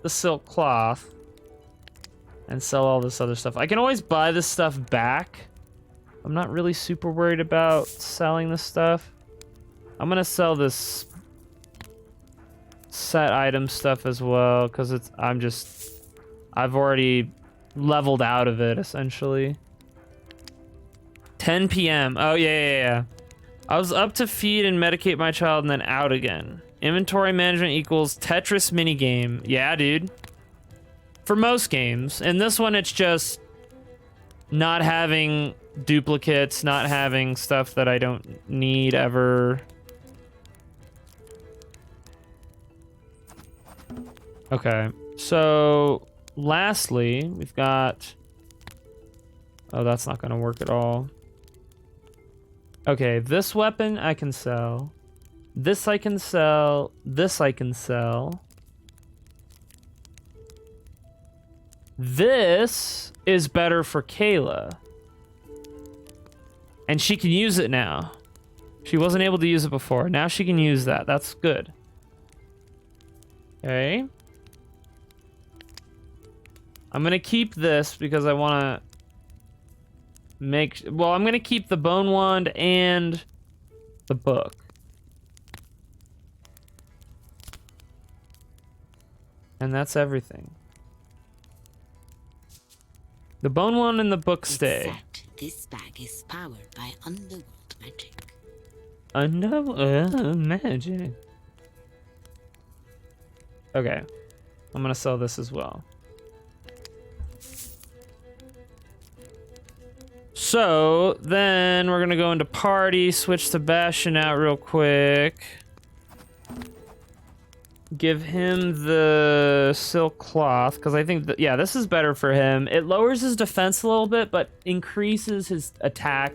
the silk cloth and sell all this other stuff. I can always buy this stuff back. I'm not really super worried about selling this stuff. I'm gonna sell this set item stuff as well, because I've already leveled out of it essentially. 10 p.m. Oh yeah. I was up to feed and medicate my child and then out again. Inventory management equals Tetris minigame. Yeah, dude. For most games. In this one, it's just not having duplicates, not having stuff that I don't need ever. Okay, so lastly, we've got... Oh, that's not gonna work at all. Okay, this weapon I can sell. This I can sell. This I can sell. This is better for Kayla. And she can use it now. She wasn't able to use it before. Now she can use that. That's good. Okay. I'm gonna keep this because I want to make... Well, I'm gonna keep the bone wand and the book. And that's everything. The bone wand and the book stay. Except this bag is powered by underworld magic. Underworld magic. Okay. I'm gonna sell this as well. So, then we're gonna go into party, switch Sebastian out real quick. Give him the silk cloth, because I think that, yeah, this is better for him. It lowers his defense a little bit, but increases his attack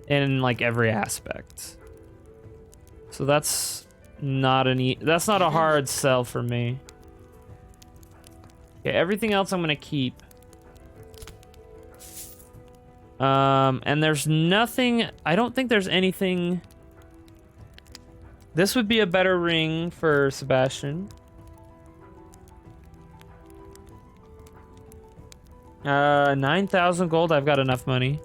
in, like, every aspect. So that's not that's not a hard sell for me. Okay, everything else I'm gonna keep. And there's nothing... I don't think there's anything... This would be a better ring for Sebastian. 9,000 gold. I've got enough money.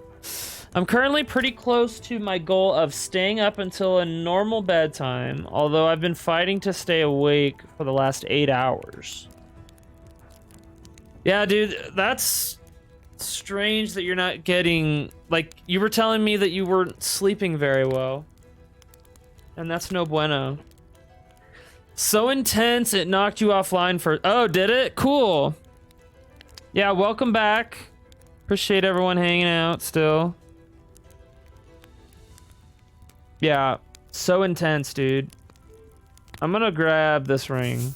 I'm currently pretty close to my goal of staying up until a normal bedtime, although I've been fighting to stay awake for the last 8 hours. Yeah, dude, that's strange that you're not getting... Like, you were telling me that you weren't sleeping very well. And that's no bueno. So intense, it knocked you offline for... Oh, did it? Cool. Yeah, welcome back. Appreciate everyone hanging out still. Yeah, so intense, dude. I'm gonna grab this ring.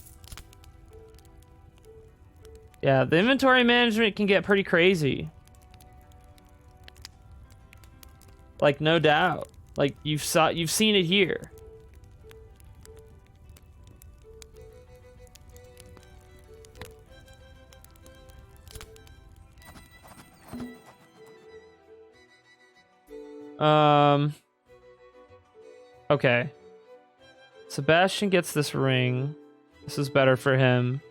Yeah, the inventory management can get pretty crazy. Like, no doubt. Like, you've seen it here. Okay. Sebastian gets this ring. This is better for him.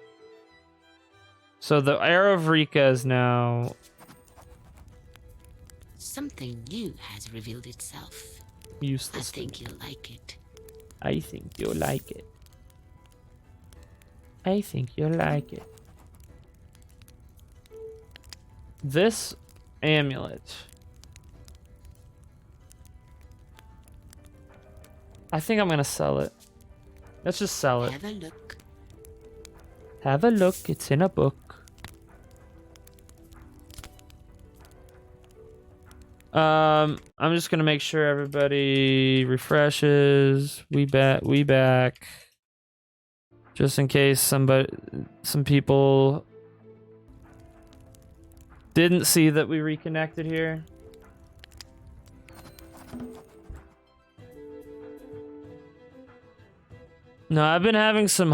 So the Arrow of Rika is now... Something new has revealed itself. Useless. I think you'll like it. I think you'll like it. I think you'll like it. This amulet. I think I'm gonna sell it. Let's just sell it. Have a look. Have a look. It's in a book. I'm just gonna make sure everybody refreshes. We back. Just in case some people didn't see that we reconnected here. No, I've been having some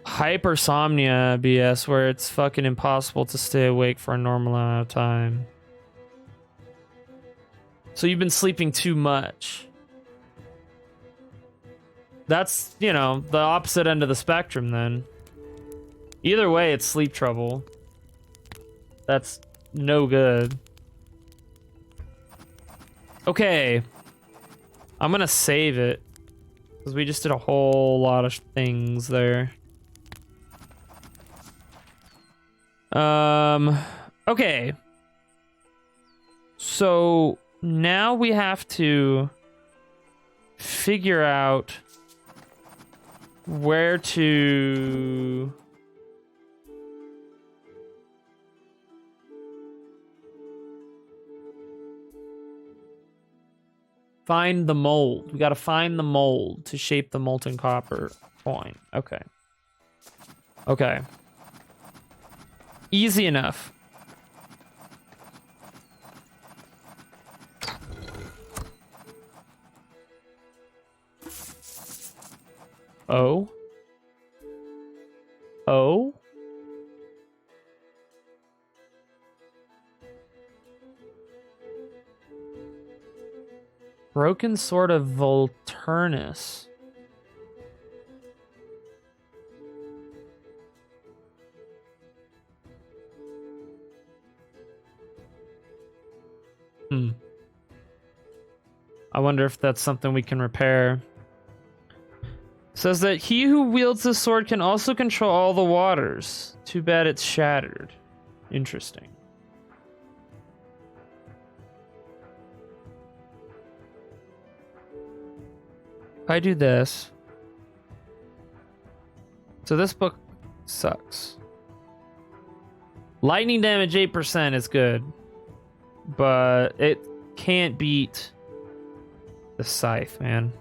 hypersomnia BS where it's fucking impossible to stay awake for a normal amount of time. So you've been sleeping too much. That's, you know, the opposite end of the spectrum then. Either way, it's sleep trouble. That's no good. Okay. I'm gonna save it. Because we just did a whole lot of things there. Okay. So now we have to figure out where to... Find the mold. We gotta find the mold to shape the molten copper coin. Okay. Okay. Easy enough. Oh? Oh? Broken Sword of Volturnus. I wonder if that's something we can repair. Says that he who wields the sword can also control all the waters. Too bad it's shattered. Interesting. If I do this. So this book sucks. Lightning damage 8% is good. But it can't beat the scythe, man.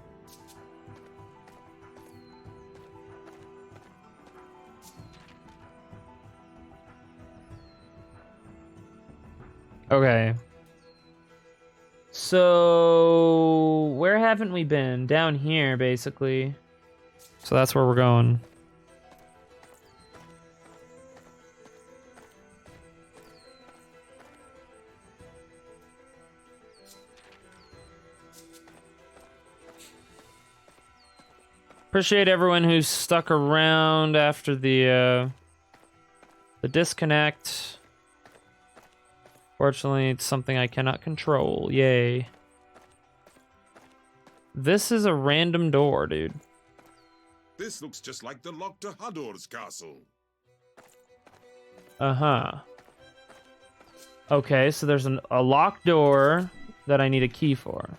Okay. So, where haven't we been? Down here, basically. So that's where we're going. Appreciate everyone who's stuck around after the disconnect. Fortunately, it's something I cannot control. Yay. This is a random door, dude. This looks just like the lock to Hador's castle. Uh-huh. Okay, so there's a locked door that I need a key for.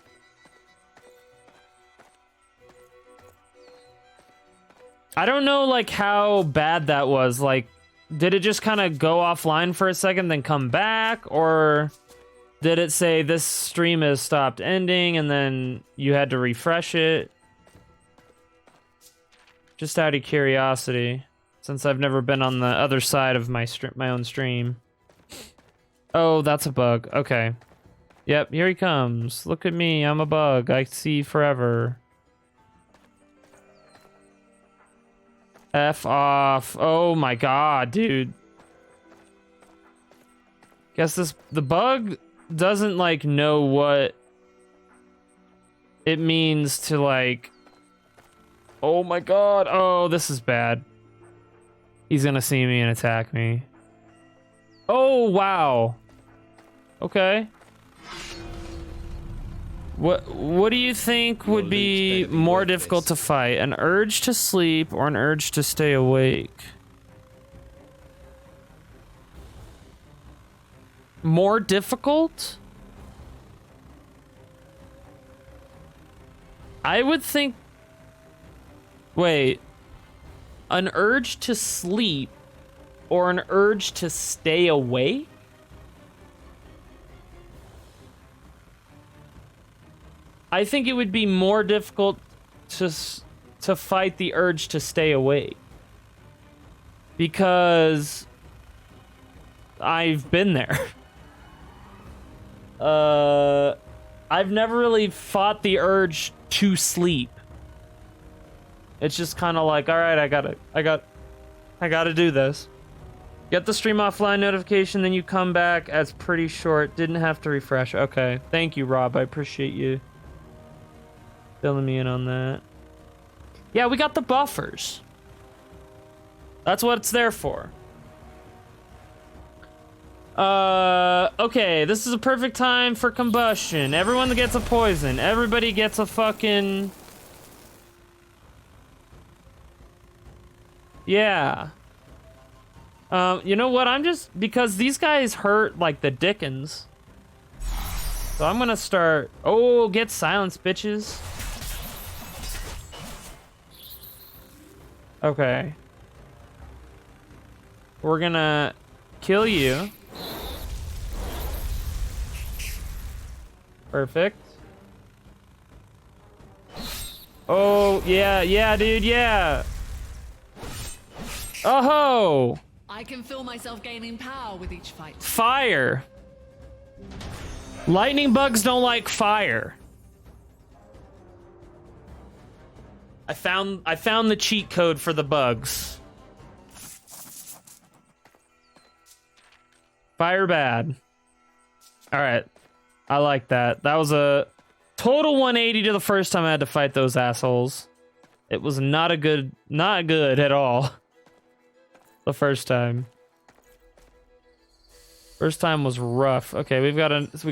I don't know, like, how bad that was. Like, did it just kind of go offline for a second, then come back? Or did it say this stream has stopped ending, and then you had to refresh it? Just out of curiosity, since I've never been on the other side of my own stream. Oh, that's a bug. Okay. Yep, here he comes. Look at me, I'm a bug. I see forever. F off. Oh my god, dude. Guess the bug doesn't, like, know what it means to, like... Oh my god. Oh, this is bad. He's gonna see me and attack me. Oh, wow. Okay. What do you think would be more difficult to fight? An urge to sleep or an urge to stay awake? More difficult? I would think... Wait. An urge to sleep or an urge to stay awake? I think it would be more difficult to fight the urge to stay awake. Because I've been there. I've never really fought the urge to sleep. It's just kind of like, all right, I gotta do this. Get the stream offline notification, then you come back as pretty short. Didn't have to refresh. Okay, thank you, Rob. I appreciate you filling me in on that. Yeah, we got the buffers. That's what it's there for. Okay, this is a perfect time for combustion. Everyone gets a poison. Everybody gets a fucking... Yeah. You know what? Because these guys hurt like the dickens. So I'm gonna start... Oh, get silenced, bitches. Okay. We're gonna kill you. Perfect. Oh, yeah, dude, yeah. Oh-ho! I can feel myself gaining power with each fight. Fire. Lightning bugs don't like fire. I found the cheat code for the bugs. Fire bad. All right. I like that. That was a total 180 to the first time I had to fight those assholes. It was not good at all. The first time. First time was rough. Okay, we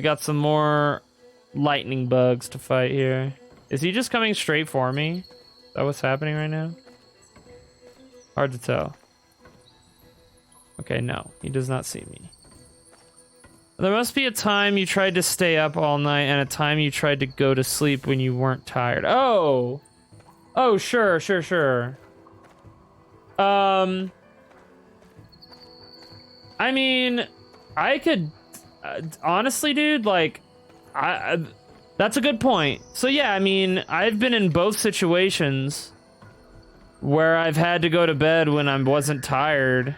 got some more lightning bugs to fight here. Is he just coming straight for me? Is that what's happening right now? Hard to tell. Okay, no, he does not see me. There must be a time you tried to stay up all night and a time you tried to go to sleep when you weren't tired. Oh! Oh, sure. I mean, I could... honestly, dude, like... that's a good point. So yeah, I mean, I've been in both situations where I've had to go to bed when I wasn't tired.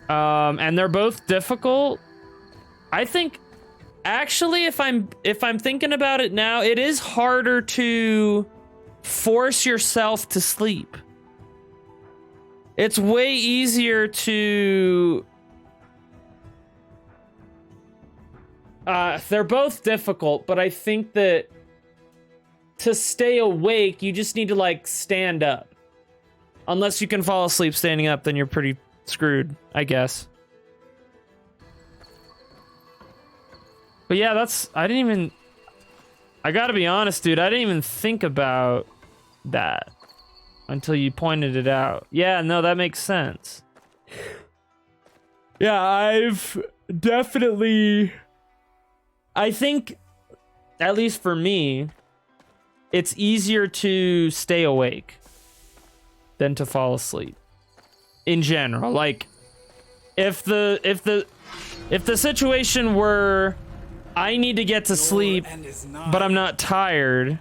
And they're both difficult. I think, actually, if I'm thinking about it now, it is harder to force yourself to sleep. It's way easier to... they're both difficult, but I think that to stay awake, you just need to, like, stand up. Unless you can fall asleep standing up, then you're pretty screwed, I guess. But yeah, I gotta be honest, dude, I didn't even think about that until you pointed it out. Yeah, no, that makes sense. Yeah, I've definitely... I think, at least for me, it's easier to stay awake than to fall asleep. In general, like, if the situation were I need to get to sleep, but I'm not tired,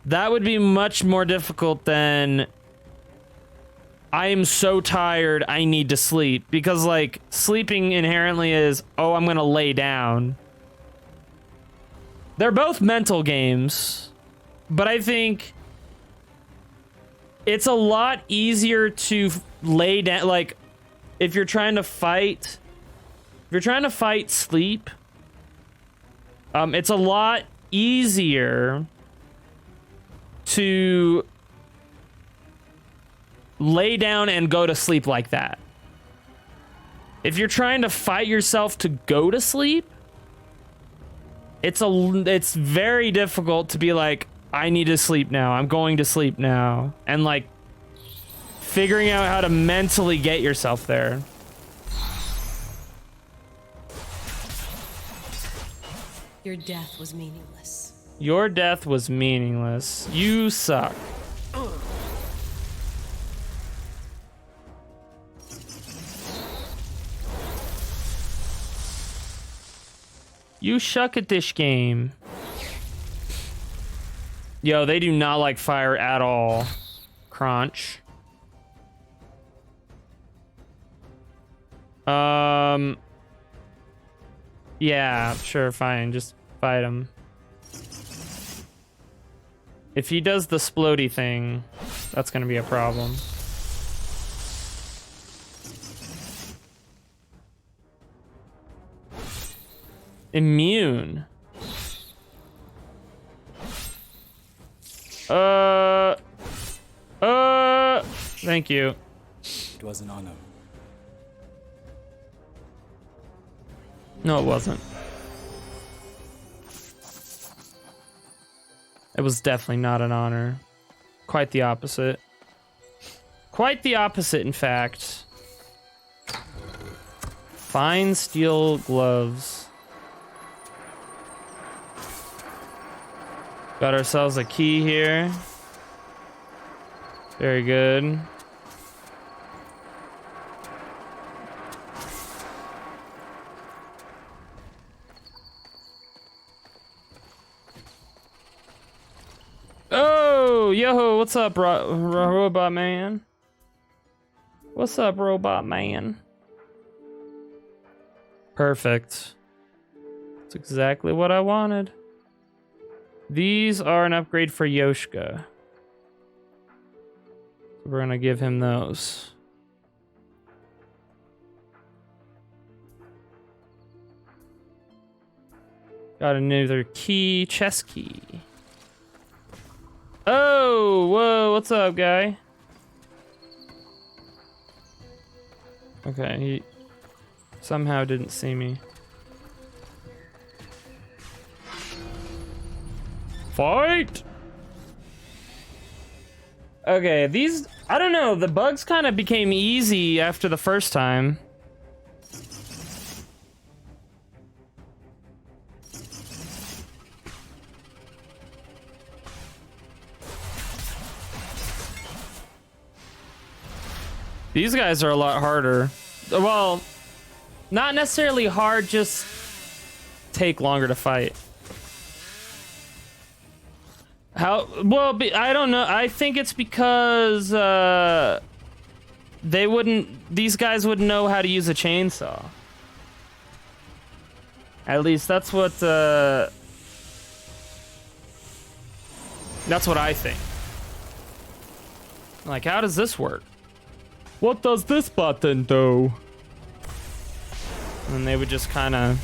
that would be much more difficult than I am so tired I need to sleep. Because, like, sleeping inherently is, oh, I'm gonna lay down. They're both mental games, but I think it's a lot easier to lay down. Like, if you're trying to fight sleep, it's a lot easier to lay down and go to sleep like that. If you're trying to fight yourself to go to sleep, it's very difficult to be like, I need to sleep now. I'm going to sleep now. And, like, figuring out how to mentally get yourself there. Your death was meaningless. Your death was meaningless. You suck. You suck at this game. Yo, they do not like fire at all. Crunch. Yeah, sure, fine. Just fight him. If he does the splody thing, that's gonna be a problem. Immune. Thank you. It was an honor. No, it wasn't. It was definitely not an honor. Quite the opposite. Quite the opposite, in fact. Fine steel gloves. Got ourselves a key here. Very good. Oh! Yo, what's up, robot man? What's up, robot man? Perfect. That's exactly what I wanted. These are an upgrade for Yoshka. We're gonna give him those. Got another key, chest key. Oh, whoa, what's up, guy? Okay, he somehow didn't see me. Fight! Okay, these, I don't know, the bugs kind of became easy after the first time. These guys are a lot harder. Well, not necessarily hard, just take longer to fight. How? Well, I don't know. I think it's because they wouldn't. These guys wouldn't know how to use a chainsaw. At least that's what. That's what I think. Like, how does this work? What does this button do? And they would just kind of.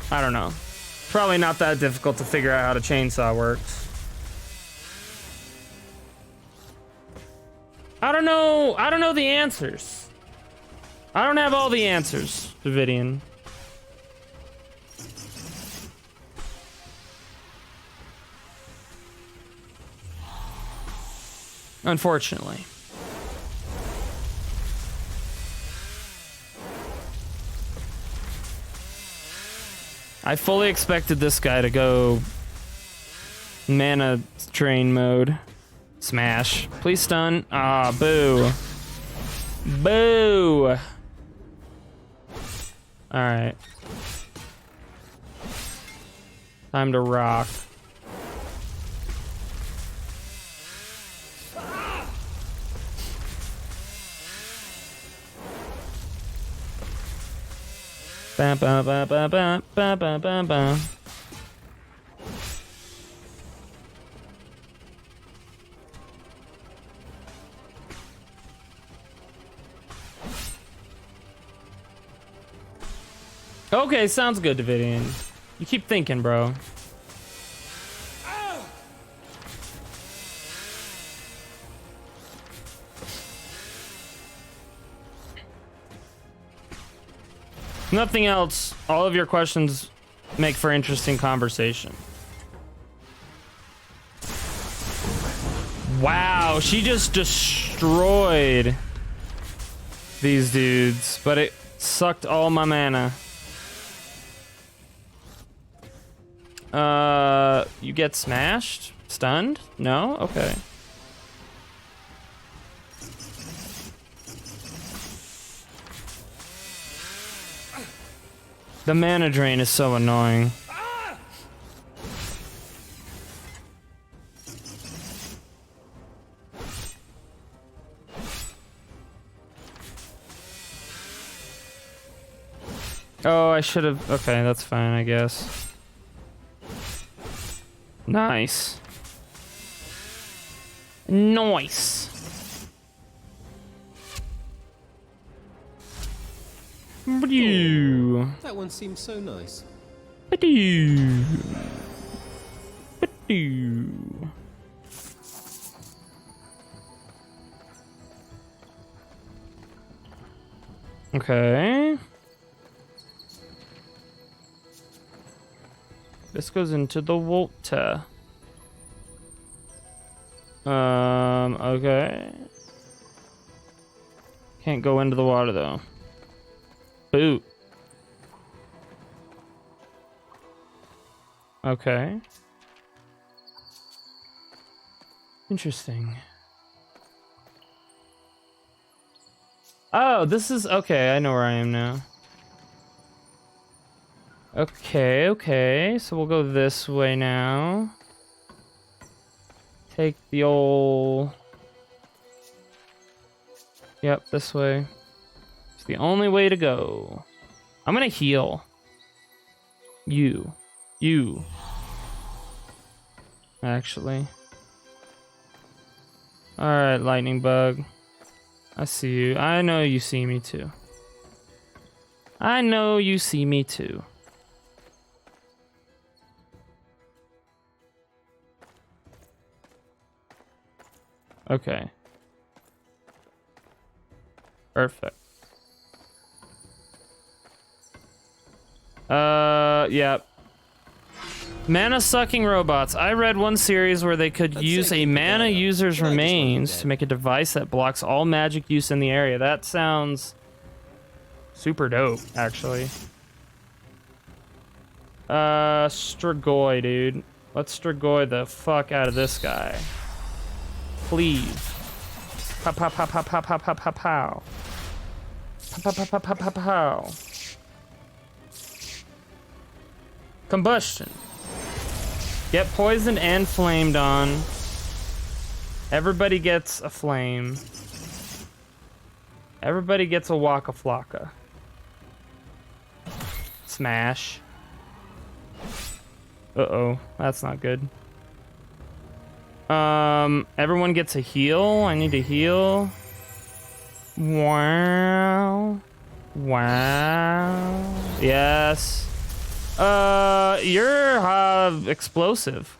I don't know. Probably not that difficult to figure out how the chainsaw works. I don't know the answers. I don't have all the answers, Davidian. Unfortunately. I fully expected this guy to go mana drain mode. Smash. Please stun. Ah, boo. Boo. Alright. Time to rock. Ba ba ba ba ba ba ba ba ba. Okay, sounds good, Davidian. You keep thinking, bro. Nothing else. All of your questions make for interesting conversation. Wow, she just destroyed these dudes, but it sucked all my mana. You get smashed? Stunned? No? Okay. The mana drain is so annoying. Oh, I should have. Okay, that's fine, I guess. Nice. Nice. Ba-doo. That one seems so nice. Ba-doo. Ba-doo. Okay. This goes into the water. Okay. Can't go into the water though. Boot. Okay. Interesting. Oh, this is okay. I know where I am now. Okay, okay. So we'll go this way now. take the old... Yep, this way. It's the only way to go. I'm gonna heal. You. Actually. Alright, lightning bug. I see you. I know you see me too. I know you see me too. Okay. Perfect. Yeah. Mana sucking robots. I read one series where they could use a mana user's remains to make a device that blocks all magic use in the area. That sounds super dope, actually. Strigoi, dude. Let's Strigoi the fuck out of this guy. Please. Pow pow pow pow pow pow pow pow pow. Pow pow pow pow pow pow pow. Combustion. Get poisoned and flamed on. Everybody gets a flame. Everybody gets a Waka Flocka. Smash. Uh-oh, that's not good. Everyone gets a heal. I need to heal. Wow. Wow. Yes. You're explosive.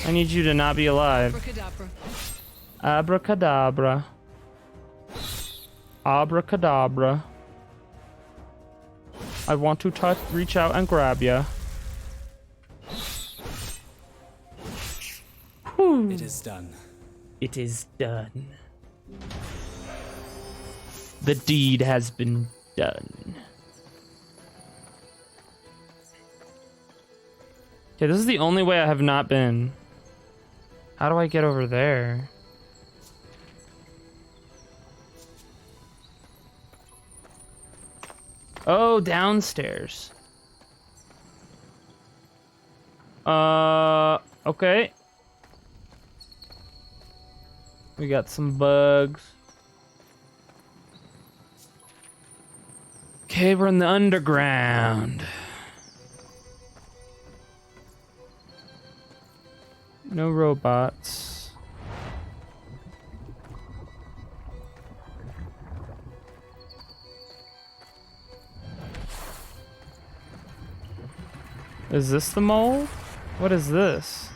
I need you to not be alive. Abracadabra. Abracadabra. Abracadabra. I want to reach out and grab ya. It is done. It is done. The deed has been done. Okay, this is the only way I have not been. How do I get over there? Oh, downstairs. Okay. We got some bugs. Okay, we're in the underground. No robots. Is this the mole? What is this?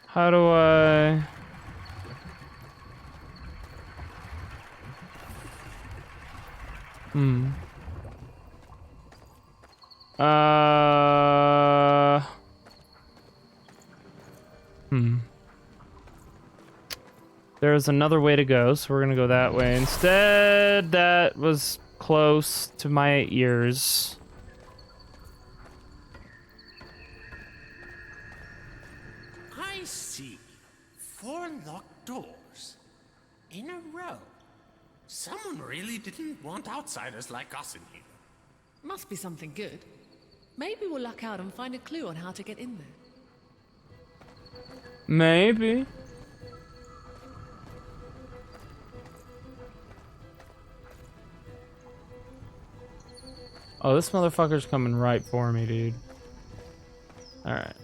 How do I... There's another way to go, so we're gonna go that way. Instead, that was close to my ears. I see. 4 locked doors. In a row. Someone really didn't want outsiders like us in here. Must be something good. Maybe we'll luck out and find a clue on how to get in there. Maybe. Oh, this motherfucker's coming right for me, dude. Alright.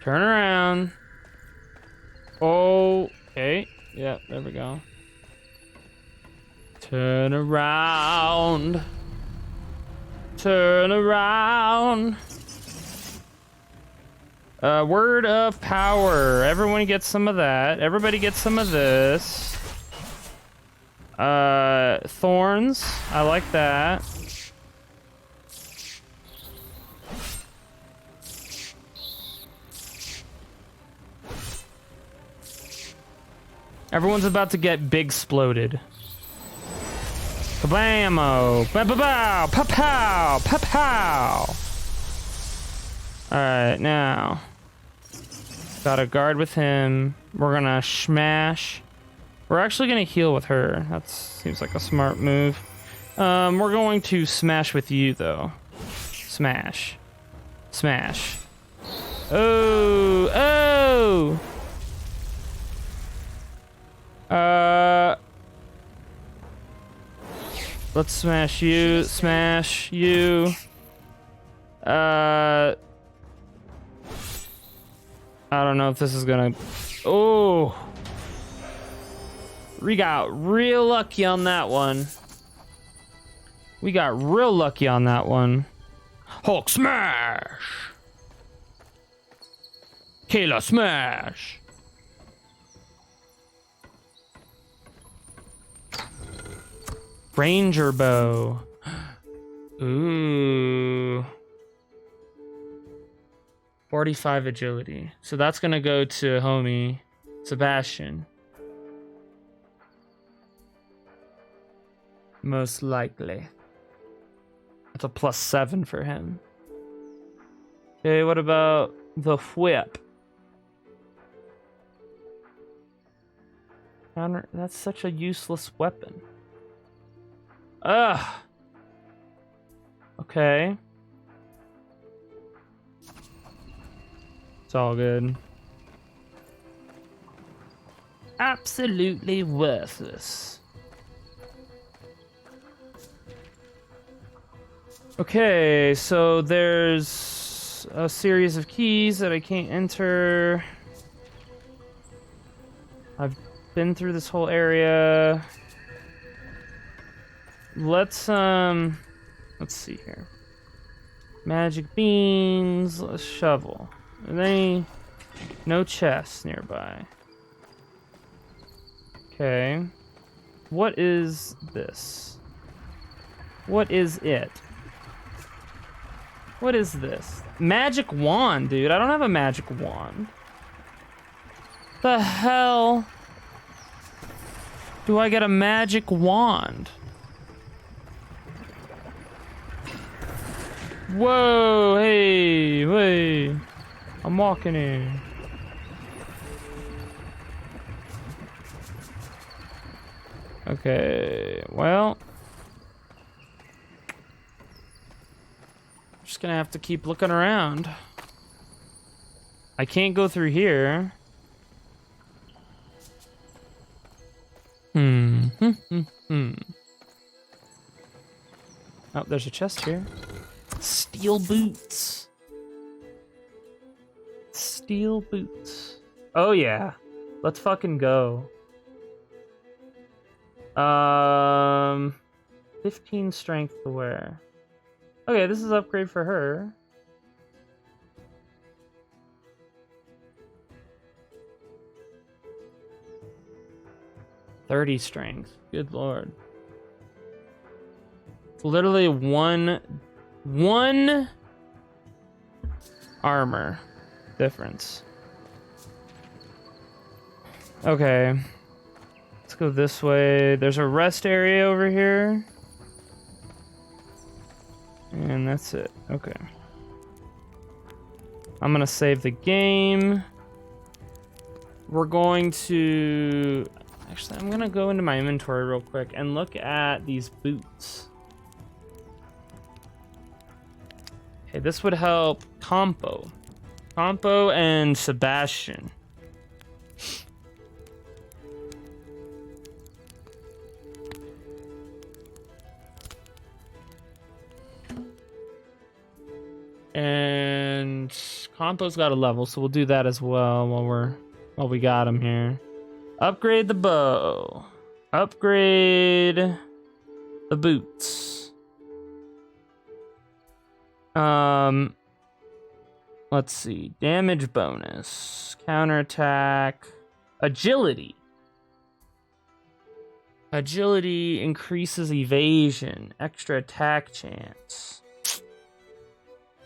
Turn around. Okay. Yeah, there we go. Turn around. Turn around. Word of power. Everyone gets some of that. Everybody gets some of this. Thorns. I like that. Everyone's about to get big exploded. Kablammo! Ba-ba-bow! Pa-pow! Pa-pow! Alright, now. Got a guard with him. We're gonna smash. We're actually gonna heal with her. That seems like a smart move. We're going to smash with you though. Smash. Smash. Oh, oh. Let's smash you. Smash you. I don't know if this is gonna. Oh. We got real lucky on that one. We got real lucky on that one. Hulk smash! Kayla smash! Ranger bow. Ooh. 45 agility. So that's gonna go to homie Sebastian. Most likely. That's a +7 for him. Okay, what about the whip? Counter. That's such a useless weapon. Ugh. Okay. It's all good. Absolutely worthless. Okay, so there's a series of keys that I can't enter. I've been through this whole area. Let's see here. Magic beans, a shovel. Are there no chests nearby? Okay. What is this? What is it? What is this? Magic wand, dude. I don't have a magic wand. The hell do I get a magic wand? Whoa, hey, wait. I'm walking in. Okay, well. Just gonna have to keep looking around. I can't go through here. Oh, there's a chest here. Steel boots. Steel boots. Oh yeah. Let's fucking go. 15 strength to wear. Okay, this is an upgrade for her. $30 strength. Good lord. It's literally one armor difference. Okay. Let's go this way. There's a rest area over here. And that's it. Okay. I'm gonna save the game. We're going to... Actually, I'm gonna go into my inventory real quick and look at these boots. Okay, this would help Compo and Sebastian. And Compo's got a level, so we'll do that as well while we got him here. Upgrade the bow. Upgrade the boots. Let's see. Damage bonus. Counterattack. Agility. Agility increases evasion. Extra attack chance.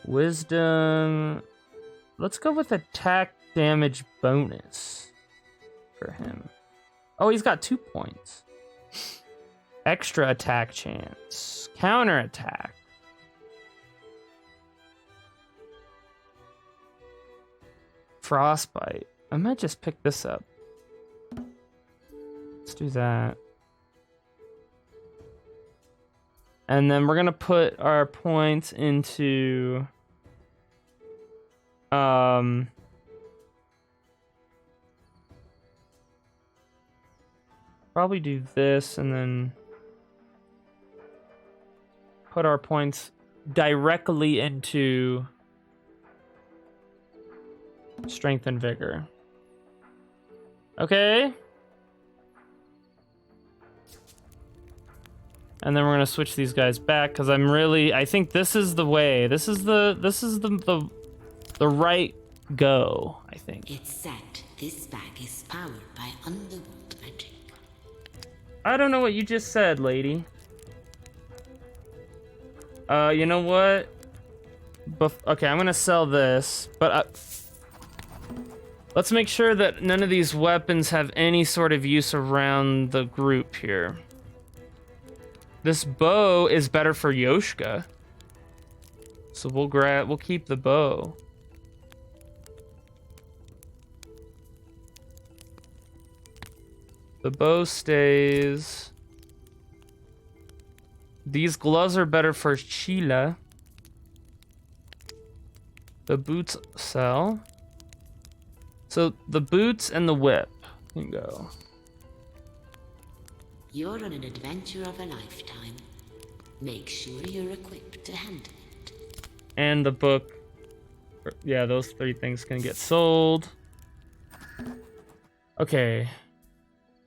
Wisdom. Let's go with attack damage bonus for him. Oh, he's got 2 points. Extra attack chance. Counterattack. frostbite. I might just pick this up. Let's do that. And then we're gonna put our points into probably do this and then put our points directly into strength and vigor. Okay. And then we're gonna switch these guys back because I think this is the way. This is the right go, I think. It's said this bag is powered by underworld magic. I don't know what you just said, lady. You know what? Okay, I'm gonna sell this, but let's make sure that none of these weapons have any sort of use around the group here. This bow is better for Yoshka, so we'll keep the bow. The bow stays. These gloves are better for Sheila. The boots sell. So the boots and the whip can go. You're on an adventure of a lifetime. Make sure you're equipped to handle it. And the book. Yeah, those 3 things can get sold. Okay.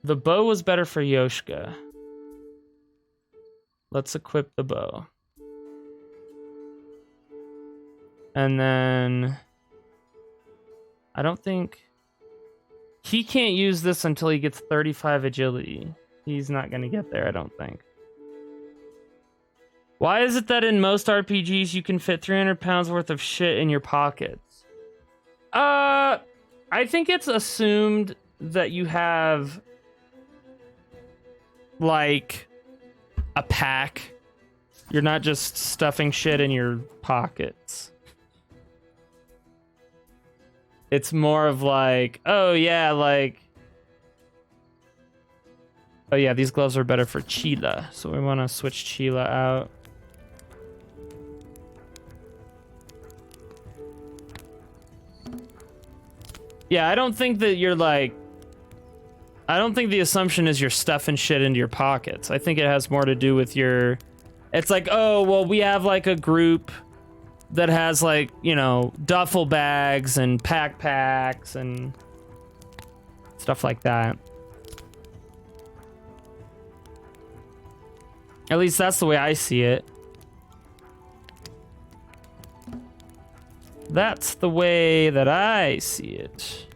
The bow was better for Yoshka. Let's equip the bow. And then I don't think he can't use this until he gets 35 agility. He's not going to get there, I don't think. Why is it that in most RPGs you can fit 300 pounds worth of shit in your pockets? I think it's assumed that you have like a pack. You're not just stuffing shit in your pockets. It's more of like, oh yeah, these gloves are better for Sheila, so we want to switch Sheila out. Yeah, I don't think that you're like, I don't think the assumption is you're stuffing shit into your pockets. I think it has more to do with your, it's like, oh, well, we have like a group that has like, you know, duffel bags and packs and stuff like that. At least that's the way I see it. That's the way that I see it.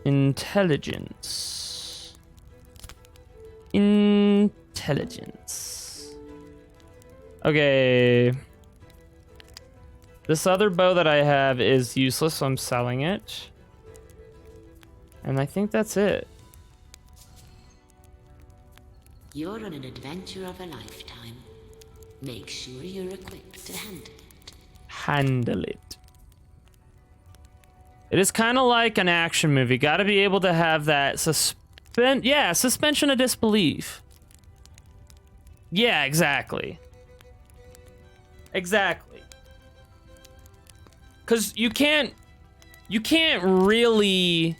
Intelligence. Intelligence. Okay. This other bow that I have is useless, so I'm selling it. And I think that's it. You're on an adventure of a lifetime. Make sure you're equipped to handle it. Handle it. It is kind of like an action movie. Got to be able to have that suspension of disbelief. Yeah, exactly. Exactly. Because you can't really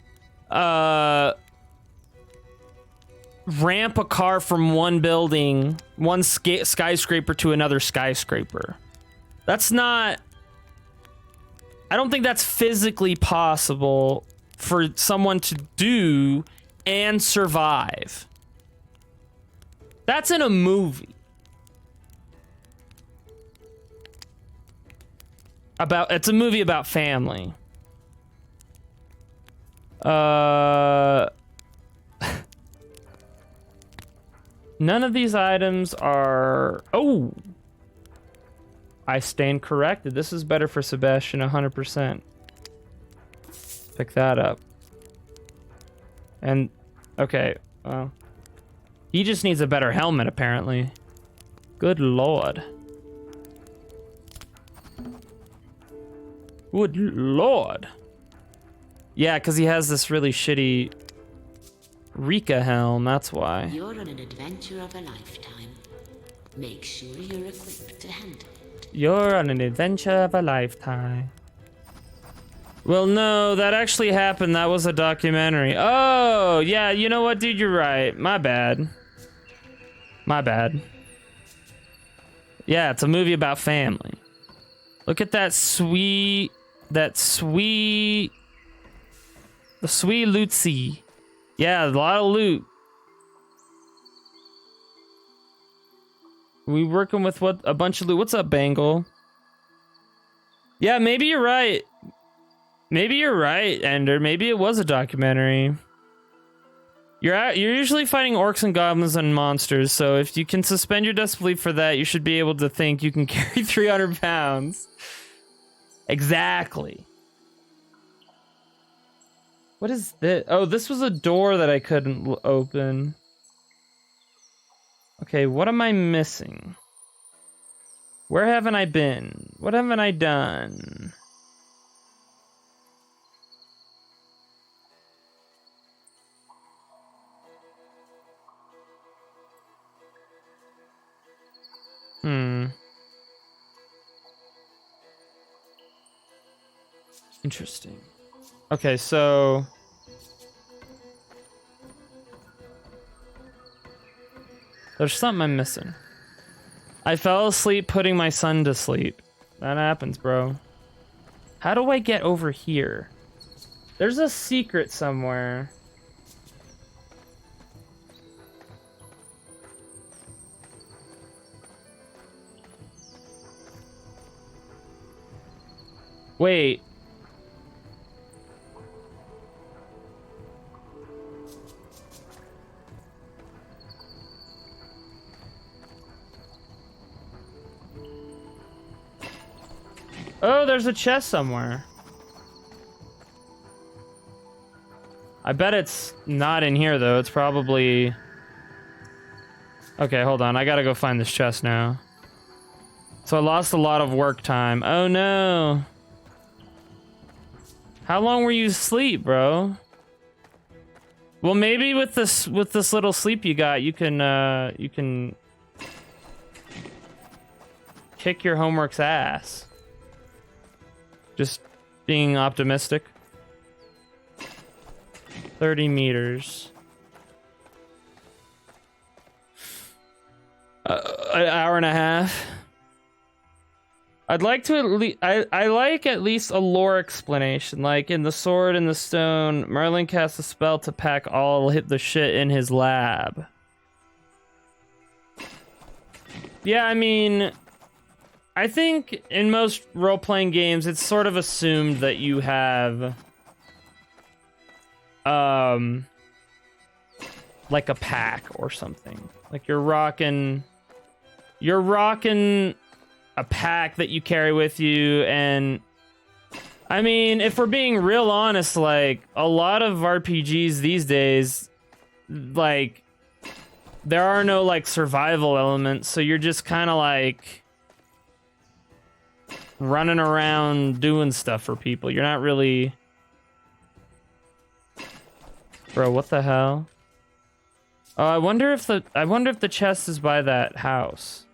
ramp a car from one building, one skyscraper to another skyscraper. That's not, I don't think that's physically possible for someone to do and survive. That's in a movie. It's a movie about family. None of these items are... Oh! I stand corrected. This is better for Sebastian, 100%. Pick that up. And... Okay, well... He just needs a better helmet, apparently. Good lord. Good lord. Yeah, because he has this really shitty Rika helm, that's why. You're on an adventure of a lifetime. Make sure you're equipped to handle it. You're on an adventure of a lifetime. Well, no, that actually happened. That was a documentary. Oh, yeah, you know what, dude? You're right. My bad. My bad. Yeah, it's a movie about family. Look at that sweet... The sweet Lucy. Yeah, a lot of loot. We working with what? A bunch of loot. What's up, Bangle? Yeah, maybe you're right. Maybe you're right, Ender. Maybe it was a documentary. You're usually fighting orcs and goblins and monsters, so if you can suspend your disbelief for that, you should be able to think you can carry 300 pounds. Exactly. What is this? Oh, this was a door that I couldn't open. Okay, what am I missing? Where haven't I been? What haven't I done? Interesting. Okay, so... there's something I'm missing. I fell asleep putting my son to sleep. That happens, bro. How do I get over here? There's a secret somewhere. Wait. Oh, there's a chest somewhere. I bet it's not in here, though. It's probably... okay, hold on. I gotta go find this chest now. So I lost a lot of work time. Oh, no. How long were you asleep, bro? Well, maybe with this little sleep you got, you can kick your homework's ass. Just being optimistic. 30 meters. An hour and a half. I'd like to at least... I like at least a lore explanation. Like in The Sword in the Stone, Merlin casts a spell to pack all the shit in his lab. Yeah, I mean... I think in most role-playing games, it's sort of assumed that you have... like a pack or something. Like you're rocking a pack that you carry with you, and I mean, if we're being real honest, like a lot of RPGs these days, like there are no like survival elements, so you're just kind of like running around doing stuff for people. You're not really... Bro, what the hell? Oh, I wonder if the chest is by that house.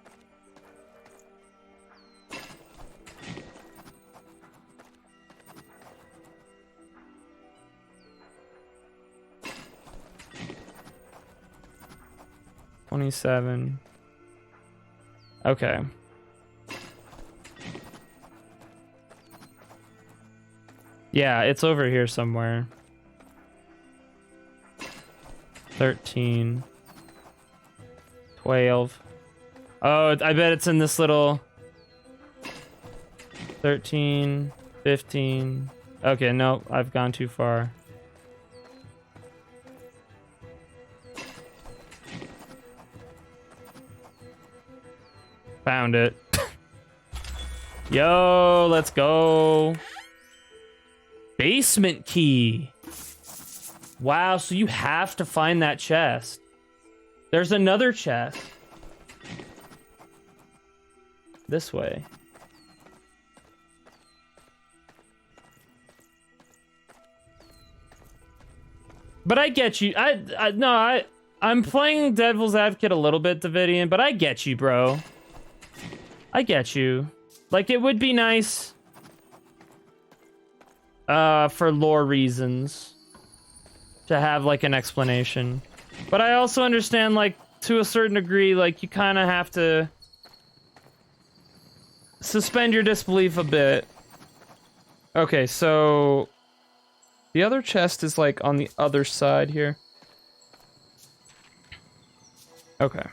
$27. Okay. Yeah, it's over here somewhere. 13. 12. Oh, I bet it's in this little... 13. 15. Okay, no, I've gone too far. Found it. Yo, let's go. Basement key. Wow, so you have to find that chest. There's another chest. This way. But I get you. I'm playing devil's advocate a little bit, Davidian, but I get you, bro. I get you. Like, it would be nice for lore reasons to have like an explanation. But I also understand, like, to a certain degree, like, you kind of have to suspend your disbelief a bit. Okay, so the other chest is like on the other side here. Okay.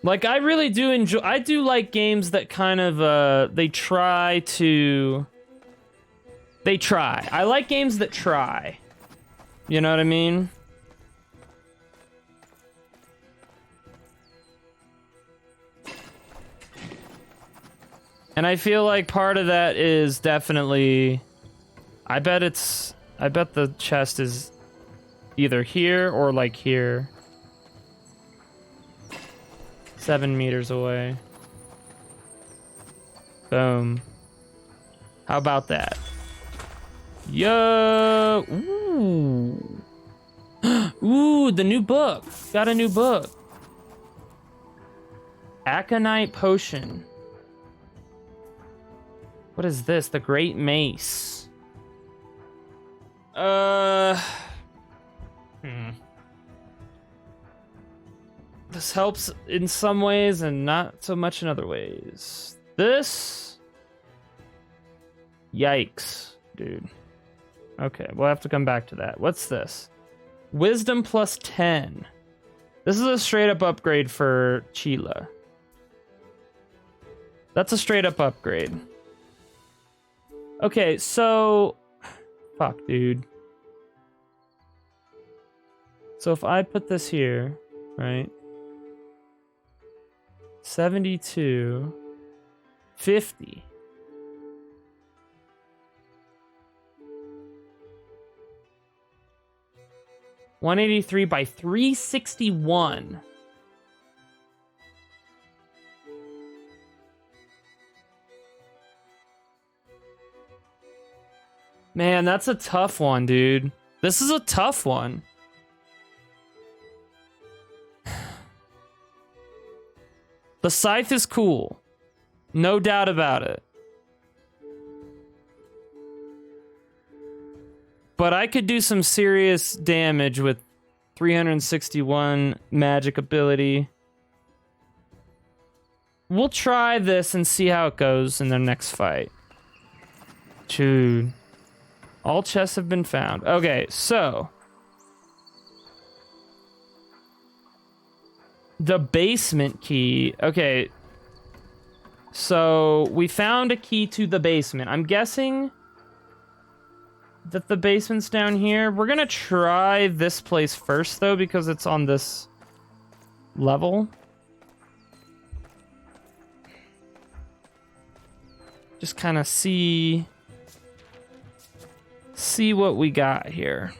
Like, I really do enjoy... I do like games that kind of, they try to... They try. I like games that try. You know what I mean? And I feel like part of that is definitely... I bet the chest is either here or, like, here. 7 meters away. Boom. How about that? Yo! Ooh. Ooh, the new book. Got a new book. Aconite Potion. What is this? The Great Mace. This helps in some ways and not so much in other ways. This... Yikes, dude. Okay, we'll have to come back to that. What's this? Wisdom plus 10. This is a straight up upgrade for Chila. That's a straight up upgrade. Okay, so... Fuck, dude. So if I put this here, right? 72, 50. $183 by $361. Man, that's a tough one, dude. This is a tough one. The scythe is cool. No doubt about it. But I could do some serious damage with 361 magic ability. We'll try this and see how it goes in the next fight. Dude. All chests have been found. Okay, so... The basement key. Okay. So, we found a key to the basement. I'm guessing that the basement's down here. We're gonna try this place first, though, because it's on this level. Just kind of see what we got here.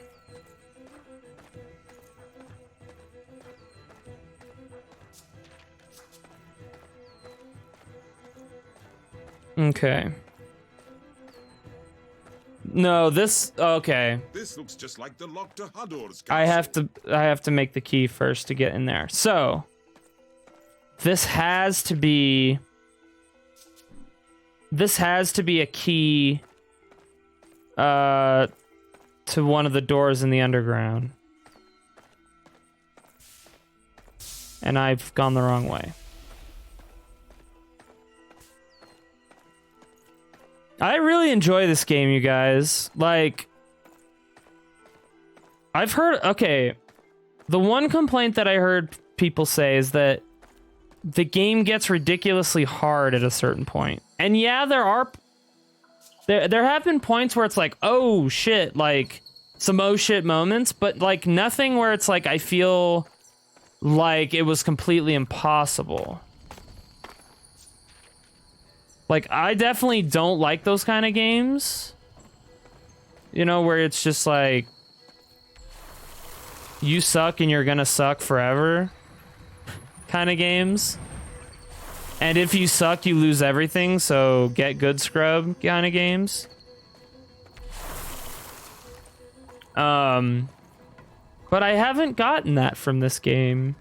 Okay. No, this... Okay. This looks just like the lock to Hador's I castle. have to make the key first to get in there. So, this has to be a key to one of the doors in the underground. And I've gone the wrong way. I really enjoy this game, you guys. Like, I've heard... Okay, the one complaint that I heard people say is that the game gets ridiculously hard at a certain point. And yeah, there have been points where it's like, oh shit, like, some oh shit moments, but like nothing where it's like, I feel like it was completely impossible. Like, I definitely don't like those kind of games. You know, where it's just like, you suck and you're gonna suck forever kind of games. And if you suck, you lose everything, so get good scrub kind of games. But I haven't gotten that from this game.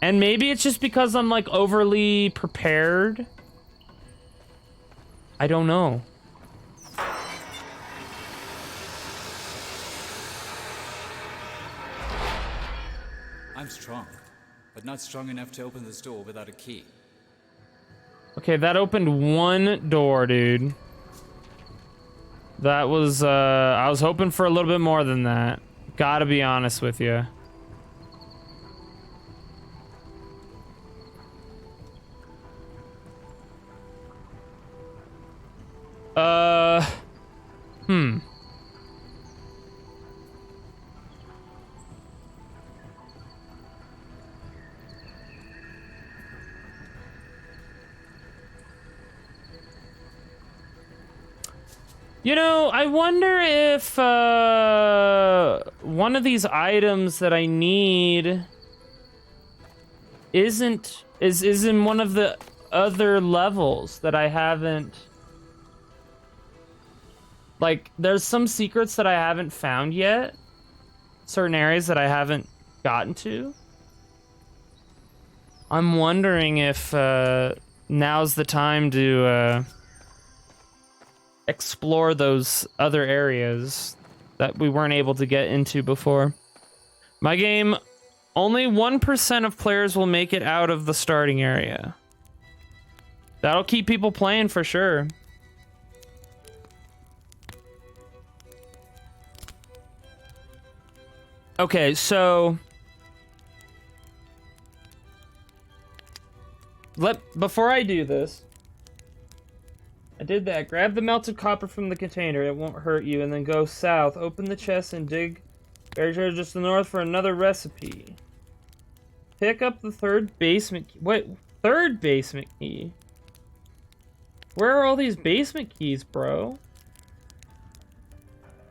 And maybe it's just because I'm like overly prepared. I don't know. I'm strong, but not strong enough to open this door without a key. Okay, that opened one door, dude. That was, I was hoping for a little bit more than that. Gotta be honest with you. Hmm. You know, I wonder if one of these items that I need is in one of the other levels that I haven't. Like, there's some secrets that I haven't found yet. Certain areas that I haven't gotten to. I'm wondering if now's the time to explore those other areas that we weren't able to get into before. My game, only 1% of players will make it out of the starting area. That'll keep people playing for sure. Okay, so before I do this, I did that. Grab the melted copper from the container. It won't hurt you. And then go south. Open the chest and dig buried treasure just to the north for another recipe. Pick up the third basement key. Wait, third basement key? Where are all these basement keys, bro?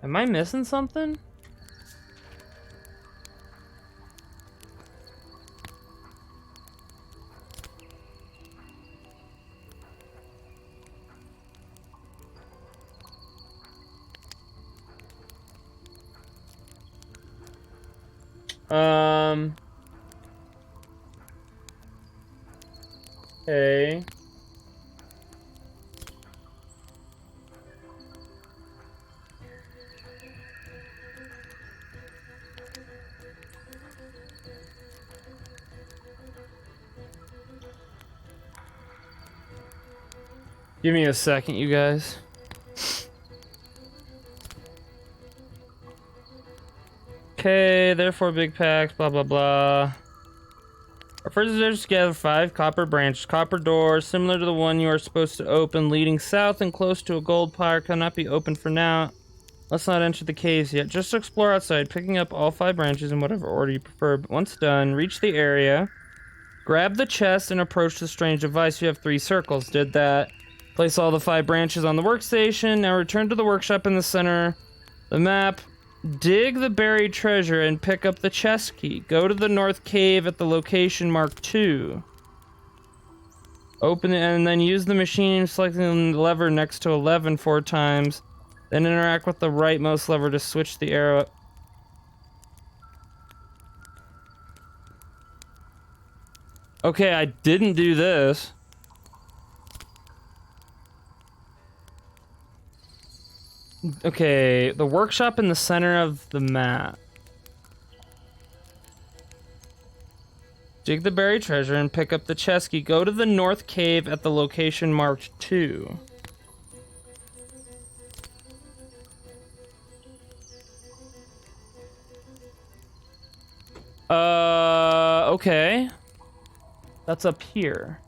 Am I missing something? Okay. Give me a second, you guys. Okay, therefore big packs, blah, blah, blah. Our first is to gather 5 copper branches. Copper doors, similar to the one you are supposed to open, leading south and close to a gold pyre, cannot be opened for now. Let's not enter the caves yet. Just explore outside, picking up all 5 branches in whatever order you prefer. But once done, reach the area, grab the chest, and approach the strange device. You have 3 circles. Did that. Place all the 5 branches on the workstation. Now return to the workshop in the center. The map. Dig the buried treasure and pick up the chest key. Go to the north cave at the location marked 2. Open it and then use the machine selecting the lever next to 11 4 times. Then interact with the rightmost lever to switch the arrow. Okay, I didn't do this. Okay, the workshop in the center of the map. Dig the buried treasure and pick up the chest key. Go to the north cave at the location marked 2. Okay. That's up here.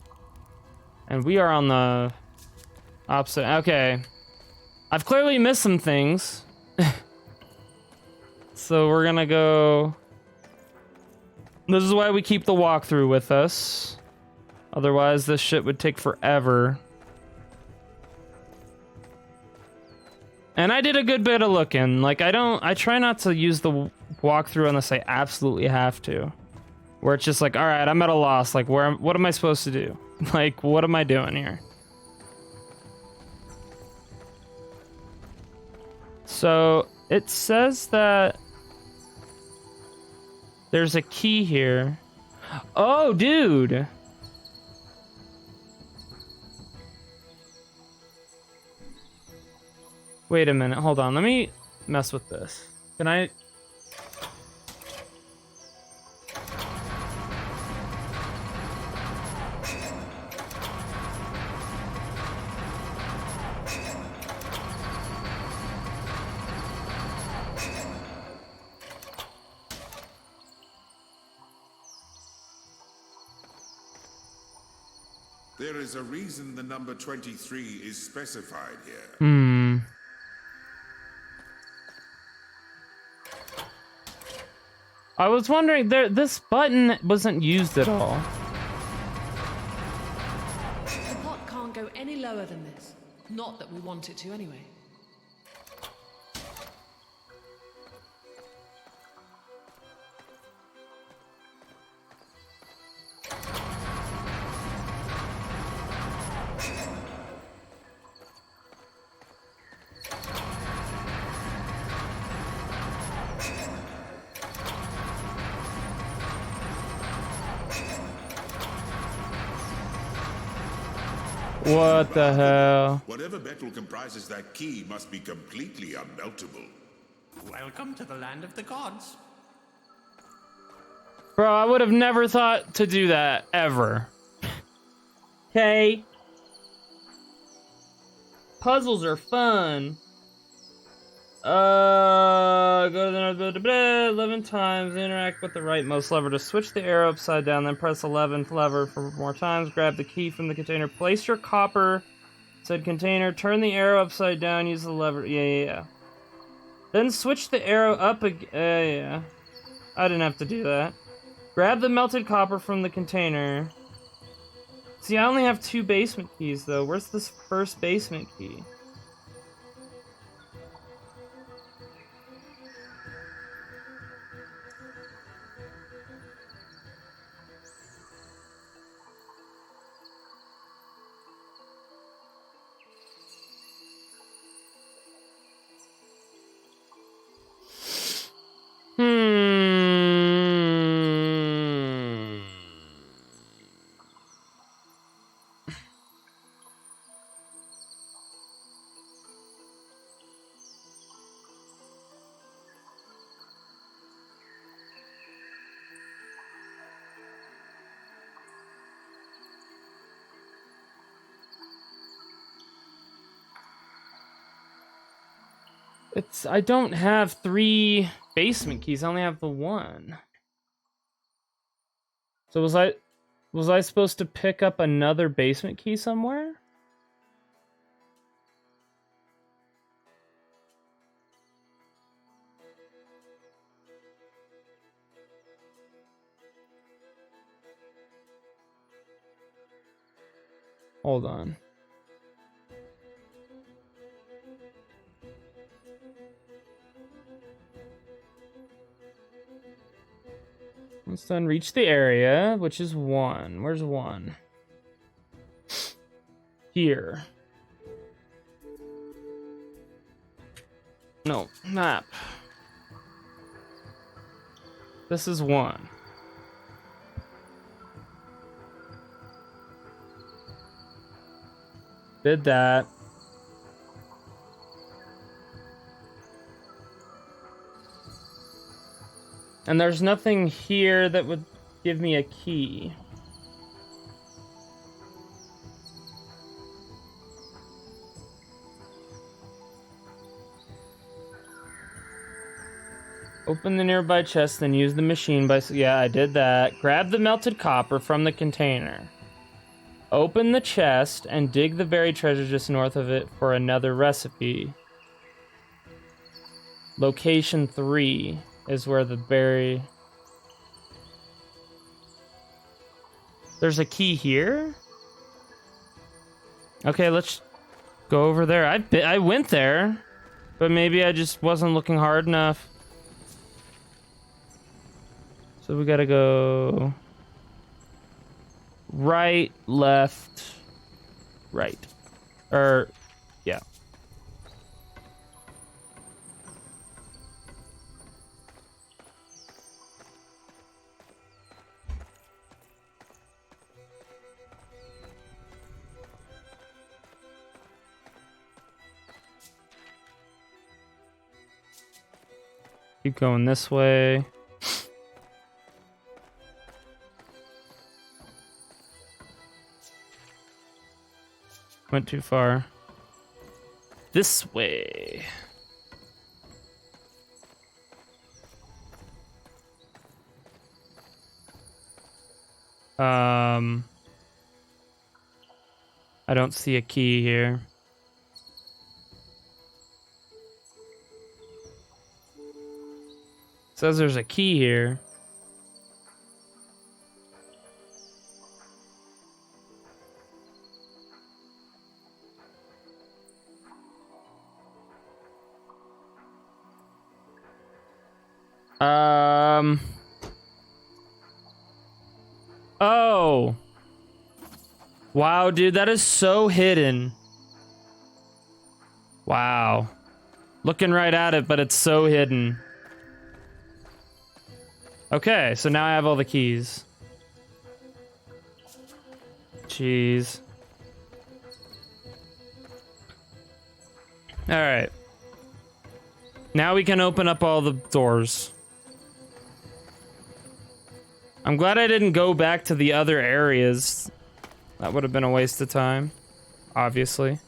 And we are on the opposite. Okay. I've clearly missed some things. So we're gonna go... This is why we keep the walkthrough with us. Otherwise, this shit would take forever. And I did a good bit of looking. Like, I try not to use the walkthrough unless I absolutely have to. Where it's just like, alright, I'm at a loss. Like, what am I supposed to do? Like, what am I doing here? So, it says that there's a key here. Oh, dude! Wait a minute, hold on. Let me mess with this. Can I... There is a reason the number 23 is specified here. Hmm. I was wondering, this button wasn't used at all. The pot can't go any lower than this. Not that we want it to anyway. What the hell? Whatever metal comprises that key must be completely unmeltable. Welcome to the land of the gods. Bro, I would have never thought to do that, ever. Okay. Puzzles are fun. Go to the north, 11 times, interact with the rightmost lever to switch the arrow upside down, then press 11th lever for more times, grab the key from the container, place your copper said container, turn the arrow upside down, use the lever, yeah. Then switch the arrow up again, yeah. I didn't have to do that. Grab the melted copper from the container. See, I only have 2 basement keys, though. Where's this first basement key? I don't have 3 basement keys. I only have the 1. So was I supposed to pick up another basement key somewhere? Hold on. Once done, reach the area, which is 1. Where's 1? Here. No, map. This is 1. Did that. And there's nothing here that would give me a key. Open the nearby chest, then use the machine by... Yeah, I did that. Grab the melted copper from the container. Open the chest and dig the buried treasure just north of it for another recipe. Location 3 is where the berry... There's a key here? Okay, let's go over there. I went there, but maybe I just wasn't looking hard enough. So we gotta go right, left, right. Yeah. Keep going this way. Went too far. This way. I don't see a key here. Says there's a key here. Oh. Wow, dude, that is so hidden. Wow. Looking right at it, but it's so hidden. Okay, so now I have all the keys. Jeez. All right. Now we can open up all the doors. I'm glad I didn't go back to the other areas. That would have been a waste of time, obviously.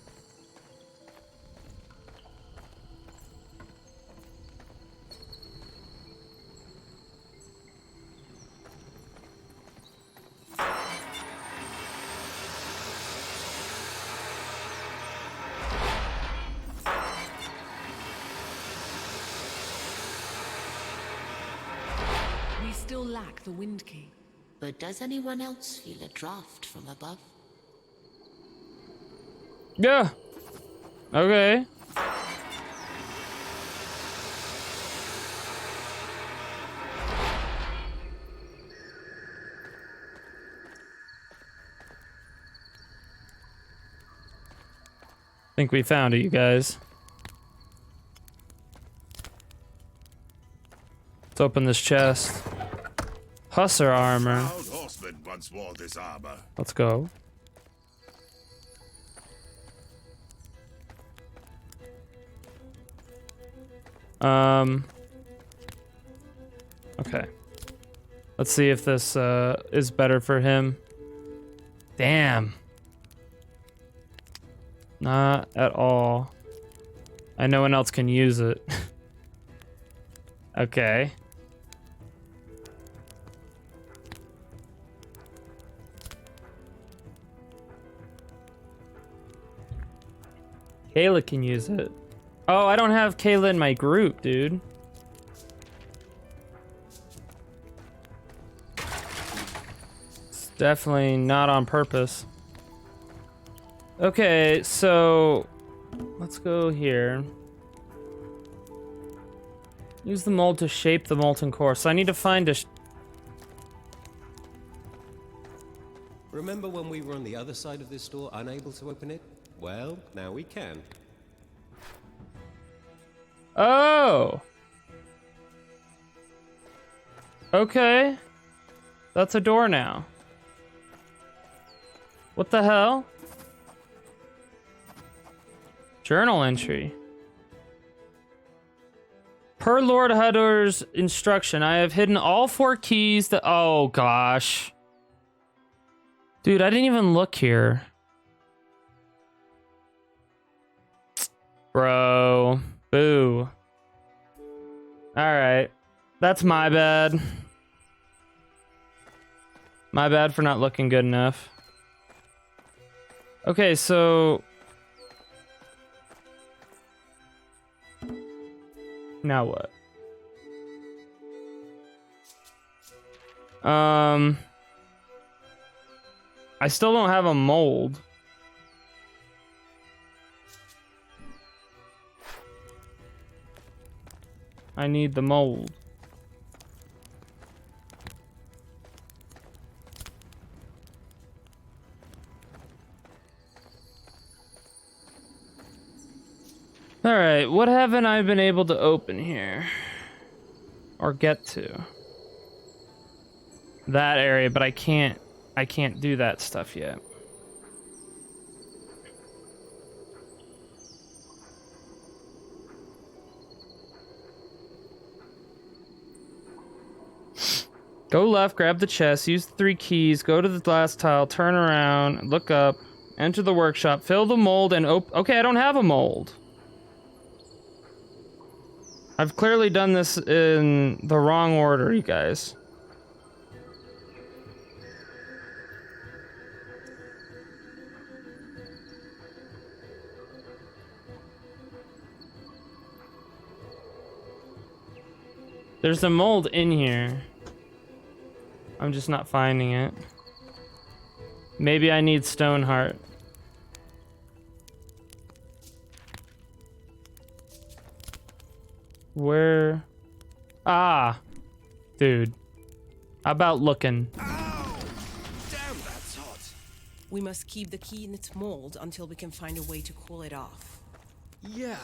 We still lack the wind key. But does anyone else feel a draft from above? Yeah. Okay. Think we found it, you guys. Let's open this chest. Hussar armor. Proud horseman once wore this armor. Let's go. Okay. Let's see if this is better for him. Damn. Not at all. And no one else can use it. Okay. Kayla can use it. Oh, I don't have Kayla in my group, dude. It's definitely not on purpose. Okay, so let's go here. Use the mold to shape the molten core. So I need to find a... Remember when we were on the other side of this door, unable to open it? Well, now we can. Oh! Okay. That's a door now. What the hell? Journal entry. Per Lord Hador's instruction, I have hidden all 4 keys that... Oh, gosh. Dude, I didn't even look here. Bro. Boo. Alright. That's my bad. My bad for not looking good enough. Okay, so... Now what? I still don't have a mold. I need the mold. what haven't I been able to open here? Or get to? That area, but I can't do that stuff yet. Go left, grab the chest, use the 3 keys, go to the last tile, turn around, look up, enter the workshop, fill the mold, and okay, I don't have a mold. I've clearly done this in the wrong order, you guys. There's a mold in here. I'm just not finding it. Maybe I need Stoneheart. Where? Ah, dude. How about looking? Ow! Damn, that's hot. We must keep the key in its mold until we can find a way to cool it off. Yeah,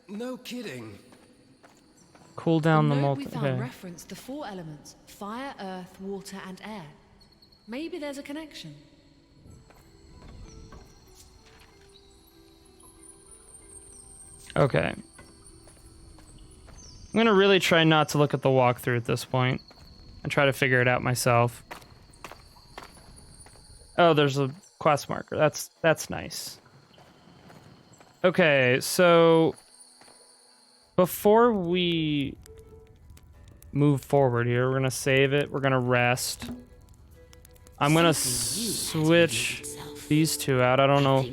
no kidding. Cool down the note mold. we found Okay. referenced the 4 elements: fire, earth, water, and air. Maybe there's a connection. Okay. I'm gonna really try not to look at the walkthrough at this point and try to figure it out myself. Oh, there's a quest marker. That's nice. Okay, so before we move forward here, we're gonna save it. We're gonna rest. I'm gonna switch these two out. I don't know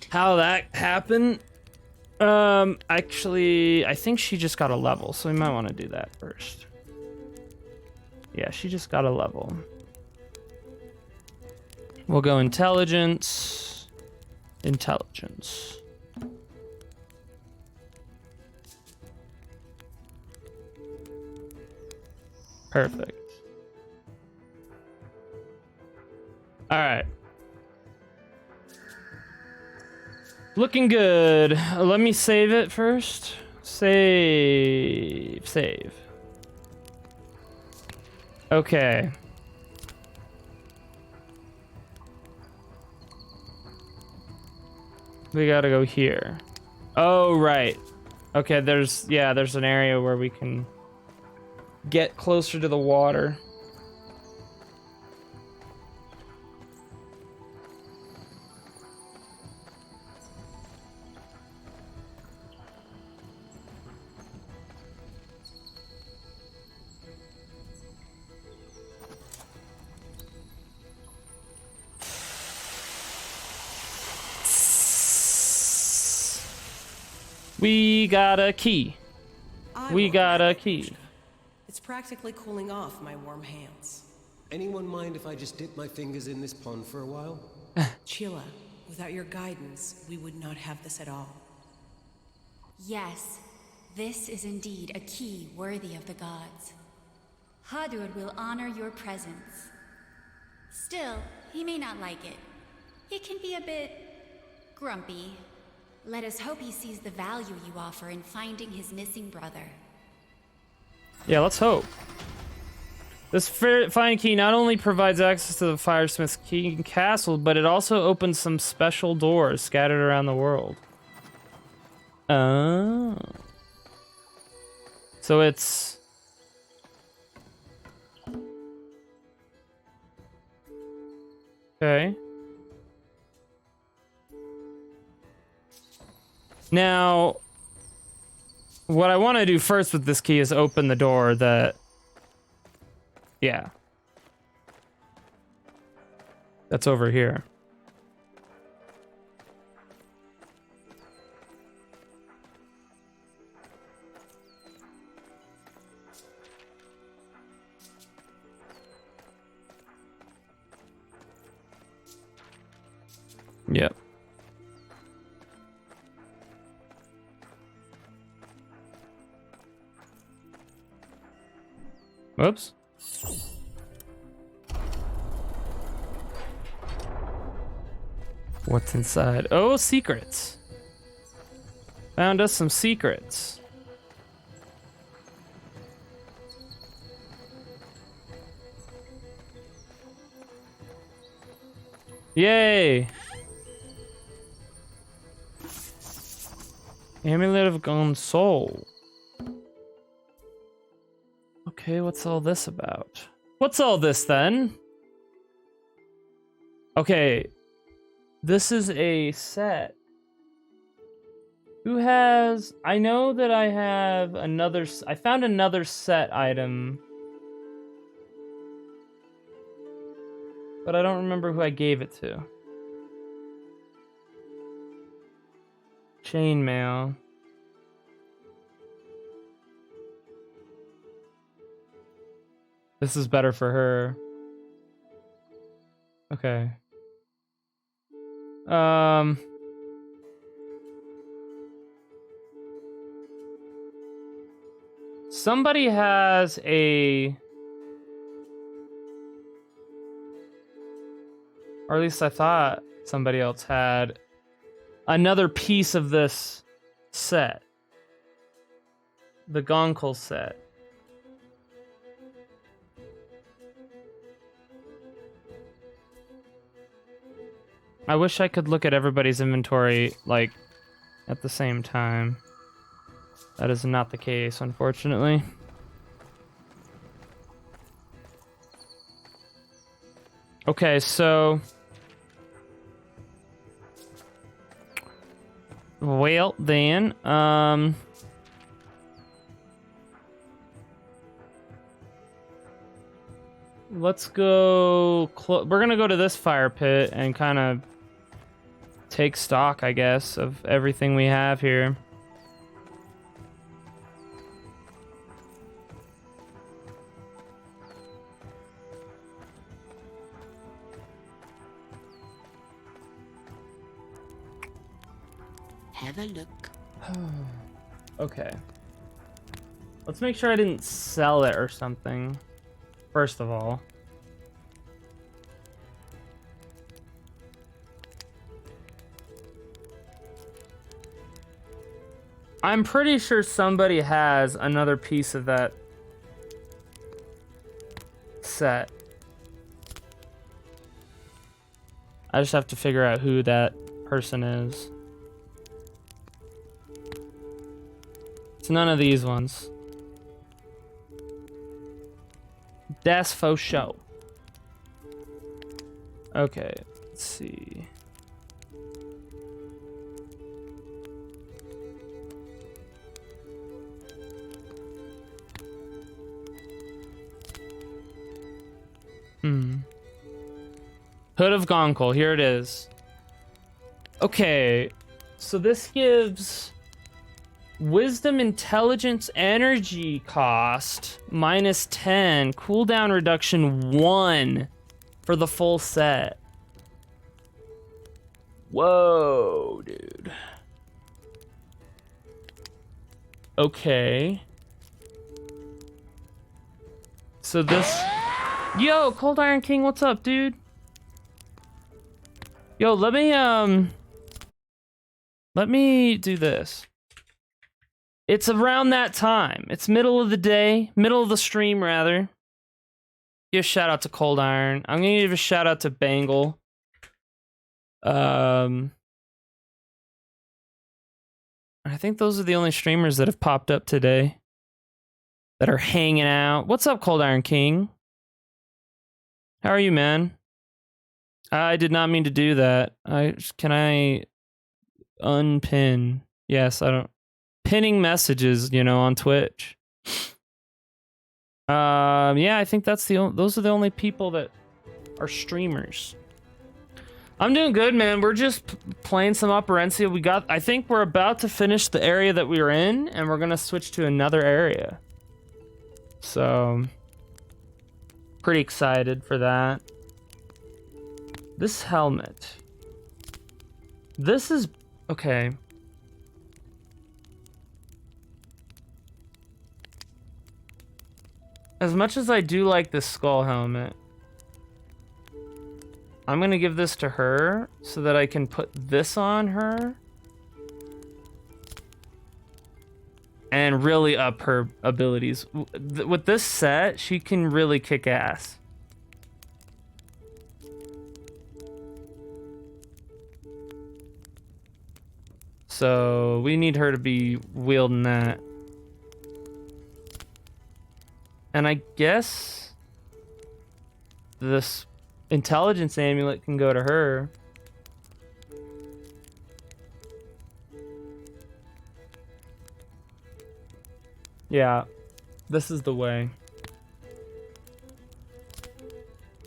how that happened. Actually, I think she just got a level, so we might want to do that first. Yeah, she just got a level. We'll go intelligence. Intelligence. Perfect. All right. Looking good. Let me save it first. Save. Okay. We gotta go here. Oh, right. Okay, there's an area where we can get closer to the water. We got a key. We got a key. It's practically cooling off my warm hands. Anyone mind if I just dip my fingers in this pond for a while? Chilla, without your guidance, we would not have this at all. Yes, this is indeed a key worthy of the gods. Hadur will honor your presence. Still, he may not like it. He can be a bit grumpy. Let us hope he sees the value you offer in finding his missing brother. Yeah, let's hope. This fine key not only provides access to the Firesmith's King Castle, but it also opens some special doors scattered around the world. Oh. So it's... Okay. Now, what I want to do first with this key is open the door that... Yeah. That's over here. Yep. Whoops. What's inside? Oh, secrets. Found us some secrets. Yay! Amulet of Gone Soul. Okay, what's all this about? What's all this then? Okay, this is a set. Who has... I know that I have another... I found another set item. But I don't remember who I gave it to. Chainmail. This is better for her. Okay. Somebody has a... Or at least I thought somebody else had another piece of this set. The Gonkel set. I wish I could look at everybody's inventory, like, at the same time. That is not the case, unfortunately. Okay, so... Well, then, let's go... We're gonna go to this fire pit and kind of take stock, I guess, of everything we have here. Have a look. Okay. Let's make sure I didn't sell it or something, first of all. I'm pretty sure somebody has another piece of that set. I just have to figure out who that person is. It's none of these ones. Das faux show. Okay, let's see. Hood of Gonkel, here it is. Okay, so this gives Wisdom, Intelligence, Energy cost -10, cooldown reduction 1 for the full set. Whoa, dude. Okay. So this... Yo, Cold Iron King, what's up, dude? Yo, let me do this. It's around that time. It's middle of the day, middle of the stream, rather. Give a shout out to Cold Iron. I'm gonna give a shout out to Bangle. I think those are the only streamers that have popped up today that are hanging out. What's up, Cold Iron King? How are you, man? I did not mean to do that. Can I unpin? Yes, I don't. Pinning messages, you know, on Twitch. Yeah, I think those are the only people that are streamers. I'm doing good, man. We're just playing some Operencia. I think we're about to finish the area that we were in, and we're gonna switch to another area. So, pretty excited for that. This helmet. This is... Okay. As much as I do like this skull helmet, I'm gonna give this to her so that I can put this on her. and really up her abilities. With this set, she can really kick ass. So we need her to be wielding that. And I guess this intelligence amulet can go to her. Yeah, this is the way.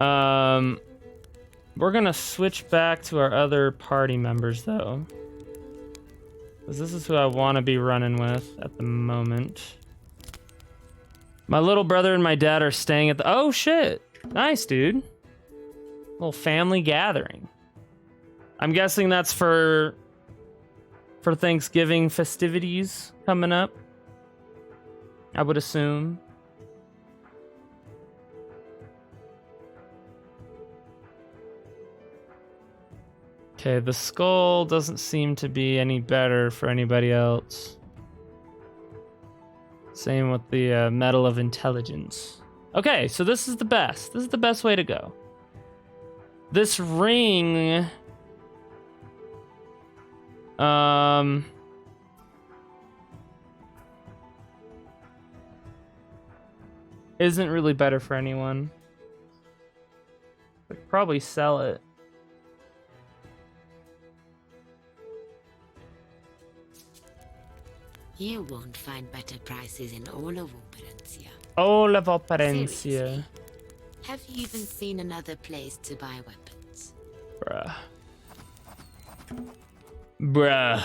We're gonna switch back to our other party members though, because this is who I want to be running with at the moment. My little brother and my dad are staying at the... Oh shit! Nice, dude. Little family gathering. I'm guessing that's for Thanksgiving festivities coming up, I would assume. Okay, the skull doesn't seem to be any better for anybody else. Same with the Medal of Intelligence. Okay, so this is the best. This is the best way to go. This ring... isn't really better for anyone. I'd probably sell it. You won't find better prices in all of Operencia. All of Operencia. Seriously, have you even seen another place to buy weapons? Bruh. Bruh.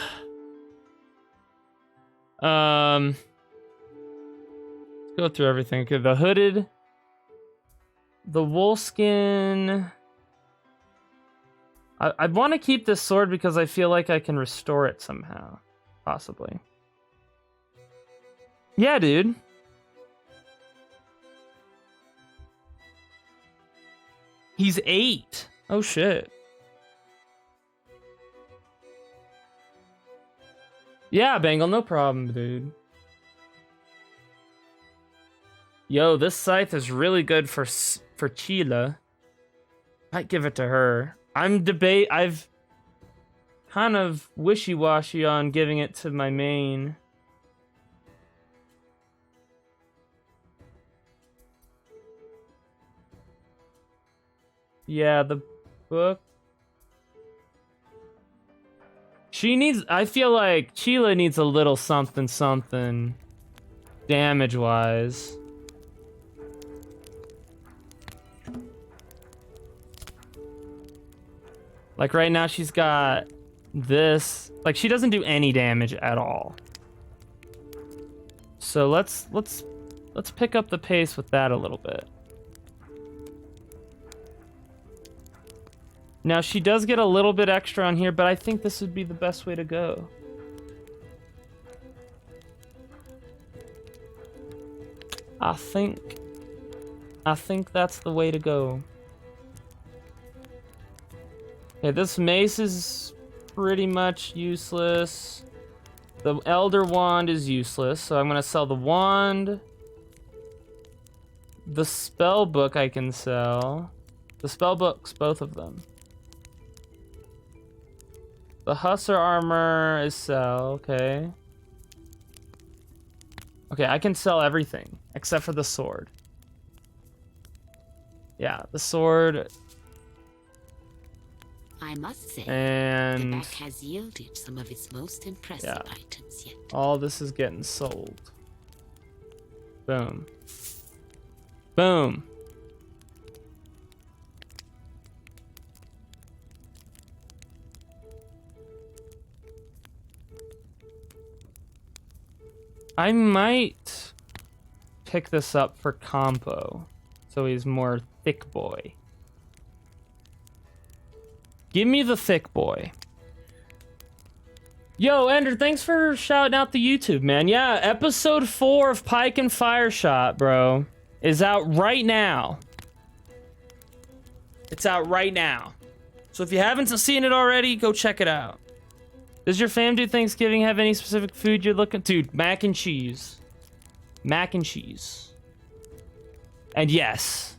Go through everything. Okay, the hooded, the wolfskin. I want to keep this sword because I feel like I can restore it somehow, possibly. Yeah, dude. He's 8. Oh shit. Yeah, Bengal, no problem, dude. Yo, this scythe is really good for Chila. Might give it to her. I've kind of wishy-washy on giving it to my main. Yeah, the book. She needs... I feel like Chila needs a little something damage-wise. Like right now she's got this. Like she doesn't do any damage at all. So let's pick up the pace with that a little bit. Now she does get a little bit extra on here, but I think this would be the best way to go. I think that's the way to go. Okay, this mace is pretty much useless. The Elder Wand is useless, so I'm gonna sell the wand. The spell book I can sell. The spell books, both of them. The Hussar armor is sell, okay. Okay, I can sell everything except for the sword. Yeah, the sword. I must say, and the back has yielded some of its most impressive items yet. All this is getting sold. Boom. Boom. I might pick this up for Compo, so he's more thick boy. Give me the thick boy. Yo, Ender, thanks for shouting out the YouTube, man. Yeah, episode 4 of Pike and Fire Shot, bro, is out right now. It's out right now. So if you haven't seen it already, go check it out. Does your fam do Thanksgiving? Have any specific food you're looking? Dude, mac and cheese. Mac and cheese. And yes,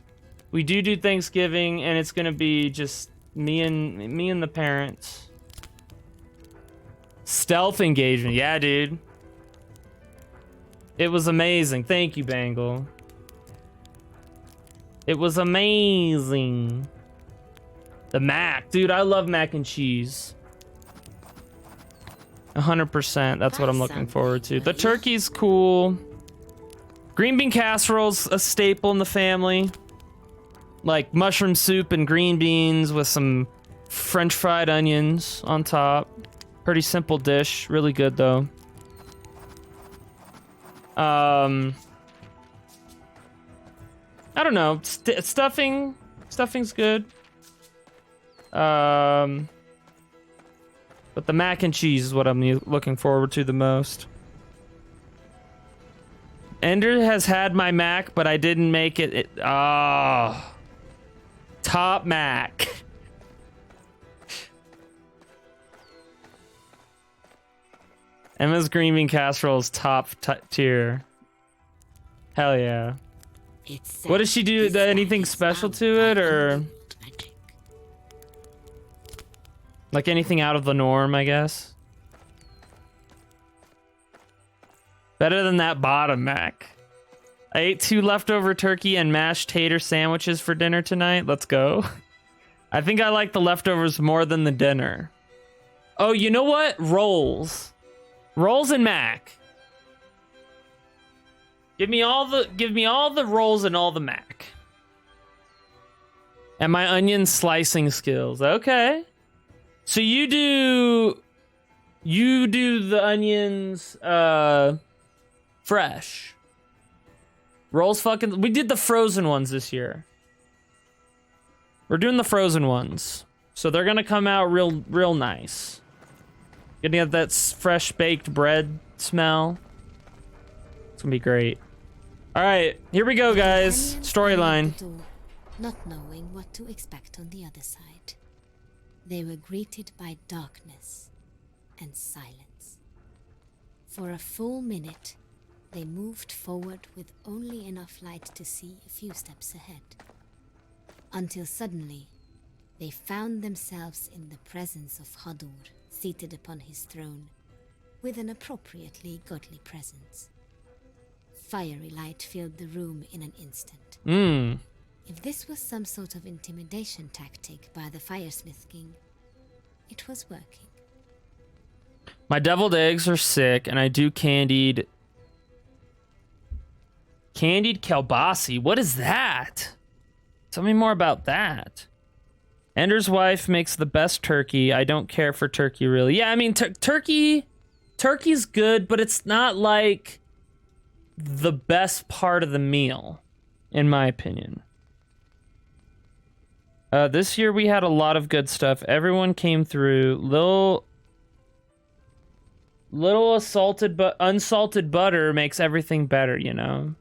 we do Thanksgiving, and it's gonna be just me and the parents. Stealth engagement, yeah, dude. It was amazing. Thank you, Bangle. It was amazing. The mac, dude. I love mac and cheese. 100%. That's what I'm looking forward to. The turkey's cool. Green bean casserole's a staple in the family. Like mushroom soup and green beans with some French fried onions on top. Pretty simple dish. Really good though. I don't know. Stuffing's good. But the mac and cheese is what I'm looking forward to the most. Ender has had my mac, but I didn't make it. Top mac. Emma's green bean casserole is top tier. Hell yeah. What does she do? Anything special to it, or like anything out of the norm, I guess? Better than that bottom mac. I ate 2 leftover turkey and mashed tater sandwiches for dinner tonight. Let's go. I think I like the leftovers more than the dinner. Oh, you know what? Rolls. Rolls and mac. Give me all the rolls and all the mac. And my onion slicing skills. Okay. So you do the onions fresh. Rolls we did the frozen ones this year. We're doing the frozen ones. So they're gonna come out real nice. Getting that fresh baked bread smell. It's gonna be great. All right, here we go, guys. Storyline. Not knowing what to expect on the other side, they were greeted by darkness and silence. For a full minute, they moved forward with only enough light to see a few steps ahead. Until suddenly, they found themselves in the presence of Hadur, seated upon his throne, with an appropriately godly presence. Fiery light filled the room in an instant. If this was some sort of intimidation tactic by the Firesmith King, it was working. My deviled eggs are sick, and I do candied kielbasi. What is that? Tell me more about that. Ender's wife makes the best turkey. I don't care for turkey, really. Yeah, I mean, turkey's good, but it's not like the best part of the meal, in my opinion. This year we had a lot of good stuff. Everyone came through. Little unsalted butter makes everything better, you know?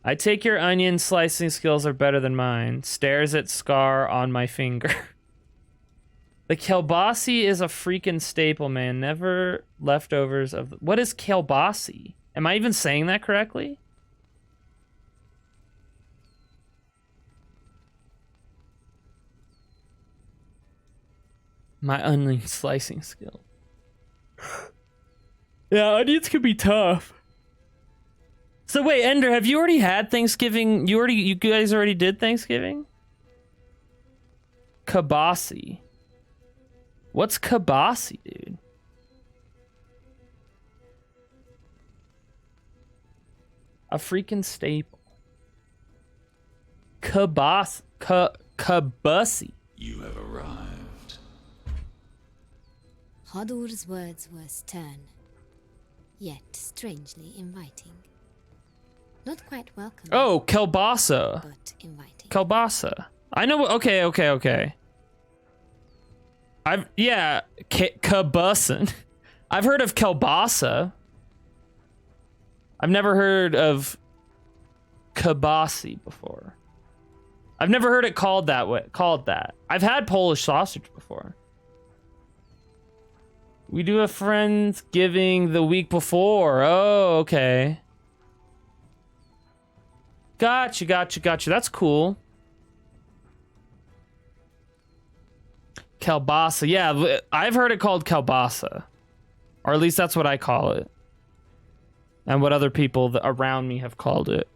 I take your onion slicing skills are better than mine. Stares at scar on my finger. The kielbasi is a freaking staple, man. Never leftovers of... What is kielbasi? Am I even saying that correctly? My onion slicing skill. Yeah, onions can be tough. So wait, Ender, have you already had Thanksgiving? You guys already did Thanksgiving? Kabasi. What's kabasi, dude? A freaking staple. Kabasi. You have arrived. Hadur's words were stern, yet strangely inviting. Not quite welcome. Oh, kielbasa. But inviting. Kielbasa. I know. Okay. Kabusin. I've heard of kielbasa. I've never heard of kabasi before. I've never heard it called that way. I've had Polish sausage before. We do a Friendsgiving the week before. Oh, okay. Gotcha. That's cool. Kielbasa. Yeah, I've heard it called kielbasa. Or at least that's what I call it. And what other people around me have called it.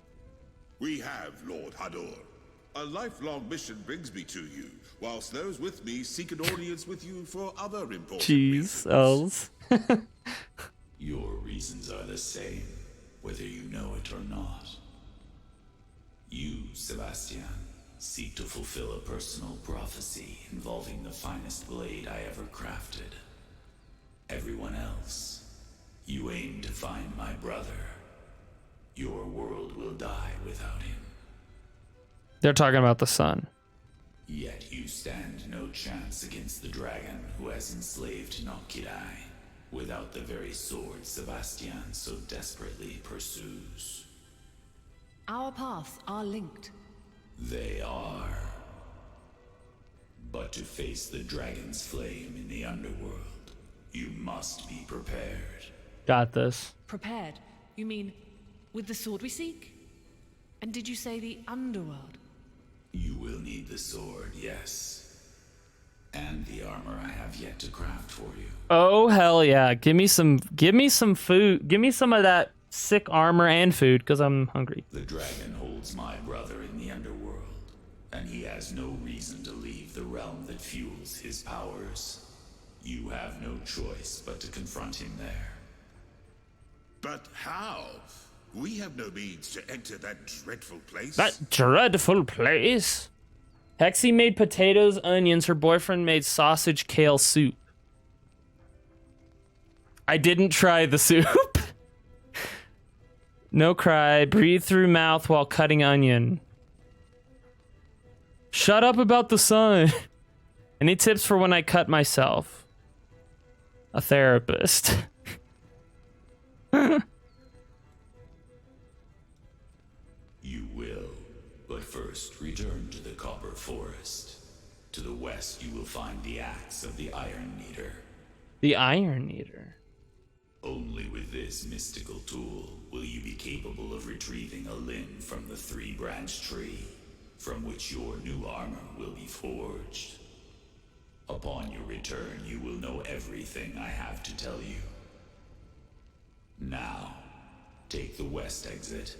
We have, Lord Hador. A lifelong mission brings me to you, whilst those with me seek an audience with you for other important Jeez, reasons. Els. Your reasons are the same, whether you know it or not. You, Sebastian, seek to fulfill a personal prophecy involving the finest blade I ever crafted. Everyone else, you aim to find my brother. Your world will die without him. They're talking about the sun. Yet you stand no chance against the dragon who has enslaved Nokidai, without the very sword Sebastian so desperately pursues. Our paths are linked. They are. But to face the dragon's flame in the underworld, you must be prepared. Got this. Prepared? You mean with the sword we seek? And did you say the underworld? You will need the sword, yes. And the armor I have yet to craft for you. Oh hell yeah. Give me some food. Give me some of that sick armor and food, because I'm hungry. The dragon holds my brother in the underworld, and he has no reason to leave the realm that fuels his powers. You have no choice but to confront him there. But how? We have no means to enter that dreadful place. That dreadful place? Hexie made potatoes, onions. Her boyfriend made sausage kale soup. I didn't try the soup. No cry. Breathe through mouth while cutting onion. Shut up about the sun. Any tips for when I cut myself? A therapist. You will, but first return to the Copper Forest. To the west you will find the axe of the Iron Eater. The Iron Eater. Only with this mystical tool will you be capable of retrieving a limb from the three-branched tree, from which your new armor will be forged. Upon your return, you will know everything I have to tell you. Now, take the west exit.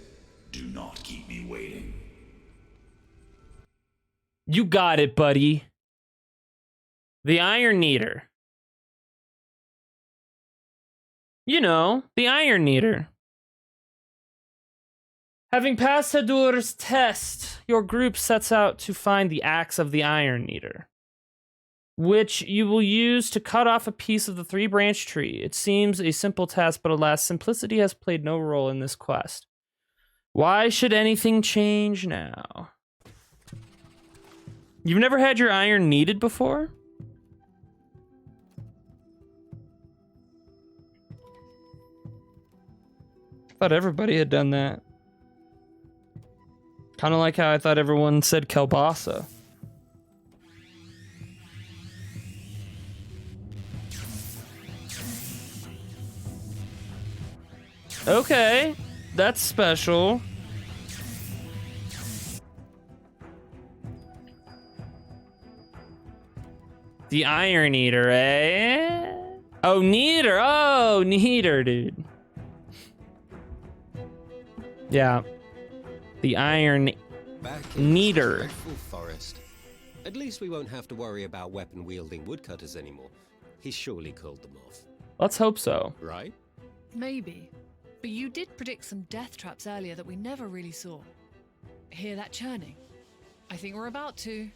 Do not keep me waiting. You got it, buddy. The Iron Eater. You know, the Iron Eater. Having passed Hadur's test, your group sets out to find the axe of the Iron Eater, which you will use to cut off a piece of the three-branch tree. It seems a simple task, but alas, simplicity has played no role in this quest. Why should anything change now? You've never had your iron needed before? Thought everybody had done that. Kind of like how I thought everyone said kielbasa. Okay, that's special. The Iron Eater, eh? Oh, Neater. Oh, Neater, dude. Yeah. The Iron Back in this Neater. dreadful forest. At least we won't have to worry about weapon-wielding woodcutters anymore. He surely called them off. Let's hope so. Right? Maybe. But you did predict some death traps earlier that we never really saw. Hear that churning? I think we're about to.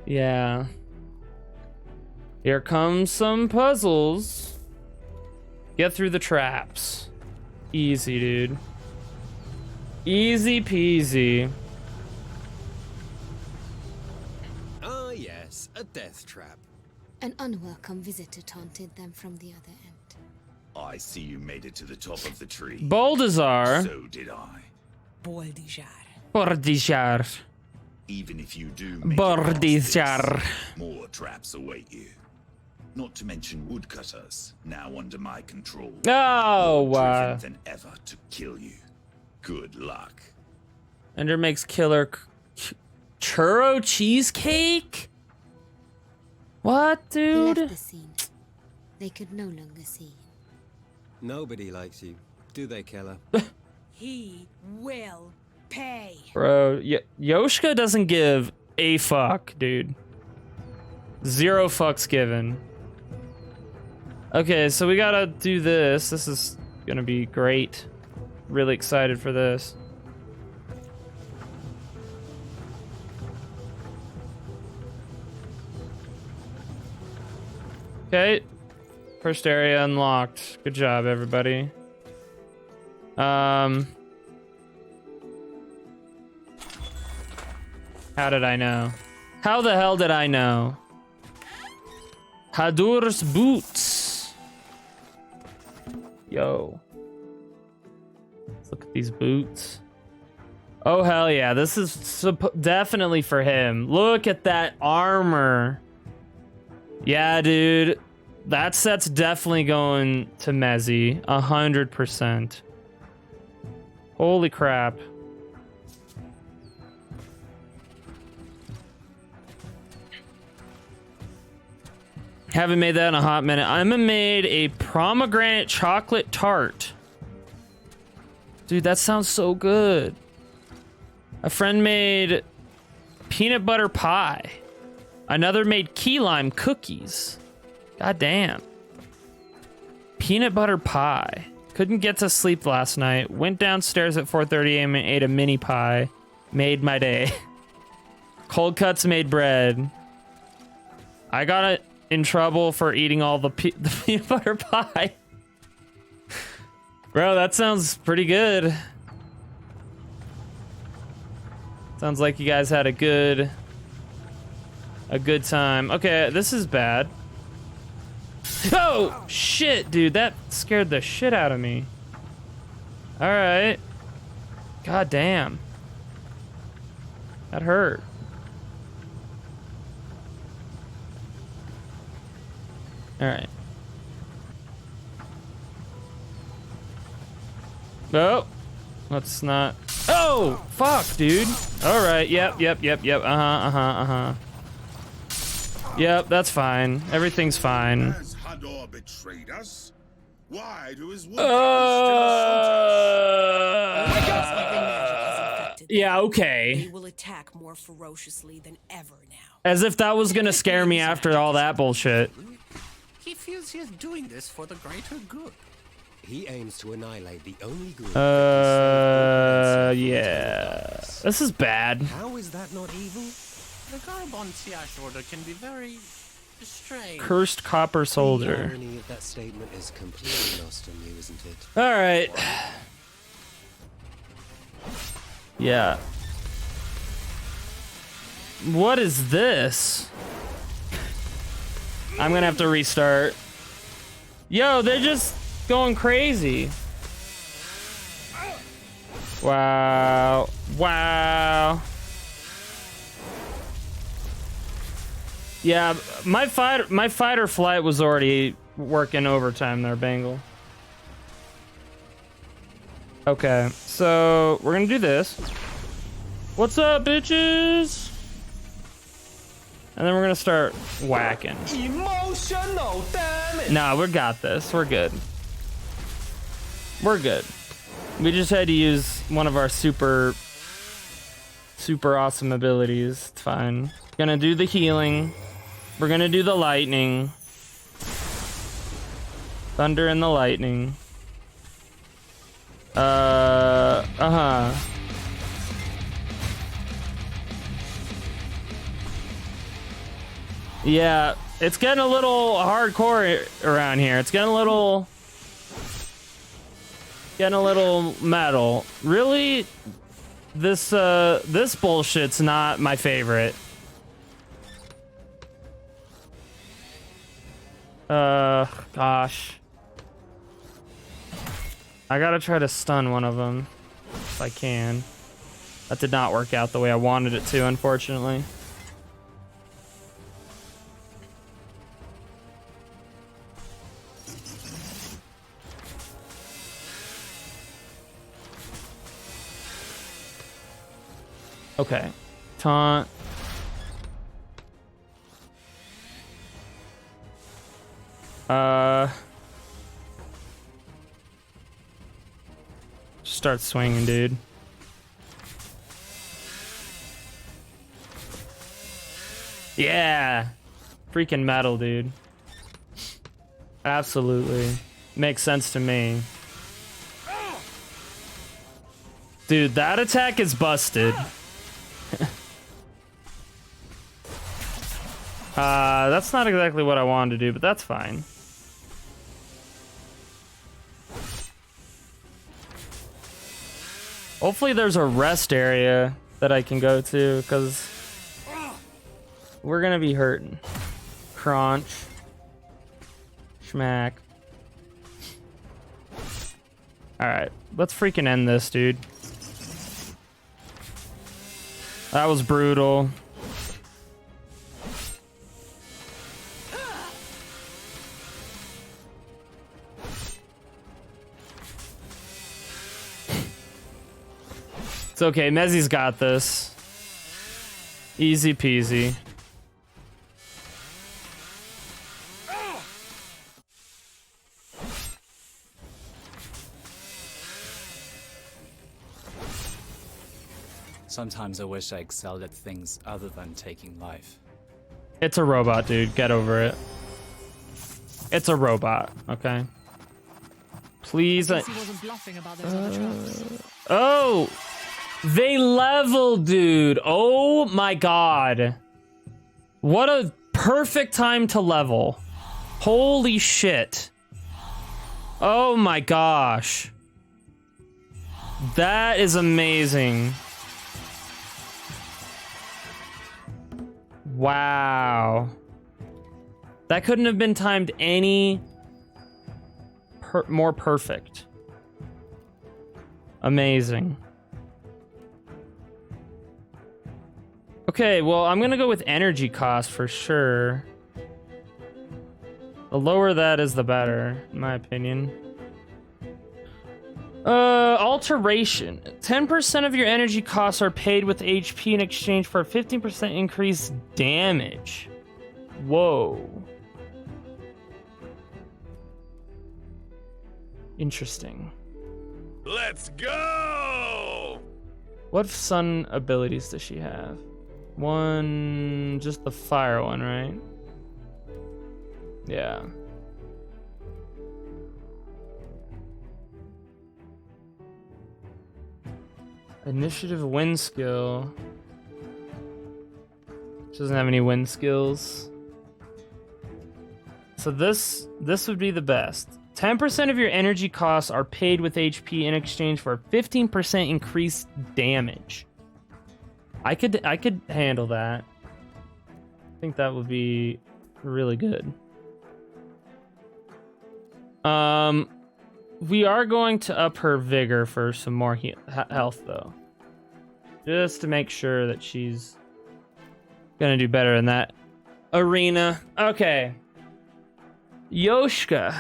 Yeah. Here comes some puzzles. Get through the traps. Easy, dude. Easy peasy. Ah, yes, a death trap. An unwelcome visitor taunted them from the other end. I see you made it to the top of the tree. Baldassar. So did I. Baldassar. Even if you do make Baldassar. more traps await you. not to mention woodcutters, now under my control. Oh, More driven than ever to kill you. Good luck. Ender makes killer churro cheesecake? What, He dude? left the scene. They could no longer see him. Nobody likes you, do they, Keller? He will pay. Bro, Yoshka doesn't give a fuck, dude. 0 fucks given. Okay, so we gotta do this. This is gonna be great. Really excited for this. Okay. First area unlocked. Good job, everybody. How did I know? How the hell did I know? Hadur's boots. Yo. Let's look at these boots. Oh, hell yeah. This is definitely for him. Look at that armor. Yeah, dude. That set's definitely going to Mezzy. 100%. Holy crap. Haven't made that in a hot minute. Emma made a pomegranate chocolate tart. Dude, that sounds so good. A friend made peanut butter pie. Another made key lime cookies. God damn. Peanut butter pie. Couldn't get to sleep last night. Went downstairs at 4:30 a.m. and ate a mini pie. Made my day. Cold cuts made bread. I got in trouble for eating all the peanut butter pie. Bro, that sounds pretty good. Sounds like you guys had a good time. Okay, this is bad. Oh, shit, dude. That scared the shit out of me. All right. God damn. That hurt. All right. Oh, let's not. Oh, fuck, dude. All right. Yep. Yep, that's fine. Everything's fine. Has Hador betrayed us? Why do his woodcutters still assault us? Yeah, okay. They will attack more ferociously than ever now. As if that was gonna scare me after all that bullshit. He feels he is doing this for the greater good. He aims to annihilate the only group. Yeah. This is bad. How is that not evil? The Garbon Siash order can be very strange. Cursed copper The soldier. irony of that statement is completely lost on you, isn't it? All right. Yeah. What is this? I'm gonna have to restart. Yo, they're just going crazy. Wow. Wow. Yeah, my fight or flight was already working overtime there, Bangle. Okay, so we're gonna do this. What's up, bitches? And then we're gonna start whacking. Emotional damage. Nah, we got this. We're good. We're good. We just had to use one of our super awesome abilities. It's fine. Gonna do the healing. We're gonna do the lightning. Thunder and the lightning. Yeah, it's getting a little hardcore around here. It's getting a little metal. Really, this bullshit's not my favorite. Gosh. I gotta try to stun one of them if I can. That did not work out the way I wanted it to, unfortunately. Okay. Taunt. Start swinging, dude. Yeah. Freaking metal, dude. Absolutely. Makes sense to me. Dude, that attack is busted. That's not exactly what I wanted to do, but that's fine. Hopefully there's a rest area that I can go to, because we're gonna be hurting. Crunch. Schmack. Alright, let's freaking end this, dude. That was brutal. It's okay, Mezzi's got this. Easy peasy. Sometimes I wish I excelled at things other than taking life. It's a robot, dude. Get over it. It's a robot, okay? Please. He wasn't bluffing about those other traps. Oh! They level, dude. Oh my god. What a perfect time to level. Holy shit. Oh my gosh. That is amazing. Wow. That couldn't have been timed any more perfect. Amazing. Okay, well, I'm gonna go with energy cost for sure. The lower that is, the better, in my opinion. Alteration. 10% of your energy costs are paid with HP in exchange for a 15% increased damage. Whoa. Interesting. Let's go! What sun abilities does she have? One, just the fire one, right? Yeah. Initiative wind skill. She doesn't have any wind skills. So this would be the best. 10% of your energy costs are paid with HP in exchange for 15% increased damage. I could handle that. I think that would be really good. We are going to up her vigor for some more health, though. Just to make sure that she's gonna do better in that arena. Okay. Yoshka.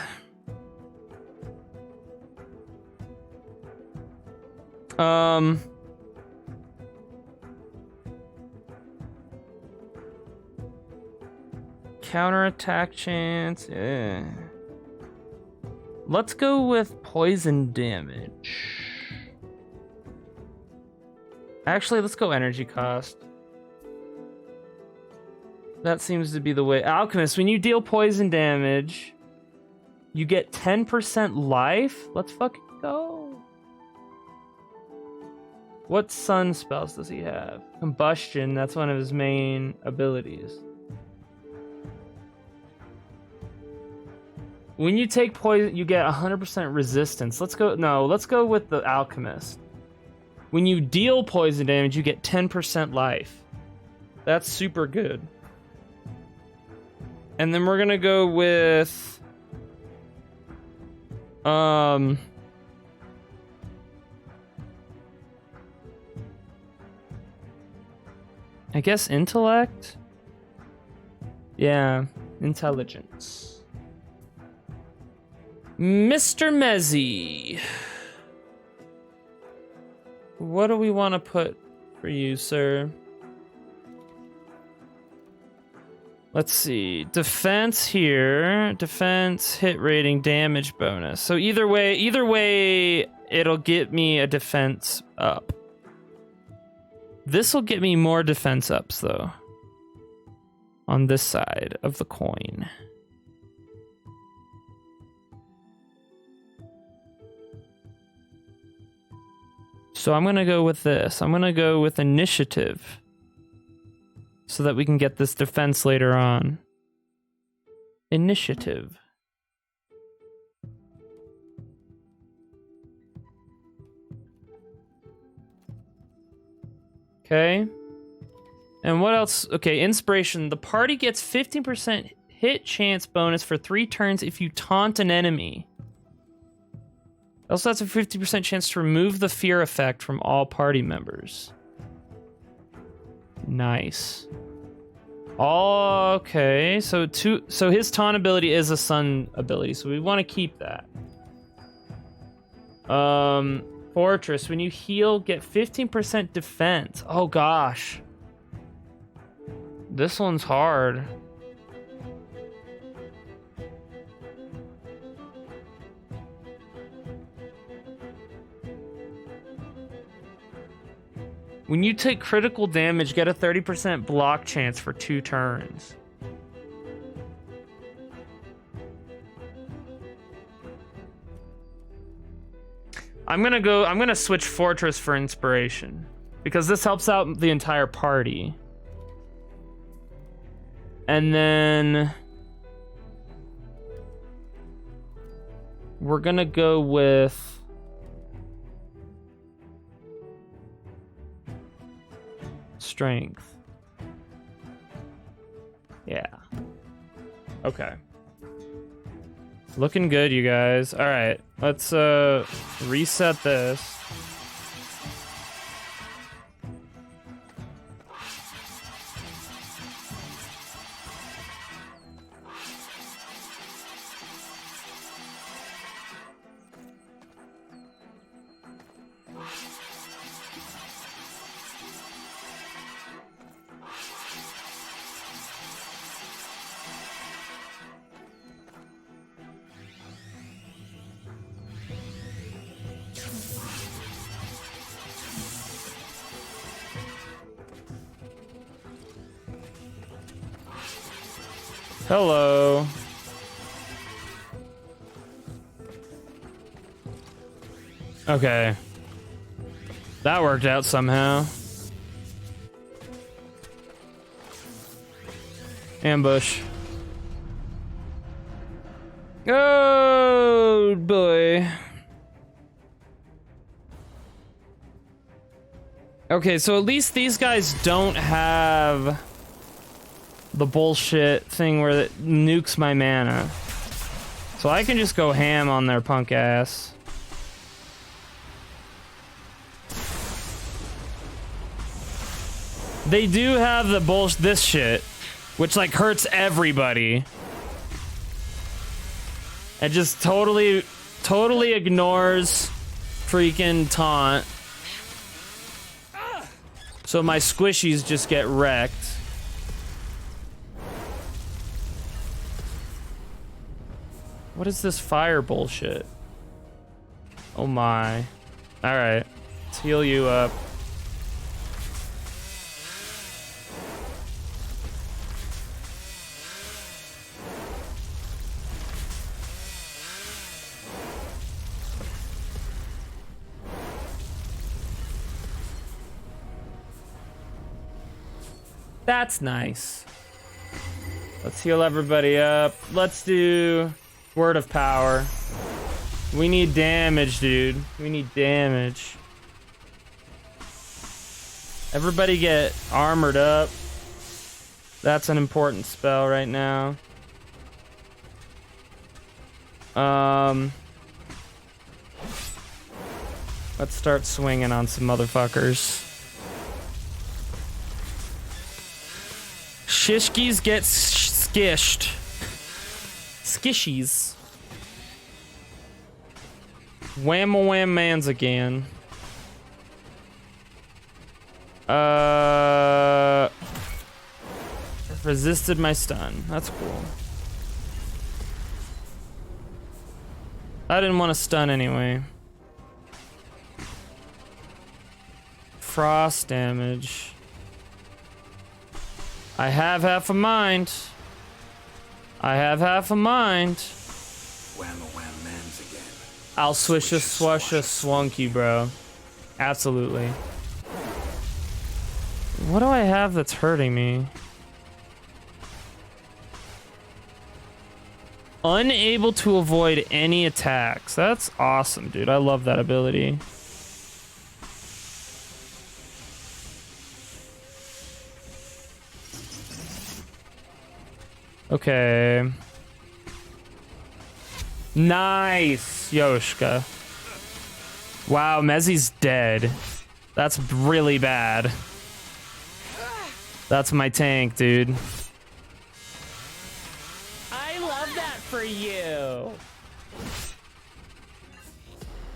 Counterattack chance. Yeah. Let's go with poison damage. Actually, let's go energy cost. That seems to be the way. Alchemist, when you deal poison damage, you get 10% life? Let's fucking go. What sun spells does he have? Combustion, that's one of his main abilities. When you take poison, you get 100% resistance. Let's go with the Alchemist. When you deal poison damage, you get 10% life. That's super good. And then we're gonna go with I guess intellect? Yeah, intelligence. Mr. Mezzi. What do we want to put for you, sir. Let's see. Defense here. Defense, hit rating, damage bonus. So either way, it'll get me a defense up. This will get me more defense ups, though. On this side of the coin. So I'm going to go with this. I'm going to go with initiative. So that we can get this defense later on. Initiative. Okay. And what else? Okay, inspiration. The party gets 15% hit chance bonus for 3 turns if you taunt an enemy. It also has a 50% chance to remove the fear effect from all party members. Nice. Okay, so his taunt ability is a sun ability, so we want to keep that. Fortress, when you heal, get 15% defense. Oh gosh. This one's hard. When you take critical damage, get a 30% block chance for 2 turns. I'm gonna switch Fortress for Inspiration. Because this helps out the entire party. And then we're gonna go with Strength. Yeah. Okay. Looking good, you guys. All right, let's reset this. Hello. Okay. That worked out somehow. Ambush. Oh boy. Okay, so at least these guys don't have the bullshit thing where it nukes my mana. So I can just go ham on their punk ass. They do have the this shit, which like hurts everybody. It just totally ignores freaking taunt. So my squishies just get wrecked. What is this fire bullshit? Oh my. Alright. Let's heal you up. That's nice. Let's heal everybody up. Let's do Word of Power. We need damage, dude. We need damage. Everybody get armored up. That's an important spell right now. Let's start swinging on some motherfuckers. Shishkis get skished. Skishies. Wham-a-wham mans again. Resisted my stun. That's cool. I didn't want to stun anyway. Frost damage. I have half a mind. I have half a mind. Wham wham mans again. I'll swish a swash a swunky, bro. Absolutely. What do I have that's hurting me? Unable to avoid any attacks. That's awesome, dude. I love that ability. Okay. Nice, Yoshka. Wow, Mezzi's dead. That's really bad. That's my tank, dude. I love that for you.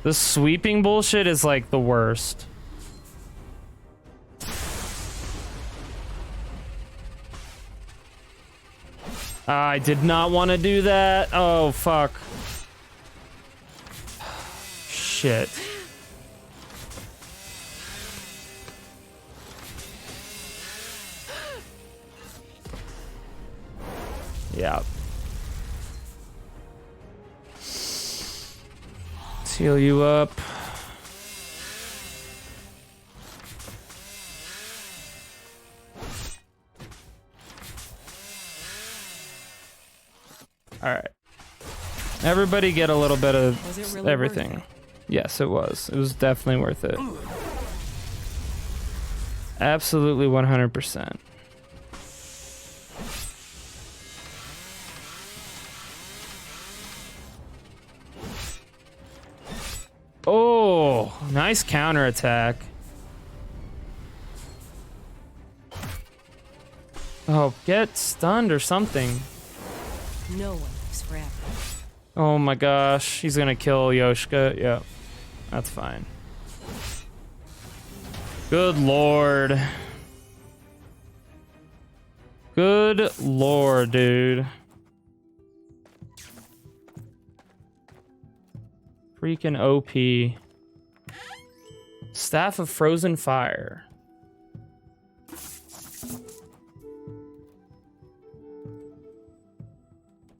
This sweeping bullshit is like the worst. I did not want to do that. Oh, fuck. Shit. Yeah. Let's heal you up. All right. Everybody get a little bit of really everything. Yes, it was. It was definitely worth it. Absolutely 100%. Oh, nice counterattack. Oh, get stunned or something. No one lives forever. Oh my gosh, he's gonna kill Yoshka. Yeah, that's fine. Good lord. Good lord, dude. Freaking OP. Staff of Frozen Fire.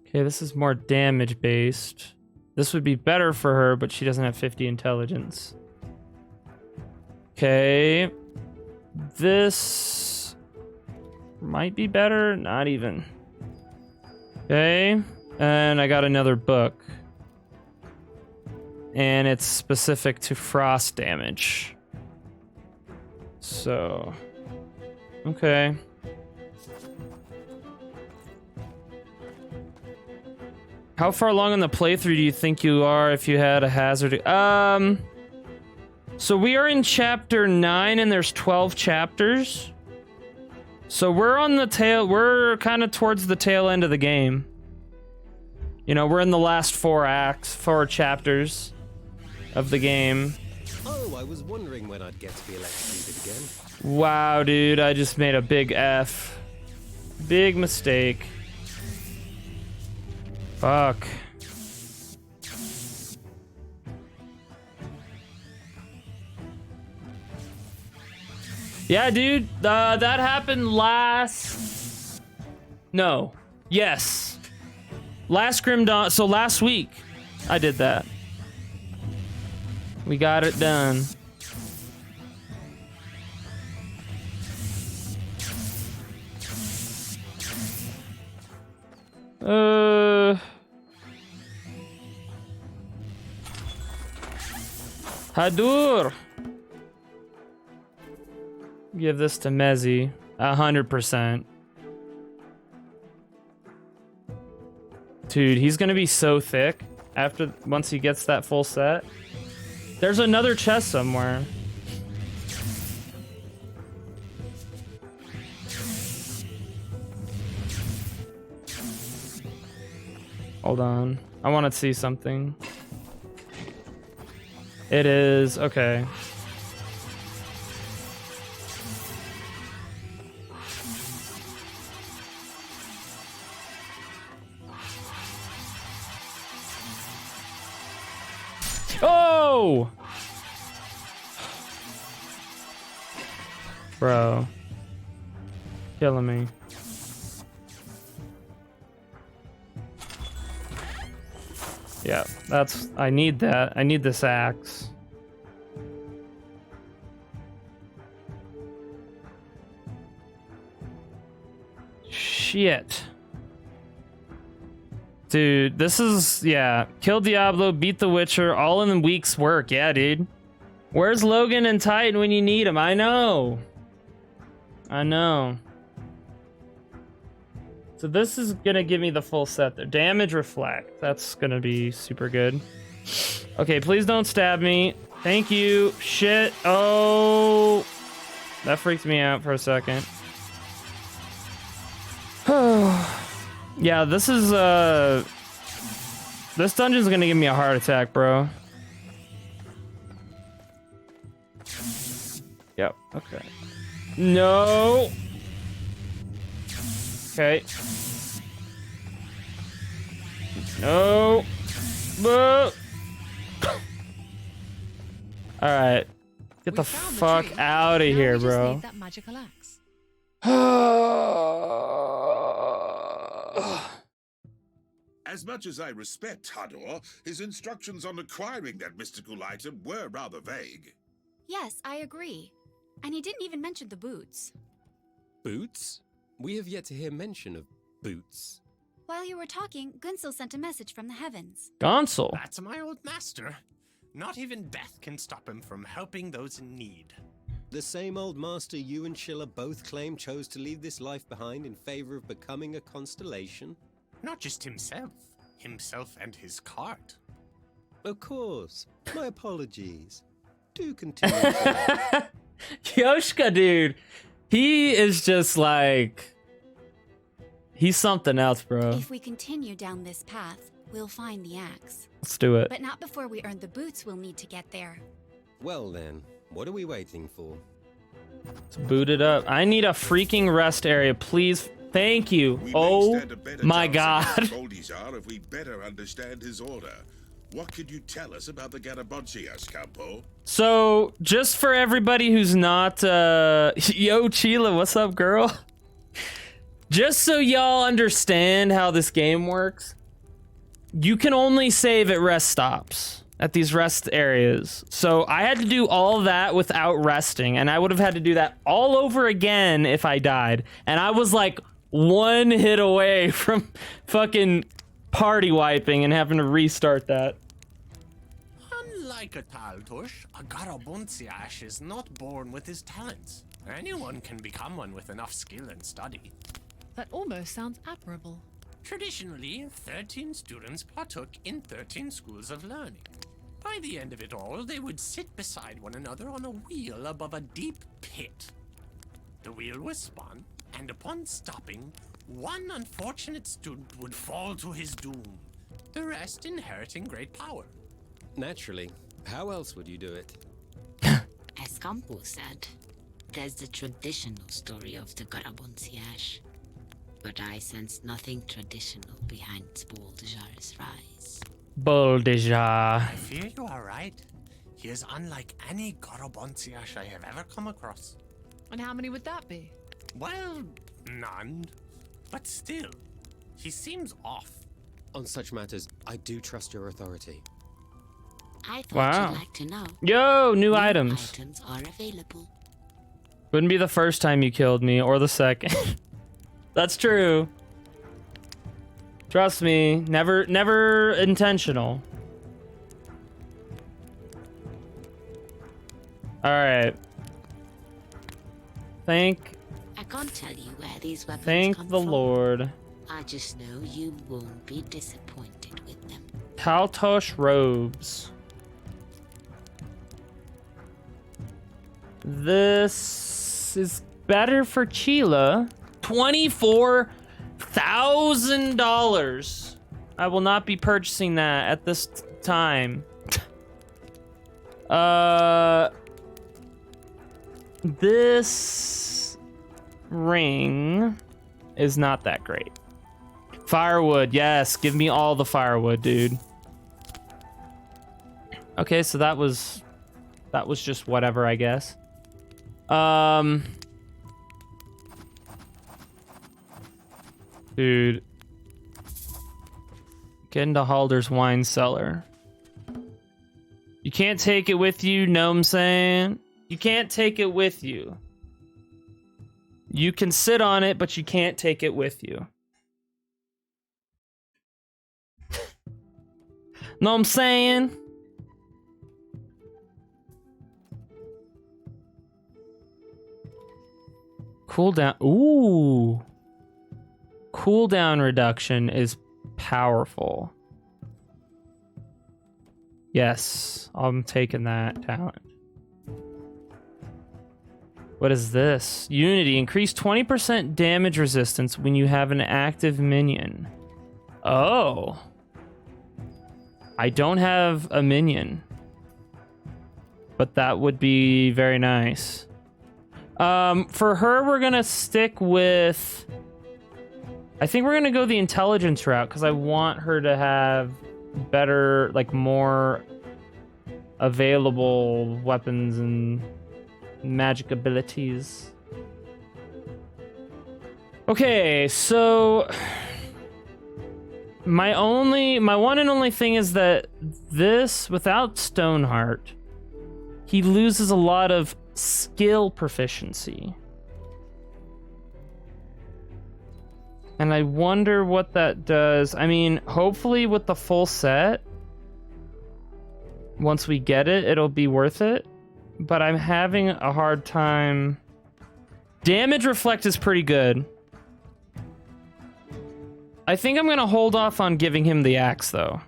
Okay, this is more damage based. This would be better for her, but she doesn't have 50 intelligence. Okay. This might be better. Not even. Okay. And I got another book. And it's specific to frost damage. So. Okay. How far along in the playthrough do you think you are if you had a hazard? So we are in chapter 9 and there's 12 chapters. So we're on the tail, we're kind of towards the tail end of the game. You know, we're in the last 4 chapters of the game. Oh, I was wondering when I'd get to be electrocuted again. Wow, dude, I just made a big F. Big mistake. Fuck. Yeah, dude, that happened last... No. Yes. Last Grim Dawn, so last week I did that. We got it done. Hadur. Give this to Mezzi. 100%. Dude, he's gonna be so thick once he gets that full set. There's another chest somewhere. Hold on. I want to see something. It is... Okay. Bro. Killing me. Yeah, that's... I need that. I need this axe. Shit. Dude, this is... Yeah. Kill Diablo, beat the Witcher, all in a week's work. Yeah, dude. Where's Logan and Titan when you need him? I know. I know. So this is gonna give me the full set there. Damage reflect. That's gonna be super good. Okay, please don't stab me. Thank you. Shit. Oh. That freaked me out for a second. Yeah, this is this dungeon's gonna give me a heart attack, bro. Yep, okay. No. Okay. No. Alright. Get the fuck out of here, bro. That magical axe. As much as I respect Hador, his instructions on acquiring that mystical item were rather vague. Yes, I agree. And he didn't even mention the boots. Boots? We have yet to hear mention of boots. While you were talking, Gunsel sent a message from the heavens. Gonsel. That's my old master. Not even death can stop him from helping those in need. The same old master you and Chilla both claim chose to leave this life behind in favor of becoming a constellation? Not just himself. Himself and his cart. Of course. My apologies. Do continue. Yoshka, dude. He is just like... He's something else, bro. If we continue down this path, we'll find the axe. Let's do it. But not before we earn the boots we'll need to get there. Well then, what are we waiting for? Let's boot it up. I need a freaking rest area, please. Thank you. We may Oh stand a better my chance god. against Boldizar if we better understand his order. What could you tell us about the Garaboncias, Campo? So, just for everybody who's not, yo, Chila, what's up, girl? Just so y'all understand how this game works, you can only save at rest stops, at these rest areas. So I had to do all that without resting, and I would have had to do that all over again if I died. And I was like one hit away from fucking party wiping and having to restart that. Unlike a Taltush, a Garaboncias is not born with his talents. Anyone can become one with enough skill and study. That almost sounds admirable. Traditionally, 13 students partook in 13 schools of learning. By the end of it all, they would sit beside one another on a wheel above a deep pit. The wheel was spun, and upon stopping, one unfortunate student would fall to his doom, the rest inheriting great power. Naturally. How else would you do it? As Campo said, there's the traditional story of the Garaboncias. But I sense nothing traditional behind Boldejar's rise. Boldejar. I fear you are right. He is unlike any Garaboncias I have ever come across. And how many would that be? Well, none. But still, he seems off. On such matters, I do trust your authority. I thought Wow. you'd like to know. Yo, new items. Items are available. Wouldn't be the first time you killed me, or the second. That's true. Trust me, never intentional. All right. I can't tell you where these weapons Thank come the from. Lord. I just know you won't be disappointed with them. Taltosh robes. This is better for Chila. $24,000. I will not be purchasing that at this time. This ring is not that great. Firewood, yes, give me all the firewood, dude. Okay, so that was just whatever, I guess. Dude. Get into Halder's wine cellar. You can't take it with you, know what I'm saying? You can't take it with you. You can sit on it, but you can't take it with you. Know what I'm saying? Cooldown. Ooh. Cooldown reduction is powerful. Yes, I'm taking that talent. What is this? Unity. Increase 20% damage resistance when you have an active minion. Oh. I don't have a minion. But that would be very nice. For her, we're gonna stick with... I think we're gonna go the intelligence route, because I want her to have better, like, more available weapons and magic abilities. Okay, so my one and only thing is that this, without Stoneheart, he loses a lot of skill proficiency. And I wonder what that does. I mean, hopefully with the full set, once we get it, it'll be worth it. But I'm having a hard time. Damage Reflect is pretty good. I think I'm gonna hold off on giving him the axe, though.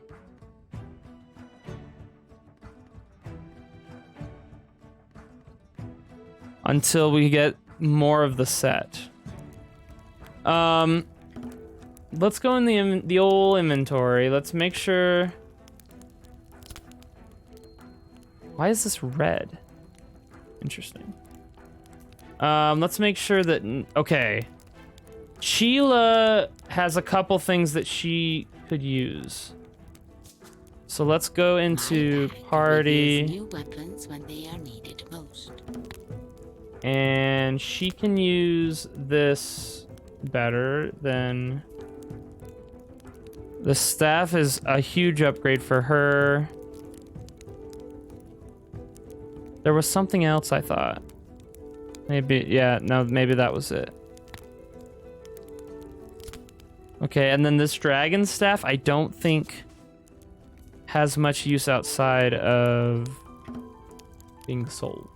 Until we get more of the set. Let's go in the old inventory. Let's make sure. Why is this red? Interesting. Let's make sure that, okay. Sheila has a couple things that she could use. So let's go into party. New weapons when they are needed most. And she can use this better than... The staff is a huge upgrade for her. There was something else I thought. Maybe, yeah, no, maybe that was it. Okay, and then this dragon staff, I don't think has much use outside of being sold.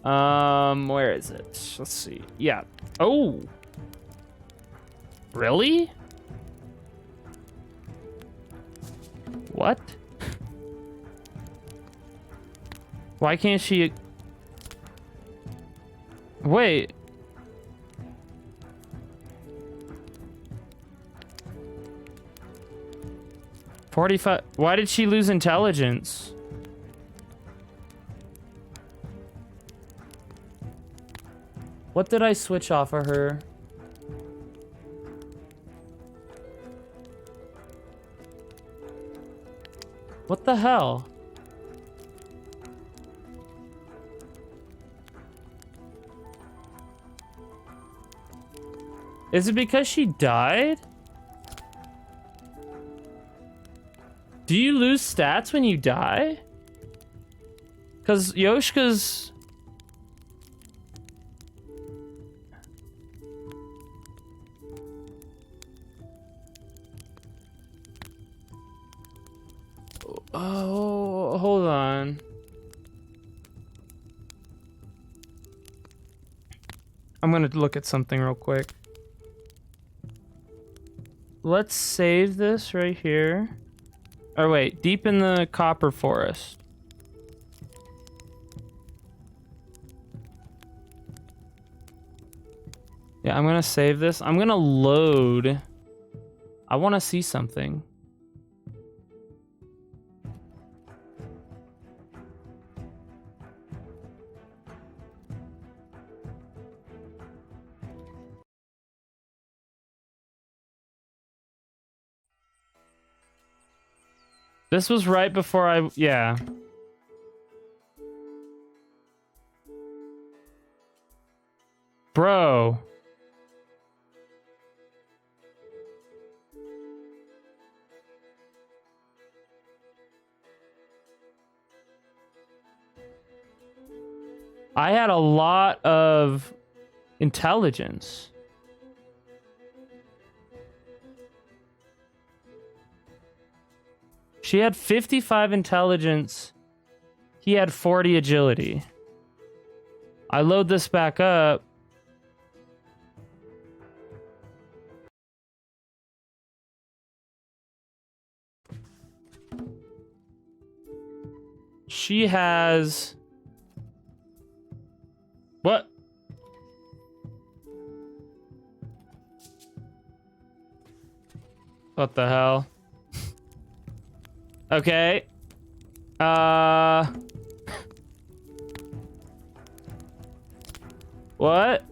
Where is it? Let's see. Yeah. Oh. Really? What? Why can't she... Wait. $45. Why did she lose intelligence? What did I switch off of her? What the hell? Is it because she died? Do you lose stats when you die? Because Yoshka's... Oh, hold on. I'm gonna look at something real quick. Let's save this right here. Or wait, deep in the copper forest. Yeah, I'm gonna save this. I'm gonna load. I want to see something. This was right before I... Yeah. Bro. I had a lot of intelligence. She had 55 intelligence. He had 40 agility. I load this back up. She has... What? What the hell? Okay. What?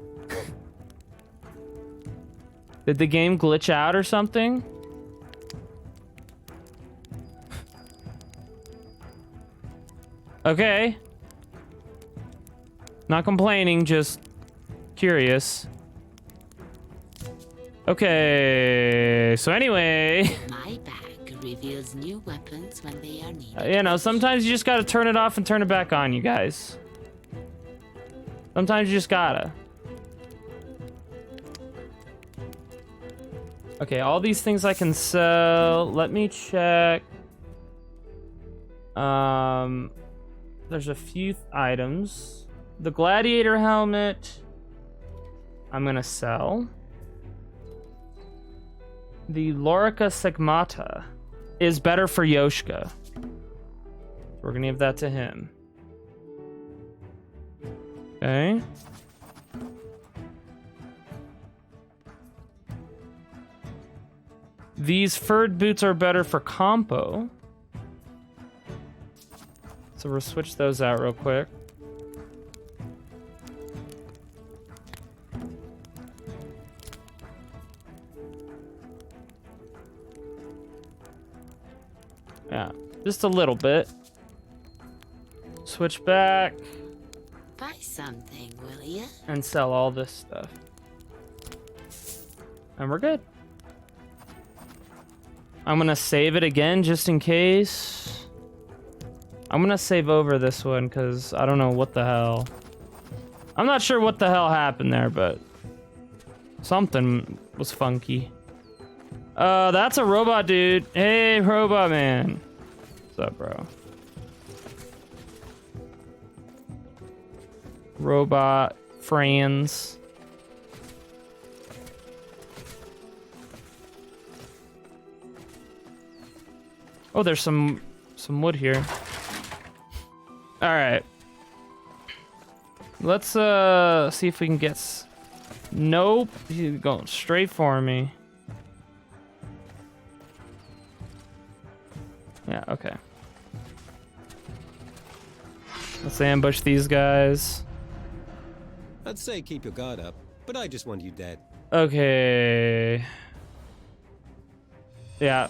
Did the game glitch out or something? Okay. Not complaining, just curious. Okay, so anyway. My bag reveals new weapons when they are needed. You know, sometimes you just gotta turn it off and turn it back on, you guys. Sometimes you just gotta. Okay, all these things I can sell. Let me check. There's a few items. The gladiator helmet, I'm gonna sell. The Lorica Segmata is better for Yoshka. We're gonna give that to him. Okay. These furred boots are better for Compo. So we'll switch those out real quick. Yeah, just a little bit. Switch back. Buy something, will ya? And sell all this stuff. And we're good. I'm gonna save it again just in case. I'm gonna save over this one because I don't know what the hell. I'm not sure what the hell happened there, but something was funky. That's a robot dude. Hey, robot man. What's up, bro? Robot friends. Oh, there's some wood here. All right. Let's see if we can get. Nope, he's going straight for me. Yeah, okay. Let's ambush these guys. I'd say keep your guard up, but I just want you dead. Okay. Yeah.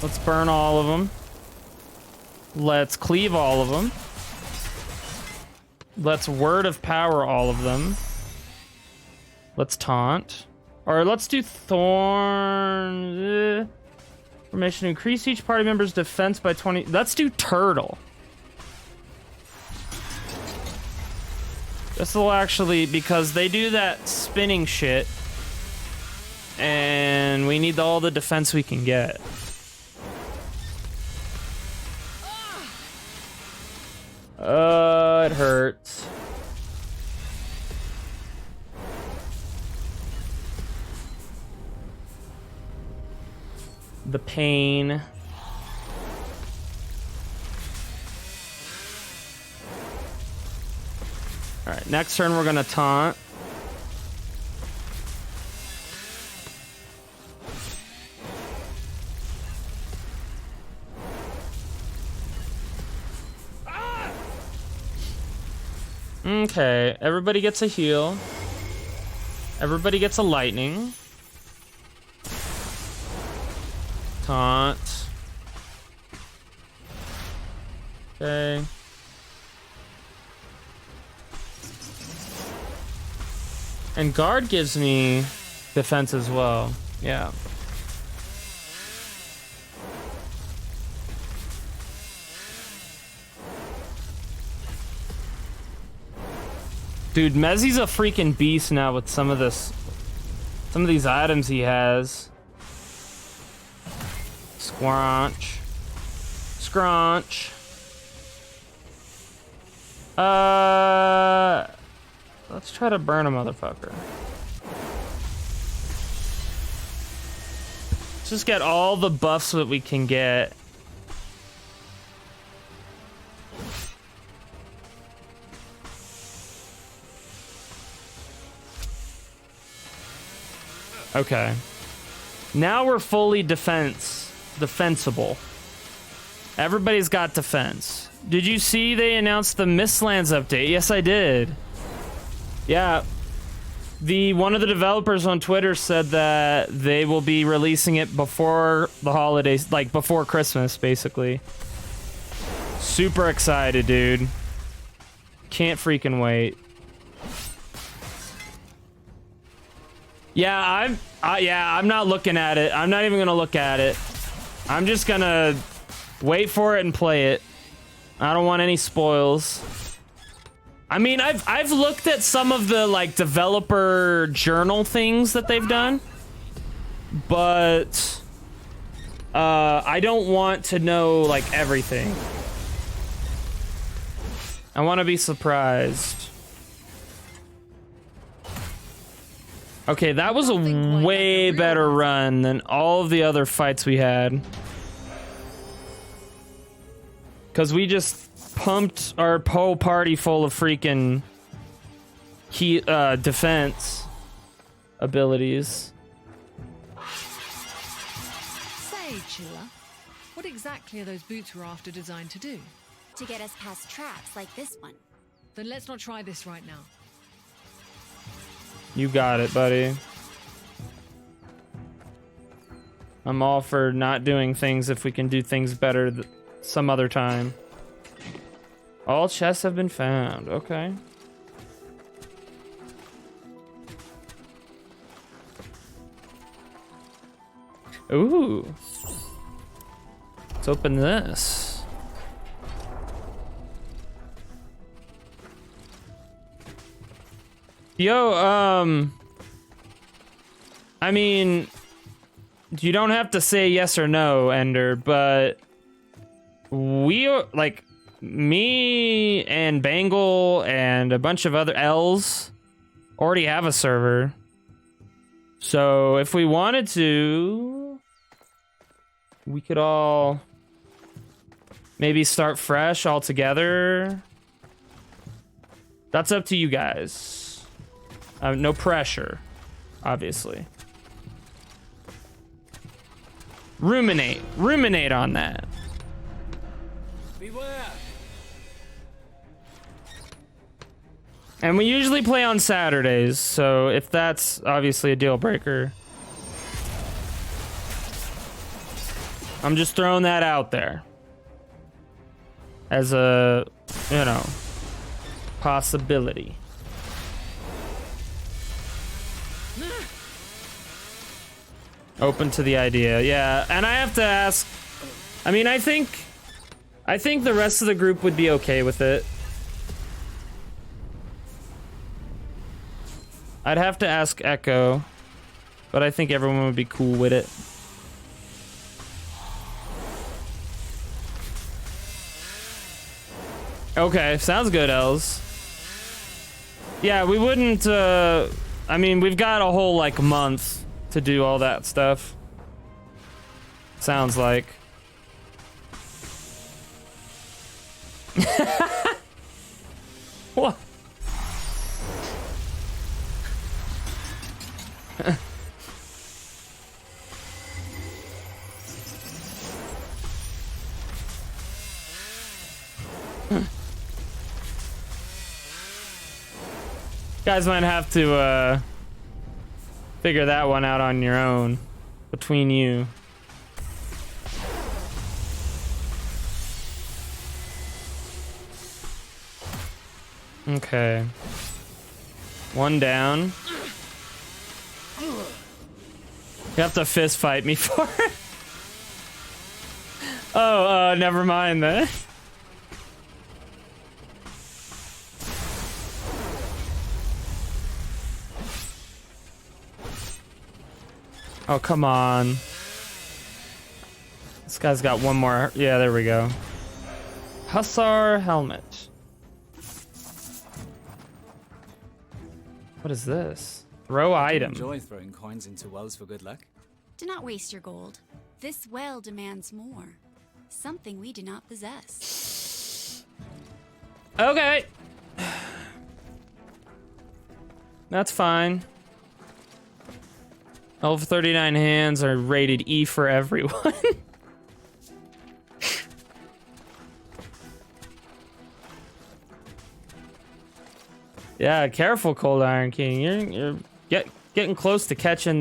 Let's burn all of them. Let's cleave all of them. Let's word of power all of them. Let's taunt. Or let's do thorn. Formation, increase each party member's defense by 20. Let's do turtle. This will actually, because they do that spinning shit. And we need all the defense we can get. It hurts. The pain. Alright, next turn we're gonna taunt. Okay, everybody gets a heal. Everybody gets a lightning. Taunt. Okay. And guard gives me defense as well. Yeah. Dude, Mezzi's a freaking beast now with some of these items he has. Squanch. Scrunch. Let's try to burn a motherfucker. Let's just get all the buffs that we can get. Okay. Now we're fully defensible. Everybody's got defense. Did you see they announced the Mistlands update? Yes, I did. Yeah. One of the developers on Twitter said that they will be releasing it before the holidays, like before Christmas, basically. Super excited, dude. Can't freaking wait. Yeah, I'm not looking at it. I'm not even gonna look at it. I'm just gonna wait for it and play it. I don't want any spoils. I mean, I've looked at some of the like developer journal things that they've done, but I don't want to know like everything. I want to be surprised. Okay, that was a way better run than all of the other fights we had. Because we just pumped our whole party full of freaking defense abilities. Say, Chilla, what exactly are those boots we're after designed to do? To get us past traps like this one. Then let's not try this right now. You got it, buddy. I'm all for not doing things if we can do things better some other time. All chests have been found. Okay. Ooh. Let's open this. Yo, I mean, you don't have to say yes or no, Ender, but like, me and Bangle and a bunch of other L's already have a server. So if we wanted to, we could all maybe start fresh all together. That's up to you guys. No pressure, obviously. Ruminate on that. Beware. And we usually play on Saturdays, so if that's obviously a deal breaker, I'm just throwing that out there as a, you know, possibility. Open to the idea, yeah. And I have to ask, I mean, I think the rest of the group would be okay with it. I'd have to ask Echo, but I think everyone would be cool with it. Okay, sounds good, Els. Yeah, we wouldn't, I mean, we've got a whole, like, month to do all that stuff. Sounds like. What? Guys might have to figure that one out on your own, between you. Okay. One down. You have to fist fight me for it. Oh, never mind then. Oh, come on. This guy's got one more. Yeah, there we go. Hussar helmet. What is this? Throw item. Enjoy throwing coins into wells for good luck. Do not waste your gold. This well demands more. Something we do not possess. Okay. That's fine. All of 39 hands are rated E for everyone. Yeah, careful, Cold Iron King. You're getting close to catching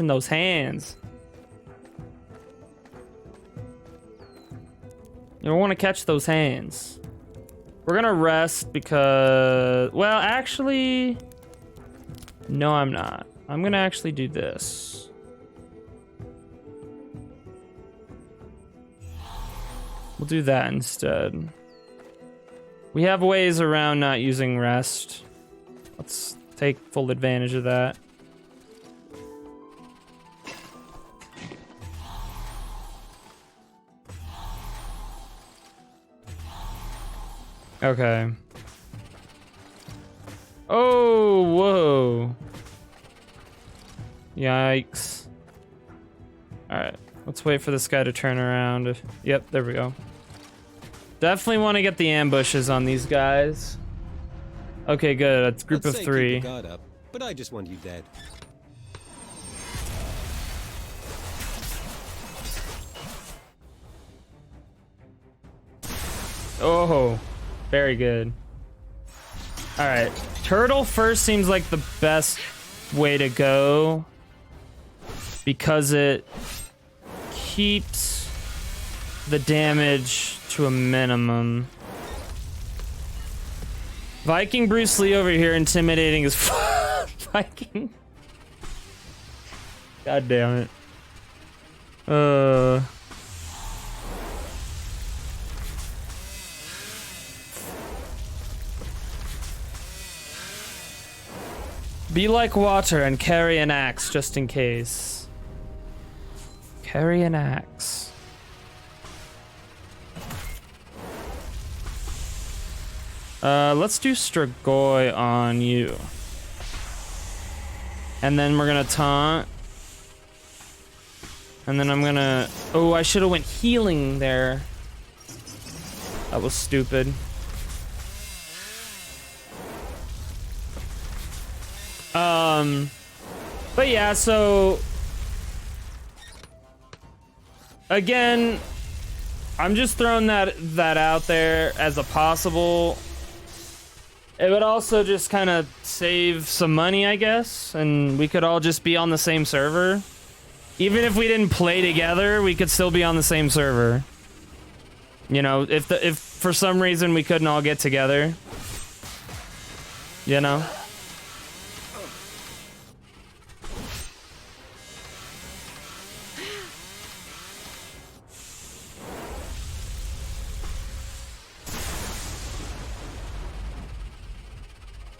those hands. You don't want to catch those hands. We're gonna rest because, well, actually, no, I'm not. I'm gonna actually do this. We'll do that instead. We have ways around not using rest. Let's take full advantage of that. Okay. Oh, whoa. Yikes. Alright, let's wait for this guy to turn around. Yep, there we go. Definitely want to get the ambushes on these guys. Okay, good. That's a group of 3. Keep your guard up, but I just want you dead. Oh, very good. Alright, turtle first seems like the best way to go because it keeps the damage to a minimum. Viking Bruce Lee over here intimidating as Viking. God damn it. Be like water and carry an axe just in case. Carry an axe. Let's do Strigoi on you. And then we're gonna taunt. And then I'm gonna... Oh, I should have went healing there. That was stupid. But yeah, so again, I'm just throwing that out there as a possible. It would also just kind of save some money, I guess, and we could all just be on the same server. Even if we didn't play together, we could still be on the same server. You know, if for some reason we couldn't all get together, you know.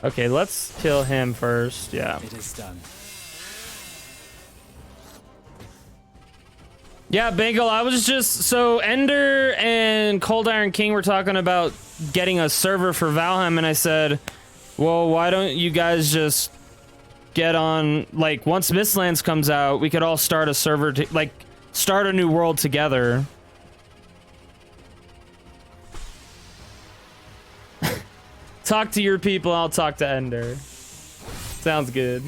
Okay, let's kill him first. Yeah. It is done. Yeah, Bagel, I was just... So, Ender and Cold Iron King were talking about getting a server for Valheim, and I said, well, why don't you guys just get on... Like, once Mistlands comes out, we could all start a server, like, start a new world together. Talk to your people, I'll talk to Ender. Sounds good.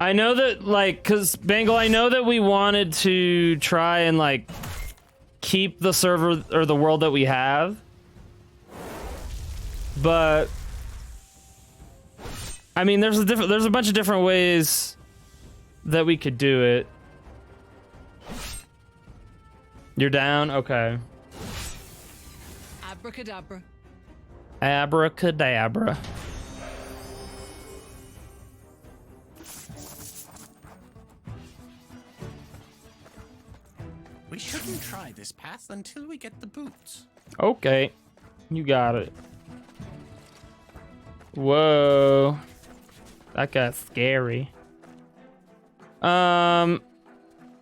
I know that, like, cause Bengal, I know that we wanted to try and like keep the server or the world that we have, but I mean, there's a bunch of different ways that we could do it. You're down? Okay. Abracadabra. Abracadabra. We shouldn't try this path until we get the boots. Okay. You got it. Whoa. That got scary.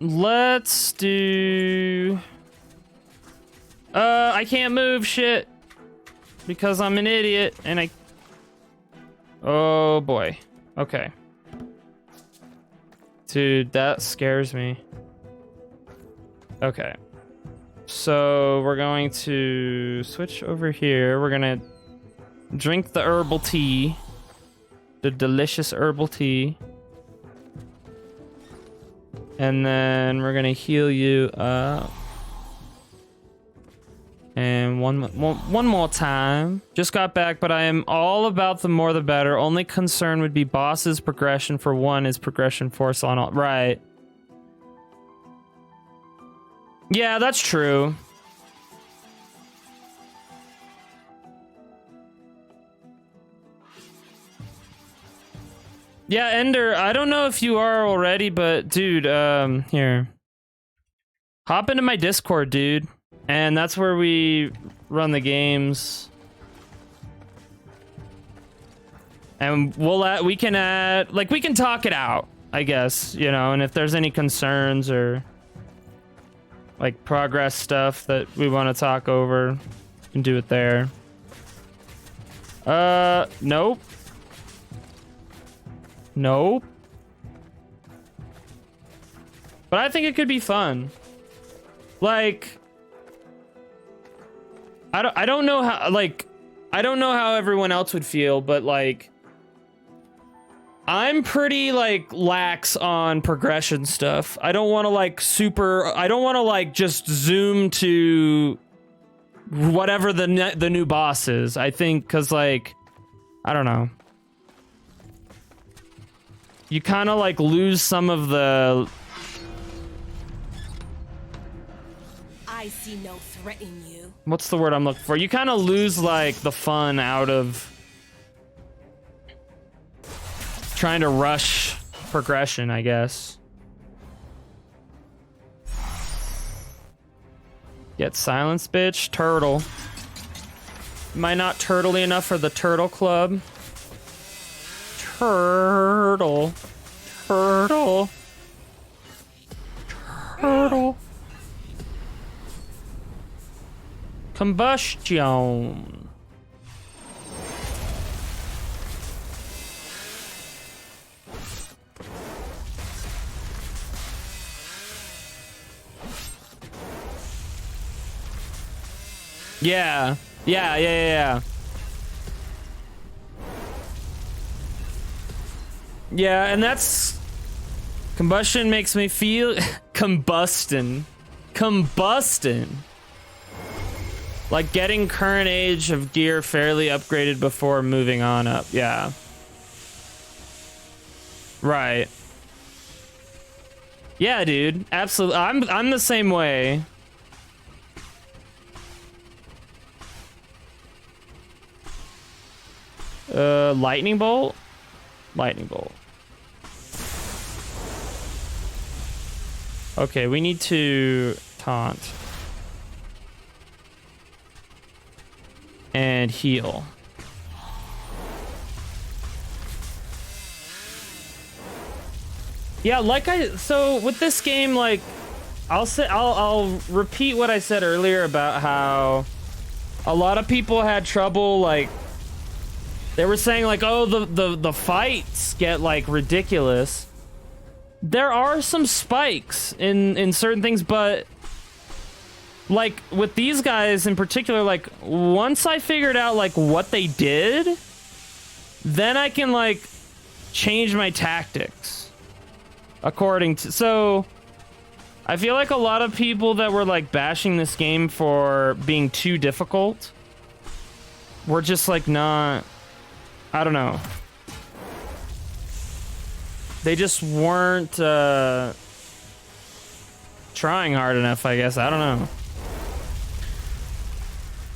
Let's do... I can't move shit. Because I'm an idiot and I... Oh boy. Okay. Dude, that scares me. Okay. So we're going to switch over here. We're gonna drink the herbal tea. The delicious herbal tea. And then we're gonna heal you up. And one more time. Just got back, but I am all about the more the better. Only concern would be boss's progression for 1 is progression force on all. Right. Yeah, that's true. Yeah, Ender, I don't know if you are already, but dude, here. Hop into my Discord, dude. And that's where we run the games. And we can talk it out, I guess, you know, and if there's any concerns or like progress stuff that we want to talk over, we can do it there. Nope. Nope. But I think it could be fun. Like, I don't know how, like, I don't know how everyone else would feel, but like, I'm pretty like lax on progression stuff. I don't want to like I don't want to like just zoom to whatever the new boss is. I think cuz like I don't know. You kind of like lose some of the I see no threat in you. What's the word I'm looking for? You kind of lose like the fun out of trying to rush progression, I guess. Get silenced, bitch. Turtle. Am I not turtley enough for the turtle club? Turtle. Turtle. Turtle. Combustion. Yeah. Yeah. Yeah, and that's... Combustion makes me feel... Combustin. Like getting current age of gear fairly upgraded before moving on up. Yeah. Right. Yeah, dude. Absolutely. I'm the same way. Lightning bolt? Lightning bolt. Okay, we need to taunt. And heal. Yeah, so with this game, like, I'll repeat what I said earlier about how a lot of people had trouble, like, they were saying like, oh, the fights get like ridiculous. There are some spikes in certain things, but like with these guys in particular, like once I figured out like what they did, then I can like change my tactics according to. So I feel like a lot of people that were like bashing this game for being too difficult were just like not, I don't know. They just weren't trying hard enough, I guess. I don't know.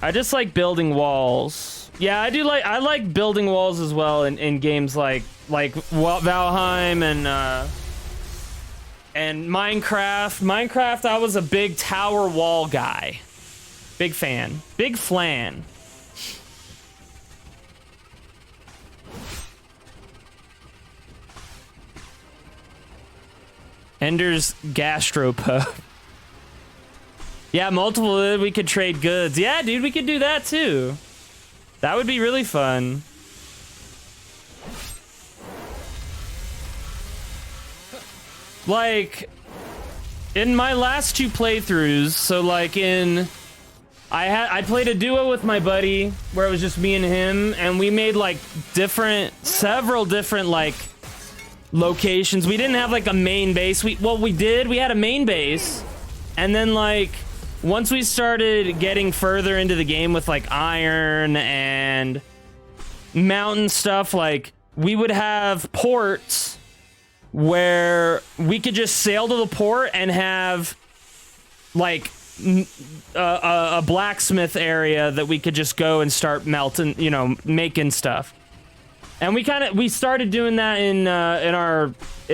I just like building walls. Yeah, I like building walls as well in games like Valheim And Minecraft, I was a big tower wall guy. Big fan. Big flan. Ender's gastropub. Yeah, multiple, we could trade goods. Yeah, dude, we could do that too. That would be really fun. Like, in my last 2 playthroughs, so like I played a duo with my buddy where it was just me and him, and we made like several different like locations. We didn't have like a main base. We had a main base, and then like once we started getting further into the game with like iron and mountain stuff, like we would have ports where we could just sail to the port and have like a blacksmith area that we could just go and start melting, you know, making stuff. And we started doing that in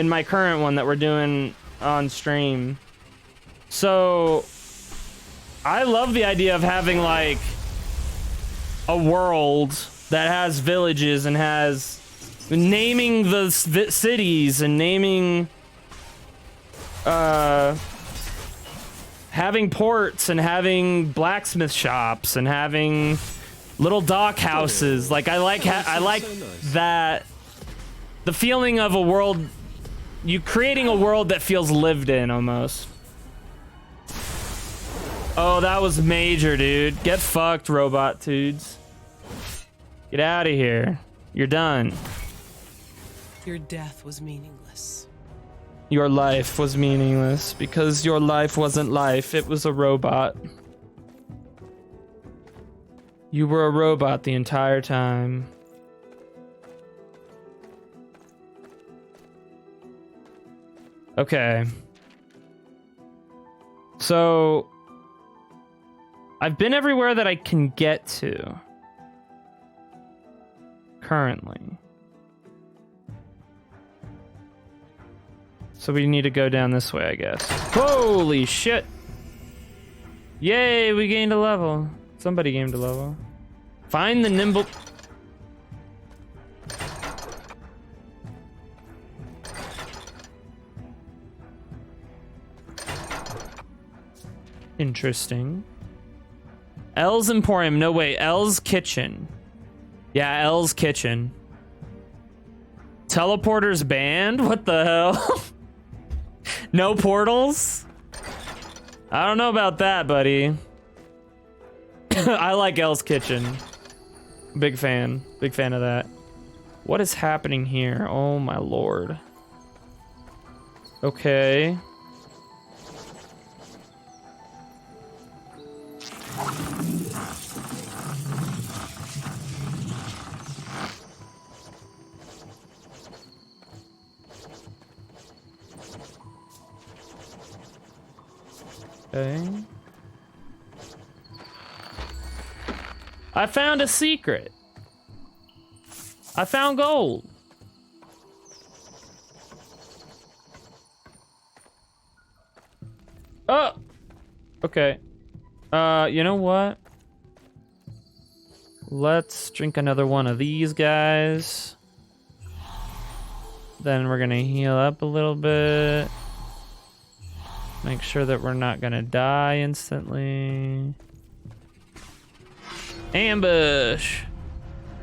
my current one that we're doing on stream. So I love the idea of having like a world that has villages and has naming the cities and naming having ports and having blacksmith shops and having little dock houses. Like I like that, the feeling of a world, you creating a world that feels lived in almost. Oh, that was major, dude. Get fucked, robot dudes. Get out of here. You're done. Your death was meaningless. Your life was meaningless because your life wasn't life. It was a robot. You were a robot the entire time. Okay. So I've been everywhere that I can get to currently. So we need to go down this way, I guess. Holy shit! Yay, we gained a level. Somebody gained a level. Find the nimble... Interesting. L's Emporium. No, wait. L's Kitchen. Yeah, L's Kitchen. Teleporters banned? What the hell? No portals? I don't know about that, buddy. I like L's Kitchen. Big fan. Big fan of that. What is happening here? Oh my lord. Okay. Okay. I found a secret. I found gold. Oh! Okay. You know what? Let's drink another one of these guys. Then we're gonna heal up a little bit. Make sure that we're not gonna die instantly. Ambush.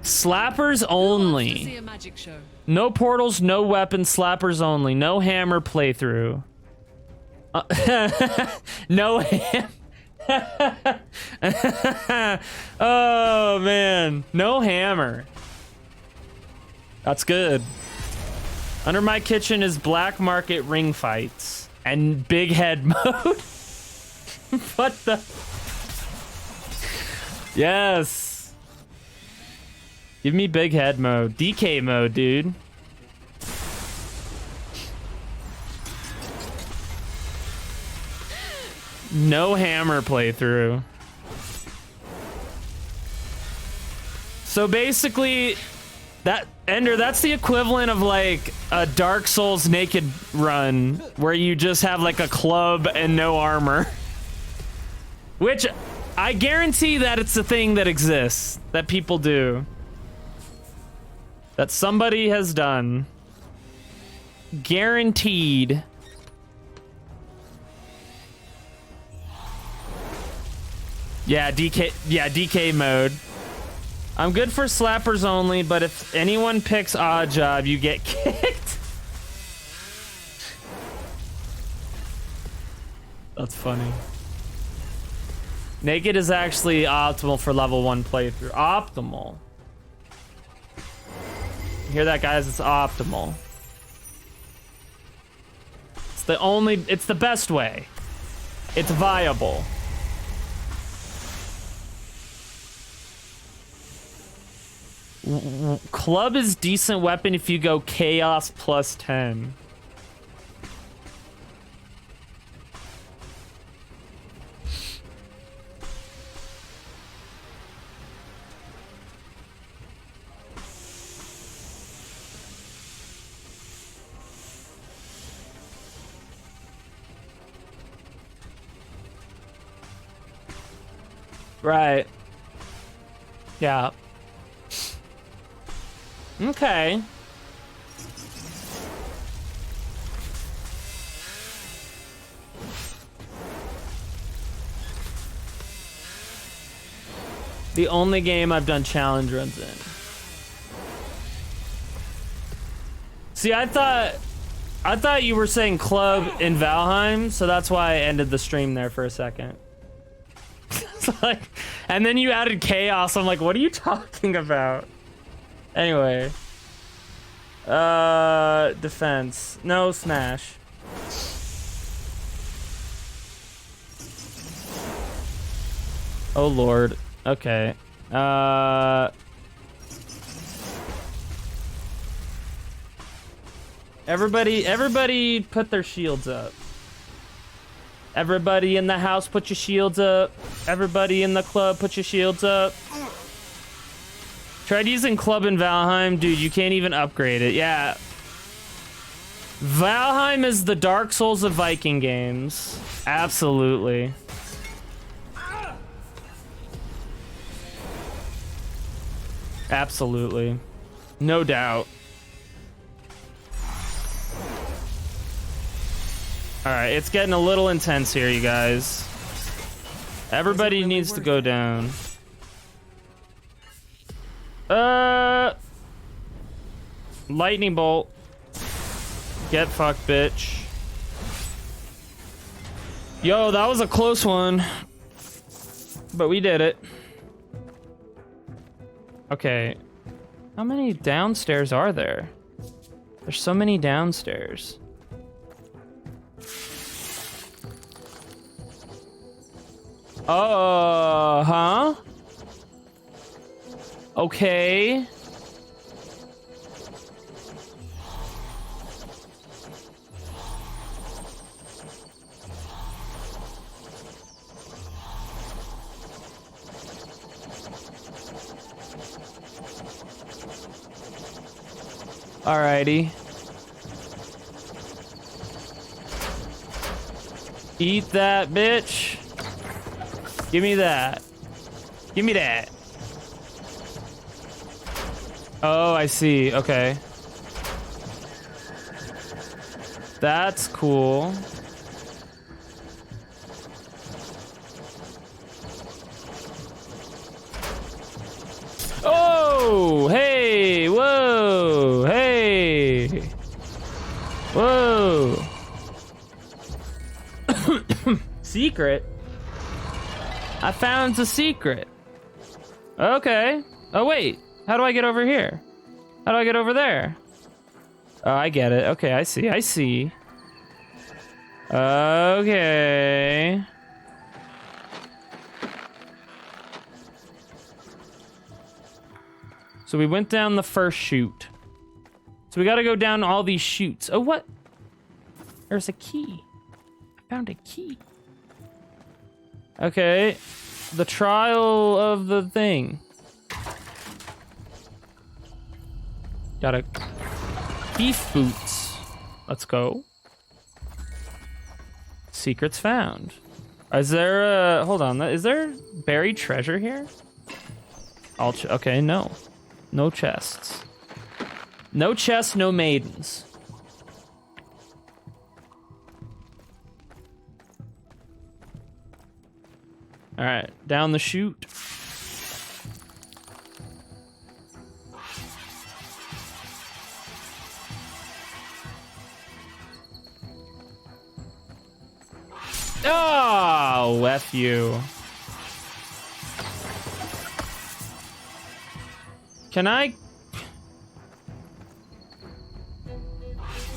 Slappers only. See a magic show. No portals, no weapons, slappers only. No hammer playthrough. No ham. Oh man, no hammer. That's good. Under my kitchen is black market ring fights and big head mode. What the? Yes. Give me big head mode. DK mode, dude. No hammer playthrough. So basically, Ender, that's the equivalent of like a Dark Souls naked run where you just have like a club and no armor. Which I guarantee that it's a thing that exists, that people do. That somebody has done. Guaranteed. Yeah, DK mode. I'm good for slappers only, but if anyone picks odd job, you get kicked. That's funny. Naked is actually optimal for level 1 playthrough. Optimal. You hear that, guys? It's optimal. It's the best way. It's viable. Club is decent weapon if you go chaos plus 10. Right. Yeah. Okay. The only game I've done challenge runs in. See, I thought you were saying club in Valheim, so that's why I ended the stream there for a second. Like, and then you added chaos. I'm like, what are you talking about? Anyway. Defense. No, smash. Oh, Lord. Okay. Everybody put their shields up. Everybody in the house, put your shields up. Everybody in the club, put your shields up. Tried using club in Valheim. Dude, you can't even upgrade it. Yeah. Valheim is the Dark Souls of Viking games. Absolutely. Absolutely. No doubt. Alright, it's getting a little intense here, you guys. Everybody needs to go down. Lightning bolt. Get fucked, bitch. Yo, that was a close one. But we did it. Okay. How many downstairs are there? There's so many downstairs. Huh? Okay. Alrighty. Eat that, bitch. Give me that. Give me that. Oh, I see. Okay. That's cool. Oh, hey, whoa, hey, whoa. Secret? I found a secret. Okay. Oh, wait. How do I get over here? How do I get over there? Oh, I get it. Okay, I see. I see. Okay. So we went down the first chute. So we gotta go down all these chutes. Oh, what? There's a key. I found a key. Okay. The trial of the thing. Got a thief boots. Let's go. Secrets found. Is there a... Hold on. Is there buried treasure here? Okay, no. No chests. No chests, no maidens. Alright, down the chute. Oh, F you. Can I...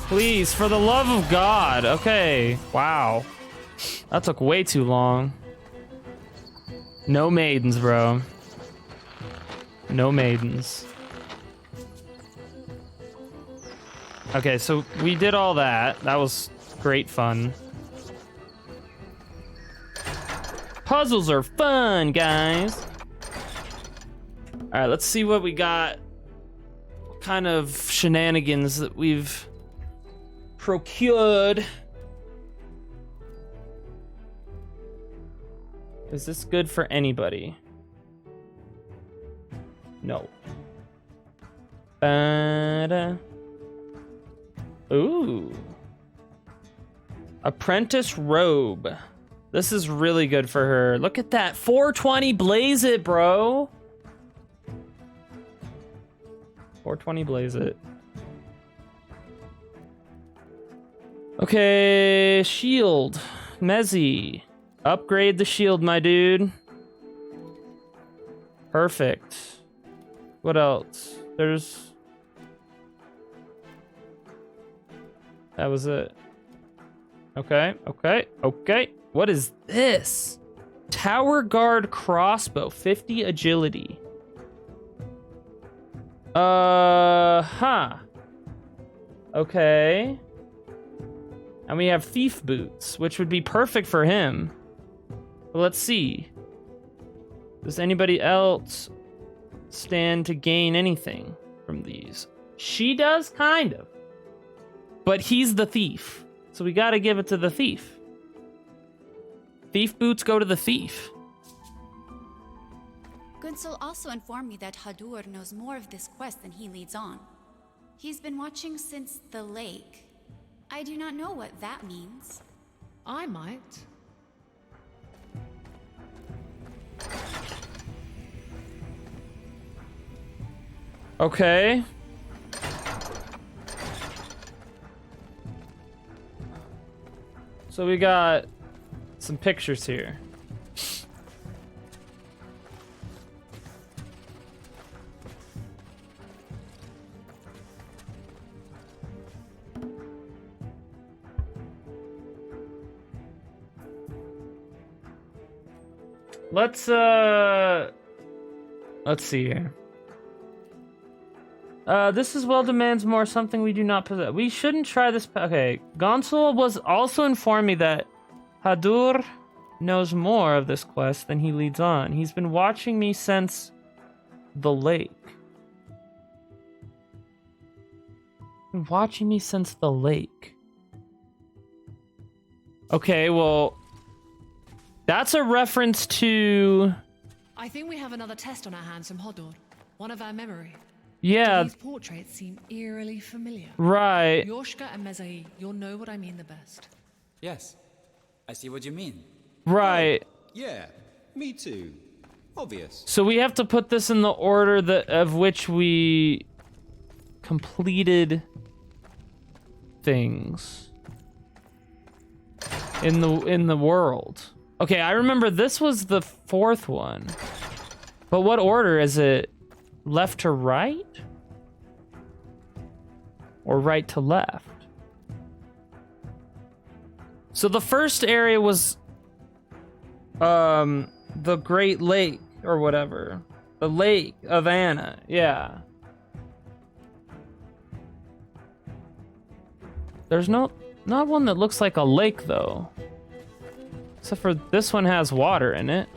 Please, for the love of God. Okay, wow. That took way too long. No maidens, bro. No maidens. Okay, so we did all that. That was great fun. Puzzles are fun, guys. All right, let's see what we got. What kind of shenanigans that we've procured. Is this good for anybody? No. Ooh. Apprentice robe. This is really good for her. Look at that. 420 blaze it, bro. 420 blaze it. Okay, shield. Mezzy. Upgrade the shield, my dude. Perfect. What else? There's... That was it. Okay, okay, okay. What is this? Tower guard crossbow, 50 agility. Huh. Okay. And we have thief boots, which would be perfect for him. But let's see. Does anybody else stand to gain anything from these? She does, kind of. But he's the thief. So we gotta give it to the thief. Thief boots go to the thief. Gunsel also informed me that Hadur knows more of this quest than he leads on. He's been watching since the lake. I do not know what that means. I might. Okay. So we got some pictures here. Let's see here. This as well demands more, something we do not possess. We shouldn't try this. Okay, Gonsul was also informed me that Hadur knows more of this quest than he leads on. He's been watching me since the lake. Been watching me since the lake. Okay, well, that's a reference to... I think we have another test on our hands from Hodor. One of our memory. Yeah. These portraits seem eerily familiar. Right. Yoshka and Mezai, you'll know what I mean the best. Yes, I see what you mean. Right. Yeah, me too. Obvious. So we have to put this in the order that of which we completed things in the world. Okay, I remember this was the fourth one. But what order is it? Left to right? Or right to left? So the first area was the Great Lake or whatever. The Lake of Anna, yeah. There's not one that looks like a lake though. Except for this one has water in it.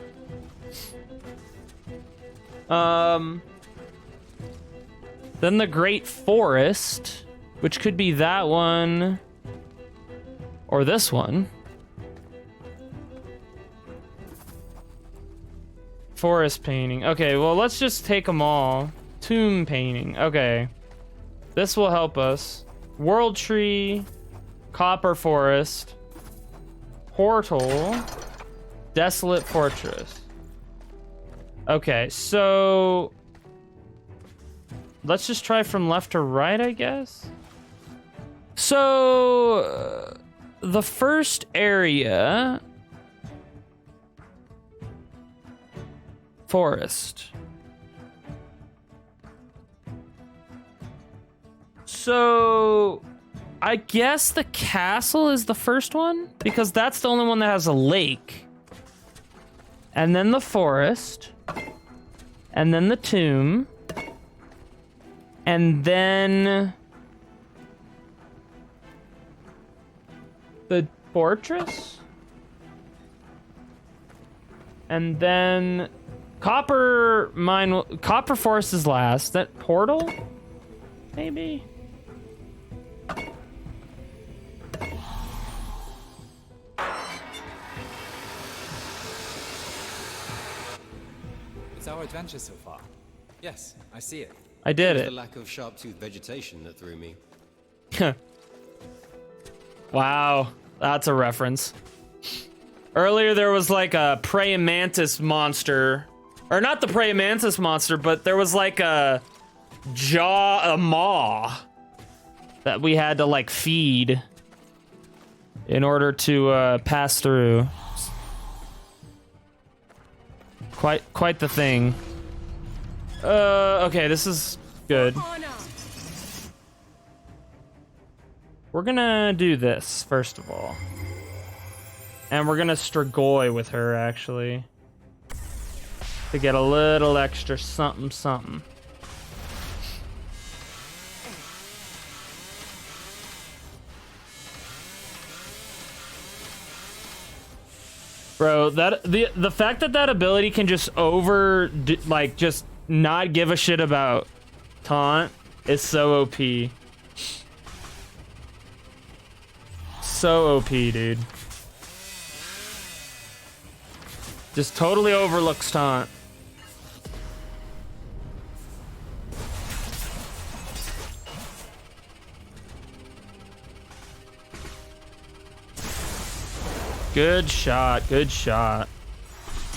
Then the Great Forest, which could be that one or this one. Forest painting. Okay, well, let's just take them all. Tomb painting. Okay. This will help us. World Tree, Copper Forest, Portal, Desolate Fortress. Okay, so let's just try from left to right, I guess. So the first area, forest. So I guess the castle is the first one because that's the only one that has a lake. And then the forest. And then the tomb. And then the fortress. And then Copper Forest is last. That portal? Maybe. It's our adventure so far. Yes, I see it. I did It was it. the lack of sharp-toothed vegetation that threw me. Wow, that's a reference. Earlier there was like a praying mantis monster. Or not the praying mantis monster, but there was like a maw that we had to like feed in order to pass through. Quite the thing. Okay, this is good. We're gonna do this first of all. And we're gonna Strigoi with her actually. To get a little extra something something. Bro, that the fact that ability can just just not give a shit about taunt is so OP. So OP, dude. Just totally overlooks taunt. Good shot, good shot.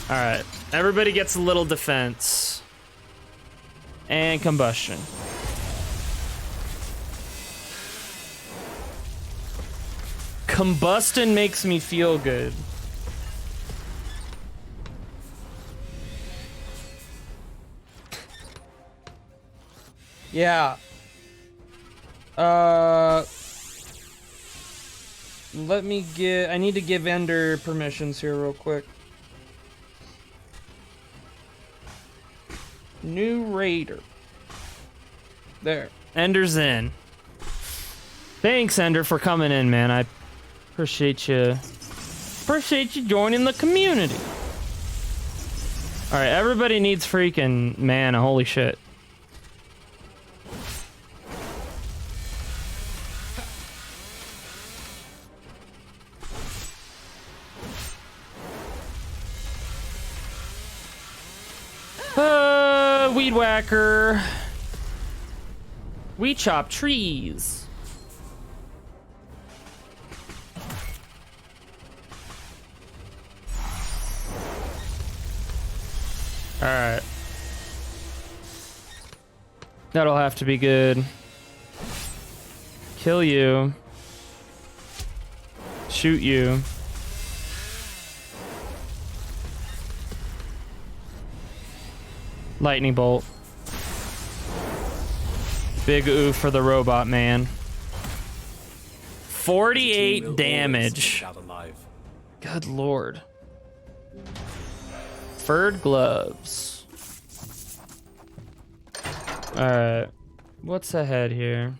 All right, everybody gets a little defense. And combustion. Combustion makes me feel good. Yeah. I need to give Ender permissions here real quick. New raider. There. Ender's in. Thanks, Ender, for coming in, man. I appreciate you. Appreciate you joining the community. Alright, everybody needs freaking mana. Holy shit. Weed whacker. We chop trees. All right. That'll have to be good. Kill you. Shoot you. Lightning bolt. Big oof for the robot man. 48 damage. Good lord. Furred gloves. Alright. What's ahead here?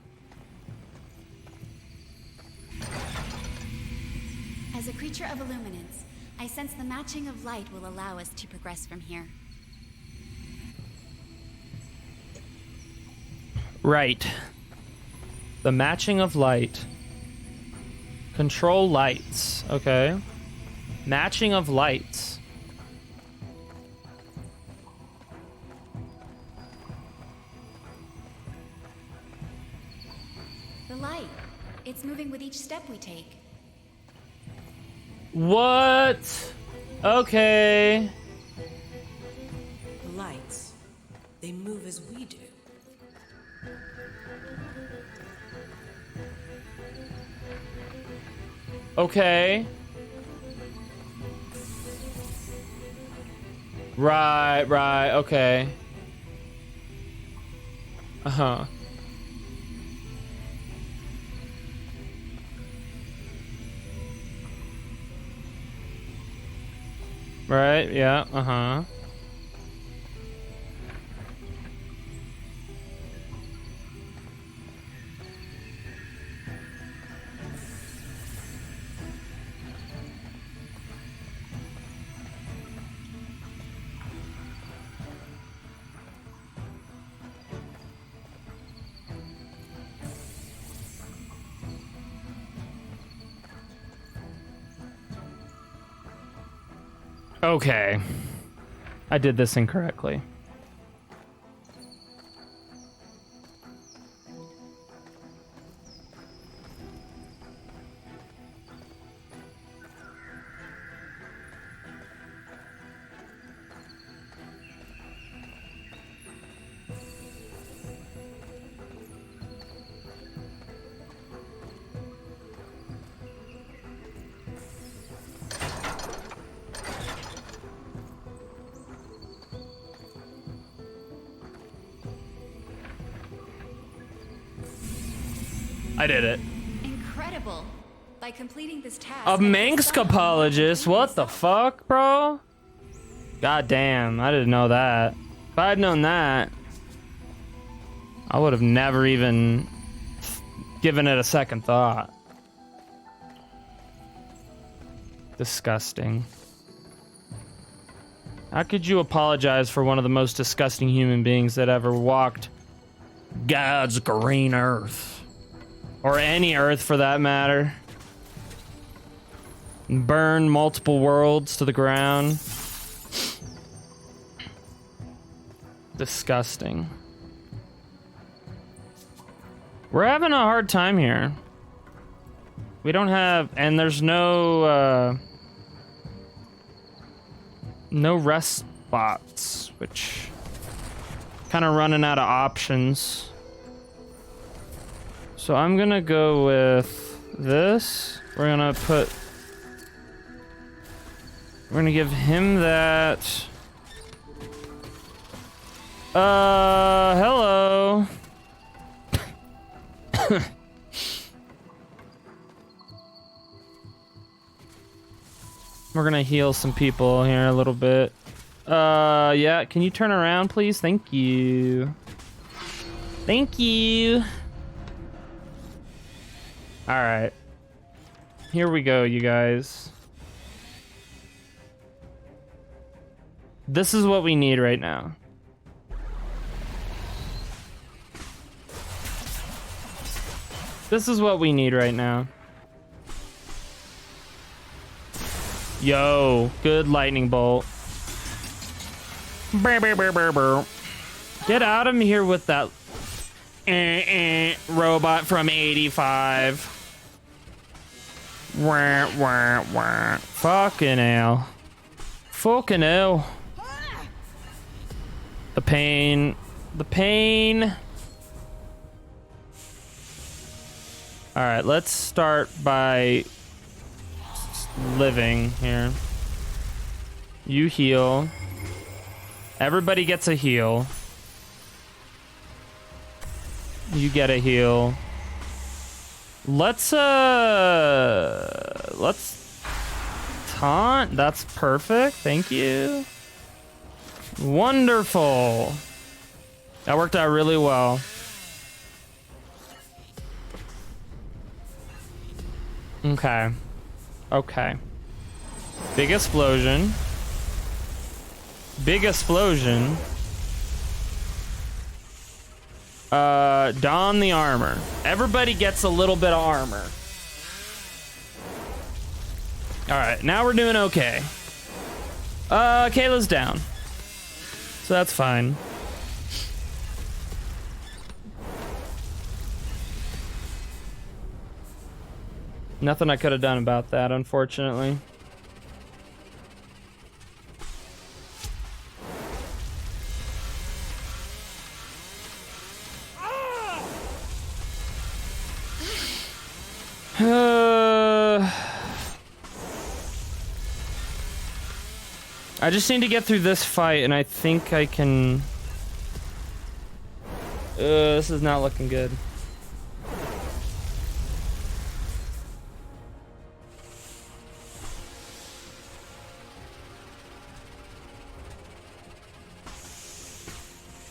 As a creature of illuminance, I sense the matching of light will allow us to progress from here. Right. The matching of light. Control lights. Okay. Matching of lights. The light. It's moving with each step we take. What? Okay. The lights, they move as we do. Okay. Right, okay. Uh-huh. Right, yeah, uh-huh. Okay. I did this incorrectly. I did it. Incredible. By completing this task, A Manxcapologist? What the fuck, bro? God damn, I didn't know that. If I had known that, I would have never even given it a second thought. Disgusting. How could you apologize for one of the most disgusting human beings that ever walked God's green earth? Or any earth for that matter. Burn multiple worlds to the ground. Disgusting. We're having a hard time here. We don't have, and there's no rest spots, which kind of running out of options. So I'm gonna go with this. We're gonna give him that. Hello. We're gonna heal some people here a little bit. Yeah, can you turn around, please? Thank you. Thank you. All right. Here we go, you guys. This is what we need right now. This is what we need right now. Yo, good lightning bolt. Brr, brr, brr, brr, brr. Get out of here with that robot from 85. Wah, wah, wah. Fucking hell. Fucking hell. The pain. The pain. Alright, let's start by living here. You heal. Everybody gets a heal. You get a heal. Let's taunt. That's perfect. Thank you. Wonderful. That worked out really well. Okay. Okay. Big explosion. Big explosion. Don the armor. Everybody gets a little bit of armor. All right, now we're doing okay. Kayla's down, so that's fine. Nothing I could have done about that, unfortunately. I just need to get through this fight, and I think I can... this is not looking good.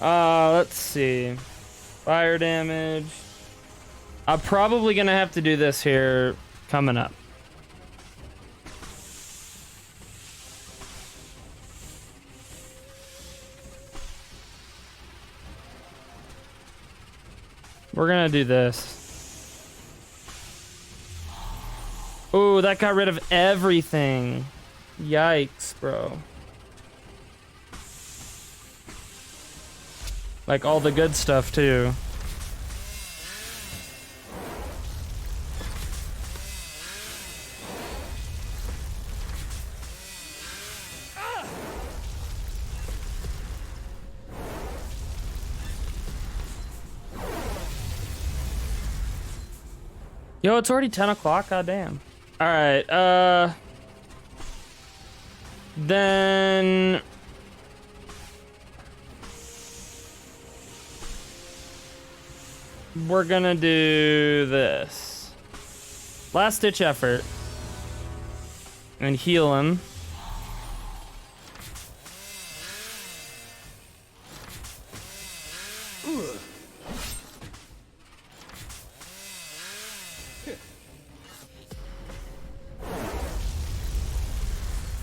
Let's see. Fire damage. I'm probably gonna have to do this here coming up. We're gonna do this. Ooh, that got rid of everything. Yikes, bro. Like all the good stuff too. Yo, it's already 10 o'clock, goddamn. Alright, then... we're gonna do this. Last ditch effort. And heal him.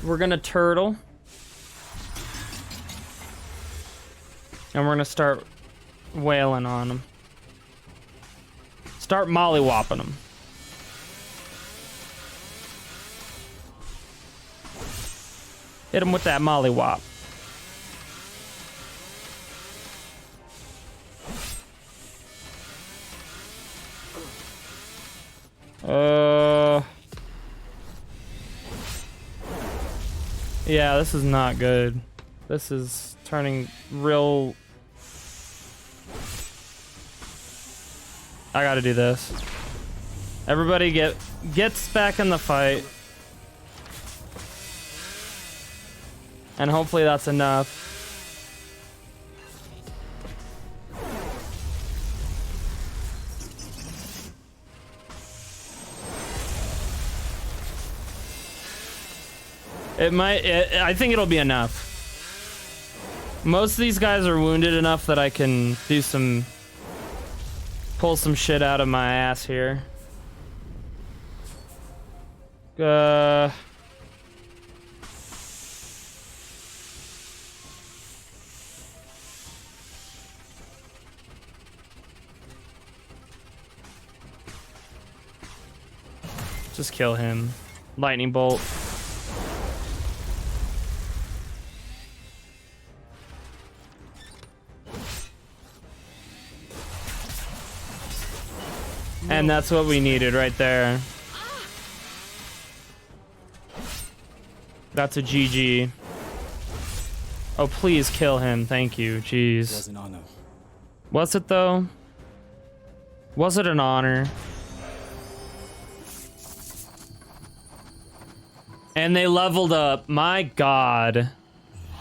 We're gonna turtle. And we're gonna start wailing on him. Start mollywopping him. Hit him with that mollywop. Yeah, this is not good. This is turning real... I gotta do this. Everybody gets back in the fight. And hopefully that's enough. I think it'll be enough. Most of these guys are wounded enough that I can do pull some shit out of my ass here. Just kill him. Lightning bolt. And that's what we needed right there. That's a GG. Oh, please kill him. Thank you. Jeez. It was an honor. Was it, though? Was it an honor? And they leveled up. My God.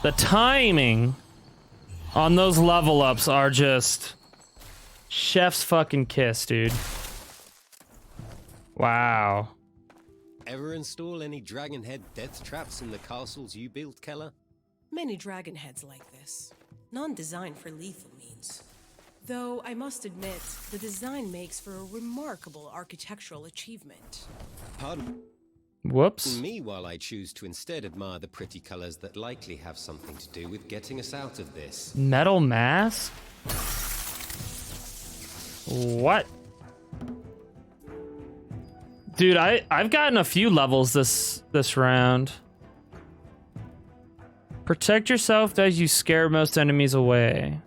The timing on those level ups are just... chef's fucking kiss, dude. Wow. Ever install any dragon head death traps in the castles you built, Keller? Many dragon heads like this. None designed for lethal means. Though I must admit, the design makes for a remarkable architectural achievement. Pardon Whoops. me while I choose to instead admire the pretty colors that likely have something to do with getting us out of this. Metal mask? What? Dude, I've gotten a few levels this round. Protect yourself as you scare most enemies away.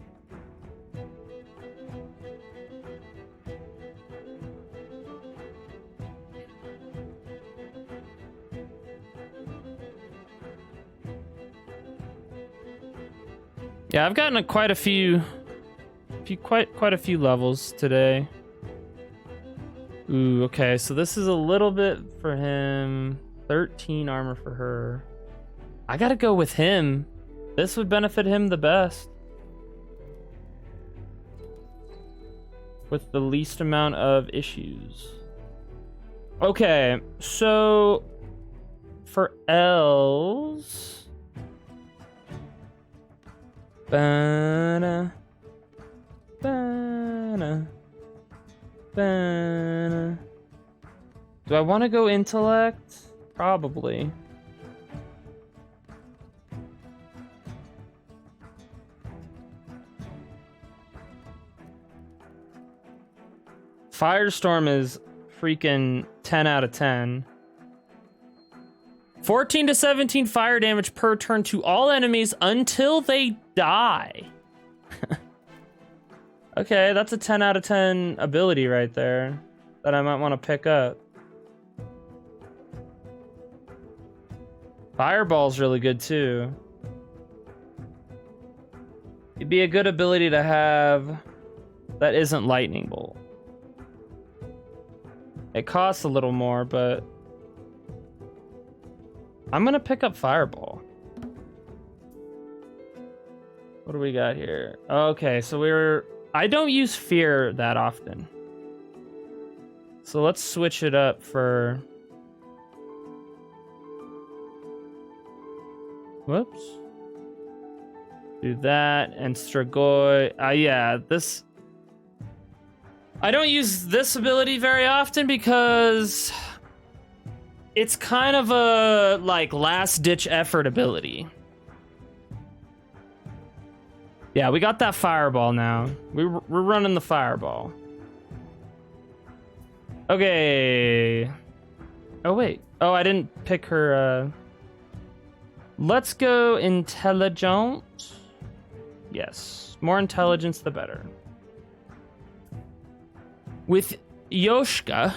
Yeah, I've gotten quite a few levels today. Ooh, okay, so this is a little bit for him. 13 armor for her. I gotta go with him. This would benefit him the best. With the least amount of issues. Okay, so for Els. Bana, bana, bana. Do I want to go intellect? Probably. Firestorm is freaking 10 out of 10. 14 to 17 fire damage per turn to all enemies until they die. Okay, that's a 10 out of 10 ability right there that I might want to pick up. Fireball's really good too. It'd be a good ability to have that isn't lightning bolt. It costs a little more, but I'm gonna pick up Fireball. What do we got here? Okay, so I don't use Fear that often. So let's switch it up for... Whoops. Do that, and Strigoi. Yeah, this... I don't use this ability very often because... it's kind of a, like, last-ditch effort ability. Yeah, we got that Fireball now. We're running the Fireball. Okay. Oh, wait. Oh, I didn't pick her, Let's go Intelligent. Yes. More intelligence, the better. With Yoshka...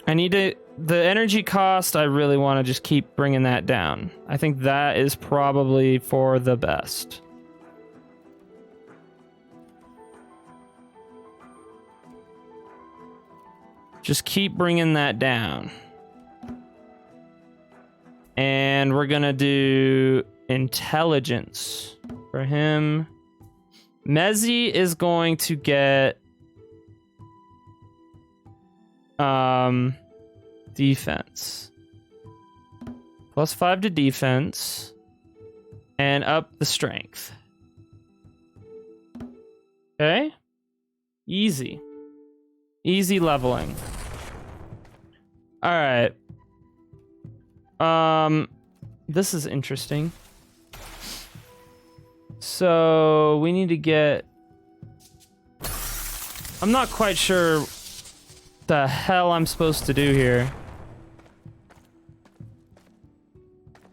I need to... the energy cost, I really want to just keep bringing that down. I think that is probably for the best. Just keep bringing that down. And we're gonna do intelligence for him. Mezzi is going to get... defense. +5 to defense. And up the strength. Okay? Easy. Easy leveling. Alright. This is interesting. So, we need to get... I'm not quite sure the hell I'm supposed to do here.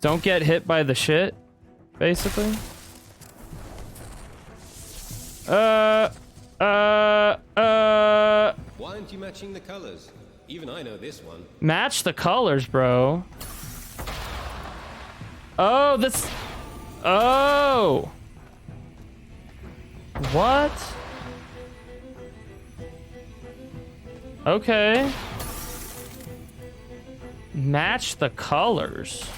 Don't get hit by the shit, basically. Why aren't you matching the colors? Even I know this one. Match the colors, bro. Oh, that's... oh! What? Okay. Match the colors.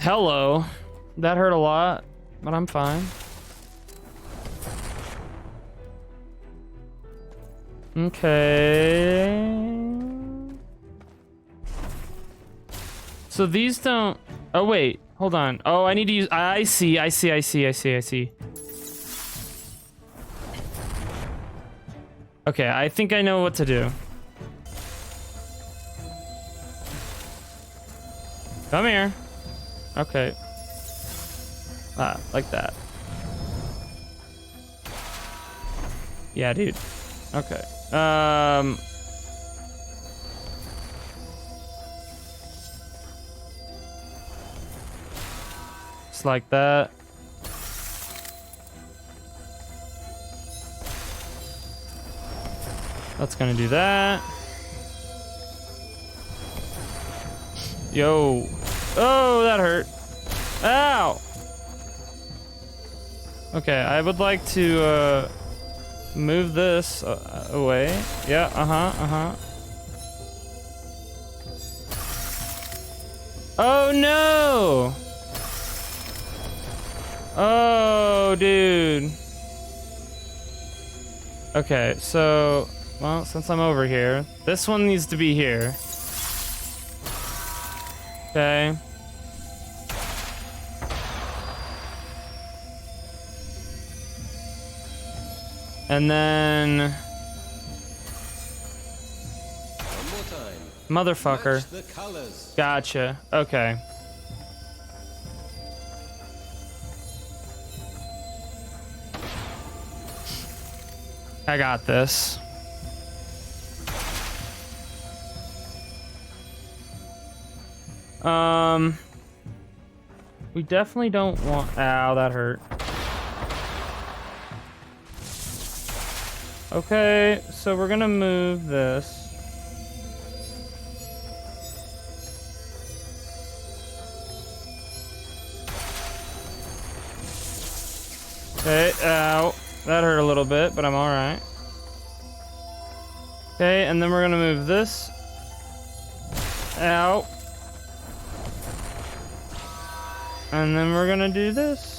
Hello. That hurt a lot, but I'm fine. Okay. So these don't... oh, wait. Hold on. Oh, I need to use... I see. Okay, I think I know what to do. Come here. Okay. Ah, like that. Yeah, dude. Okay. Just like that. That's gonna do that. Yo. Oh, that hurt. Ow. Okay, I would like to move this away. Yeah, Oh no! Oh, dude. Okay, so, well, since I'm over here, this one needs to be here. Okay. And then... One more time. Motherfucker. Match the colors. Gotcha. Okay. I got this. We definitely don't want... Ow, that hurt. Okay, so we're gonna move this. Okay, ow. That hurt a little bit, but I'm alright. Okay, and then we're gonna move this. Ow. And then we're gonna do this.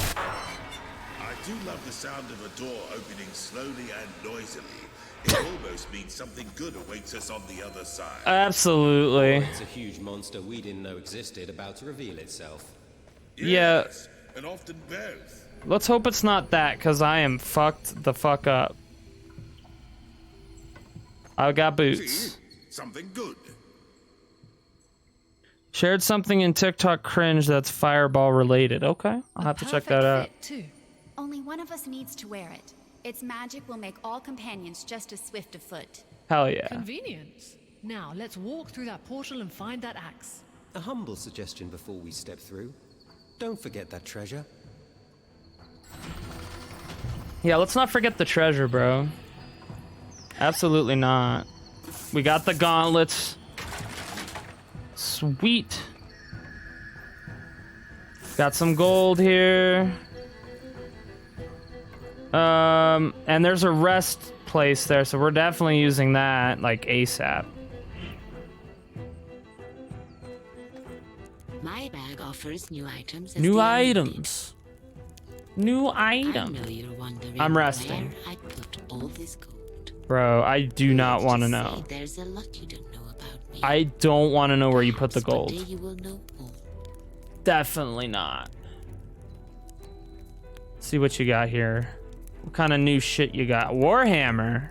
I do love the sound of a door opening slowly and noisily. It almost means something good awaits us on the other side. Absolutely. It's a huge monster we didn't know existed about to reveal itself. Yes, and often both. Let's hope it's not that, because I am fucked the fuck up. I've got boots. See? Something good. Shared something in TikTok cringe that's fireball related. Okay, I'll have to check that out. Perfect fit, too. Only one of us needs to wear it. Its magic will make all companions just as swift of foot. Hell yeah. Convenience. Now, let's walk through that portal and find that axe. A humble suggestion before we step through. Don't forget that treasure. Yeah, let's not forget the treasure, bro. Absolutely not. We got the gauntlets. Sweet. Got some gold here. And there's a rest place there, so we're definitely using that, like, ASAP. My bag offers new items. New items. New I item. know you're wondering I'm resting. where I put all this gold. Bro, I do not want to Just know. say there's a lot you don't know about me. I don't want to know where you put the Perhaps one gold. day you will know all. Definitely not. See what you got here. What kind of new shit you got? Warhammer.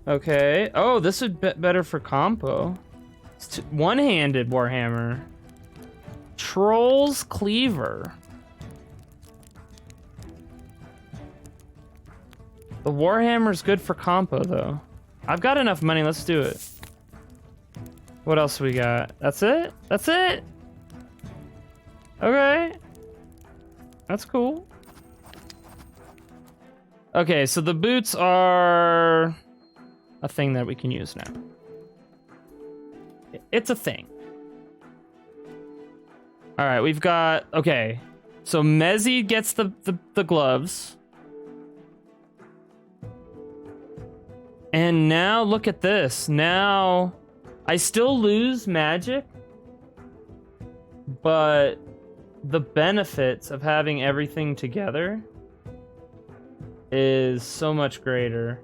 Okay. Oh, this would be better for compo. It's one-handed Warhammer. Troll's Cleaver. The Warhammer's good for compo, though. I've got enough money. Let's do it. What else we got? That's it? That's it? Okay. That's cool. Okay, so the boots are a thing that we can use now. It's a thing. All right, we've got... Okay, so Mezzy gets the gloves. And now look at this. Now I still lose magic, but the benefits of having everything together is so much greater.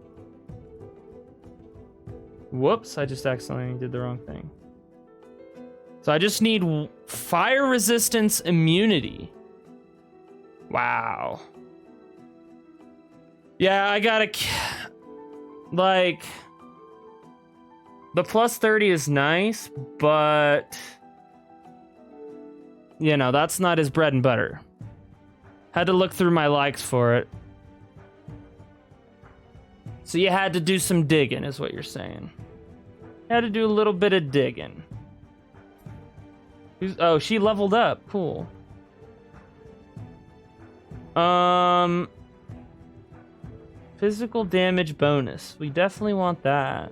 Whoops, I just accidentally did the wrong thing. So I just need fire resistance immunity. Wow. Yeah, I gotta... Like... The plus 30 is nice, but... You know, that's not his bread and butter. Had to look through my likes for it. So you had to do some digging, is what you're saying. Had to do a little bit of digging. Oh, she leveled up. Cool. Physical damage bonus. We definitely want that.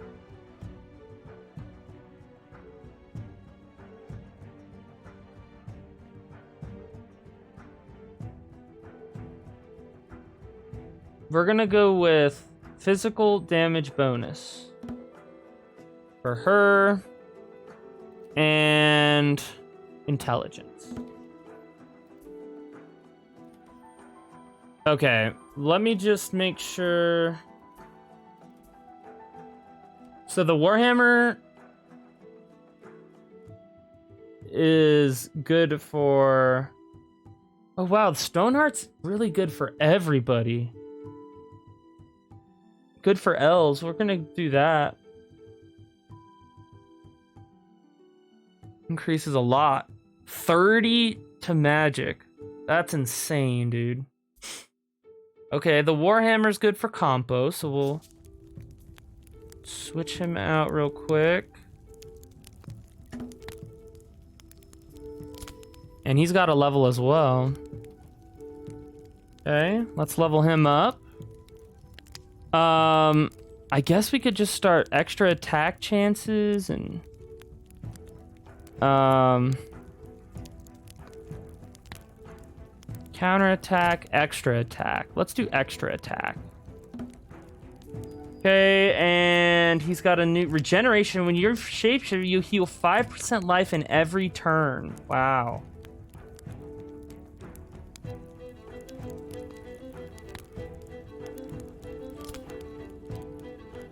We're gonna go with physical damage bonus for her and intelligence. Okay, let me just make sure. So the Warhammer is good for... Oh wow, the Stoneheart's really good for everybody. Good for elves. We're gonna do that. Increases a lot. 30 to magic. That's insane, dude. Okay, the Warhammer's good for compo, so we'll switch him out real quick. And he's got a level as well. Okay, let's level him up. I guess we could just start extra attack chances and counter attack, extra attack. Let's do extra attack. Okay, and he's got a new regeneration. When you're shapeshifter, you heal 5% life in every turn. Wow.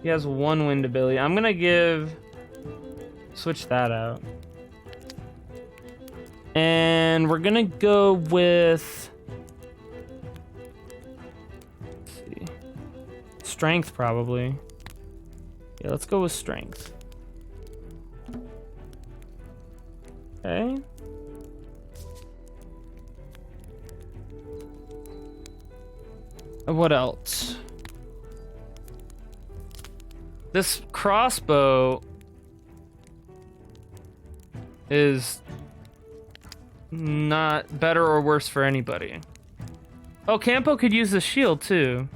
He has one wind ability. I'm gonna switch that out. And we're gonna go with... Let's see. Strength, probably. Yeah, let's go with strength. Okay. What else? This crossbow is not better or worse for anybody. Oh, Campo could use the shield too.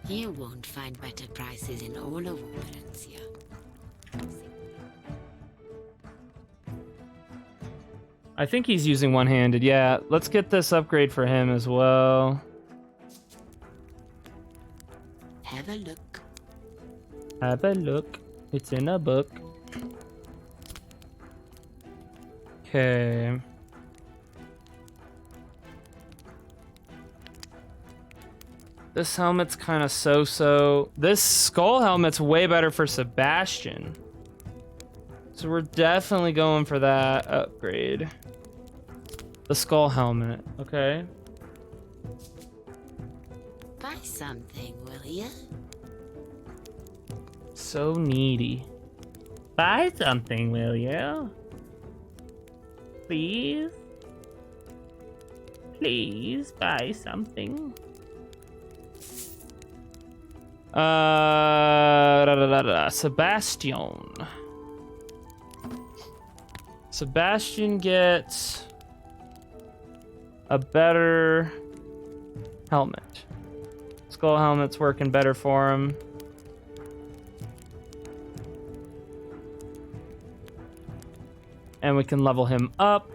You won't find better prices in all of Operencia. I think he's using one-handed. Yeah, let's get this upgrade for him as well. Have a look. Have a look. It's in a book. Okay. This helmet's kind of so-so. This skull helmet's way better for Sebastian. So we're definitely going for that upgrade. The skull helmet, okay? Buy something, will ya? So needy. Buy something, will you? Please? Please buy something. Sebastian. Sebastian gets a better helmet. Skull helmet's working better for him. And we can level him up.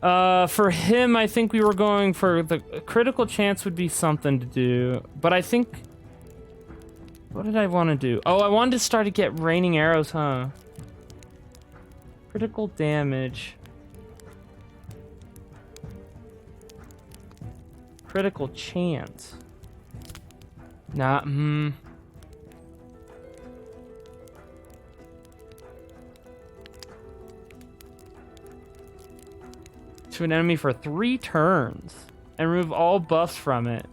For him, I think we were going for the critical chance would be something to do. But I think... What did I want to do? Oh, I wanted to start to get raining arrows, huh? Critical damage. Critical chance. Nah, to an enemy for 3 turns and remove all buffs from it.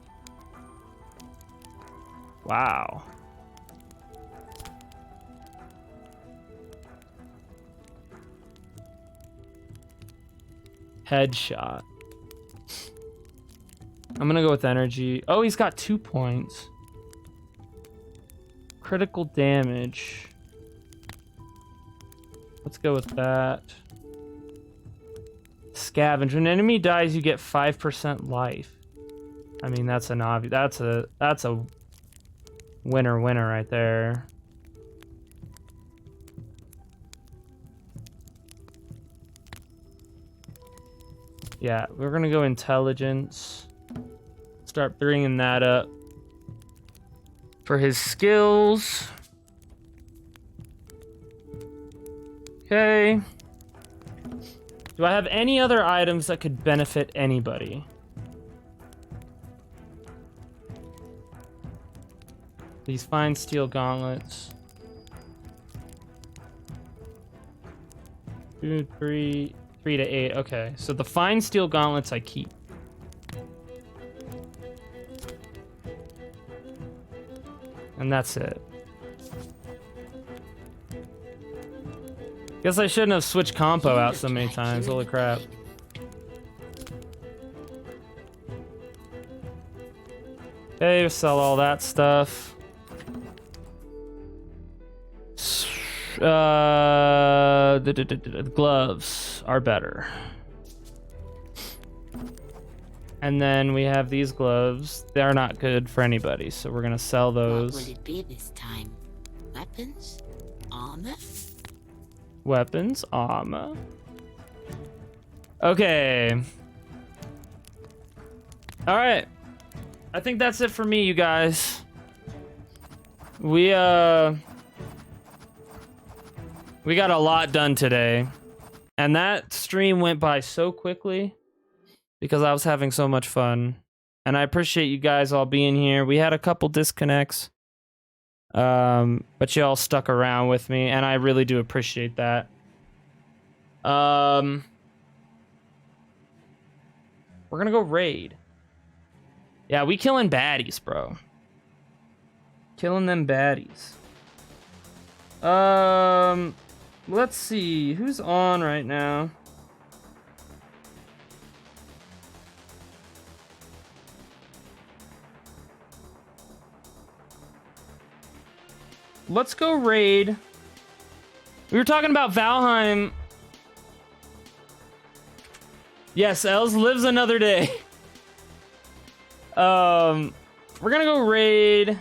Wow. Headshot. I'm gonna go with energy. Oh, he's got 2 points. Critical damage. Let's go with that. Scavenge. When an enemy dies, you get 5% life. I mean, that's an obvious. That's a winner right there. Yeah, we're gonna go intelligence. Start bringing that up for his skills. Okay. Do I have any other items that could benefit anybody? These fine steel gauntlets. 2, 3 to 8. Okay, so the fine steel gauntlets I keep. And that's it. Guess I shouldn't have switched compo out so many times. Holy crap. Okay, sell all that stuff. The gloves are better. And then we have these gloves. They're not good for anybody, so we're gonna sell those. What will it be this time? Weapons? Armor? Weapons, armor. Okay. Alright. I think that's it for me, you guys. We got a lot done today. And that stream went by so quickly because I was having so much fun. And I appreciate you guys all being here. We had a couple disconnects. But you all stuck around with me, and I really do appreciate that. We're gonna go raid. Yeah, we killing baddies, bro. Killing them baddies. Let's see. Who's on right now? Let's go raid. We were talking about Valheim. Yes, Els lives another day. We're gonna go raid.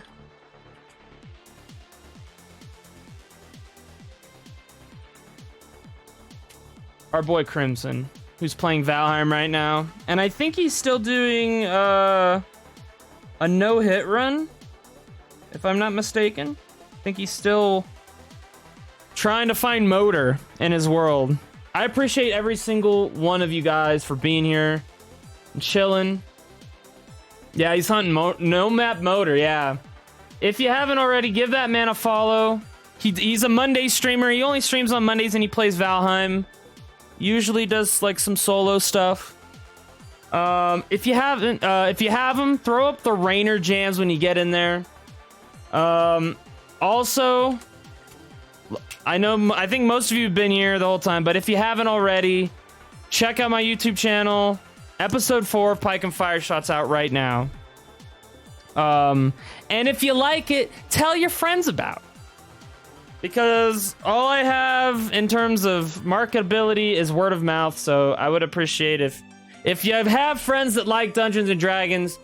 Our boy Crimson, who's playing Valheim right now. And I think he's still doing a no-hit run, if I'm not mistaken. I think he's still trying to find motor in his world. I appreciate every single one of you guys for being here and chilling. Yeah, he's hunting no map motor, yeah. If you haven't already, give that man a follow. He's a Monday streamer. He only streams on Mondays and he plays Valheim. Usually does like some solo stuff. If you have him, throw up the Rainer jams when you get in there. Also, I think most of you have been here the whole time, but if you haven't already, check out my YouTube channel. Episode 4 of Pike and Fire Shots out right now. And if you like it, tell your friends about it. Because all I have in terms of marketability is word of mouth, so I would appreciate if you have friends that like Dungeons and Dragons,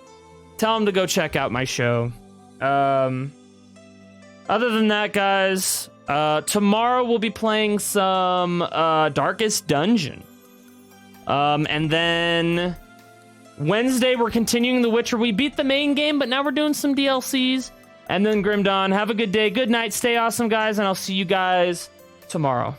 tell them to go check out my show. Other than that, guys, tomorrow we'll be playing some Darkest Dungeon. And then Wednesday we're continuing The Witcher. We beat the main game, but now we're doing some DLCs. And then Grim Dawn. Have a good day, good night, stay awesome, guys, and I'll see you guys tomorrow.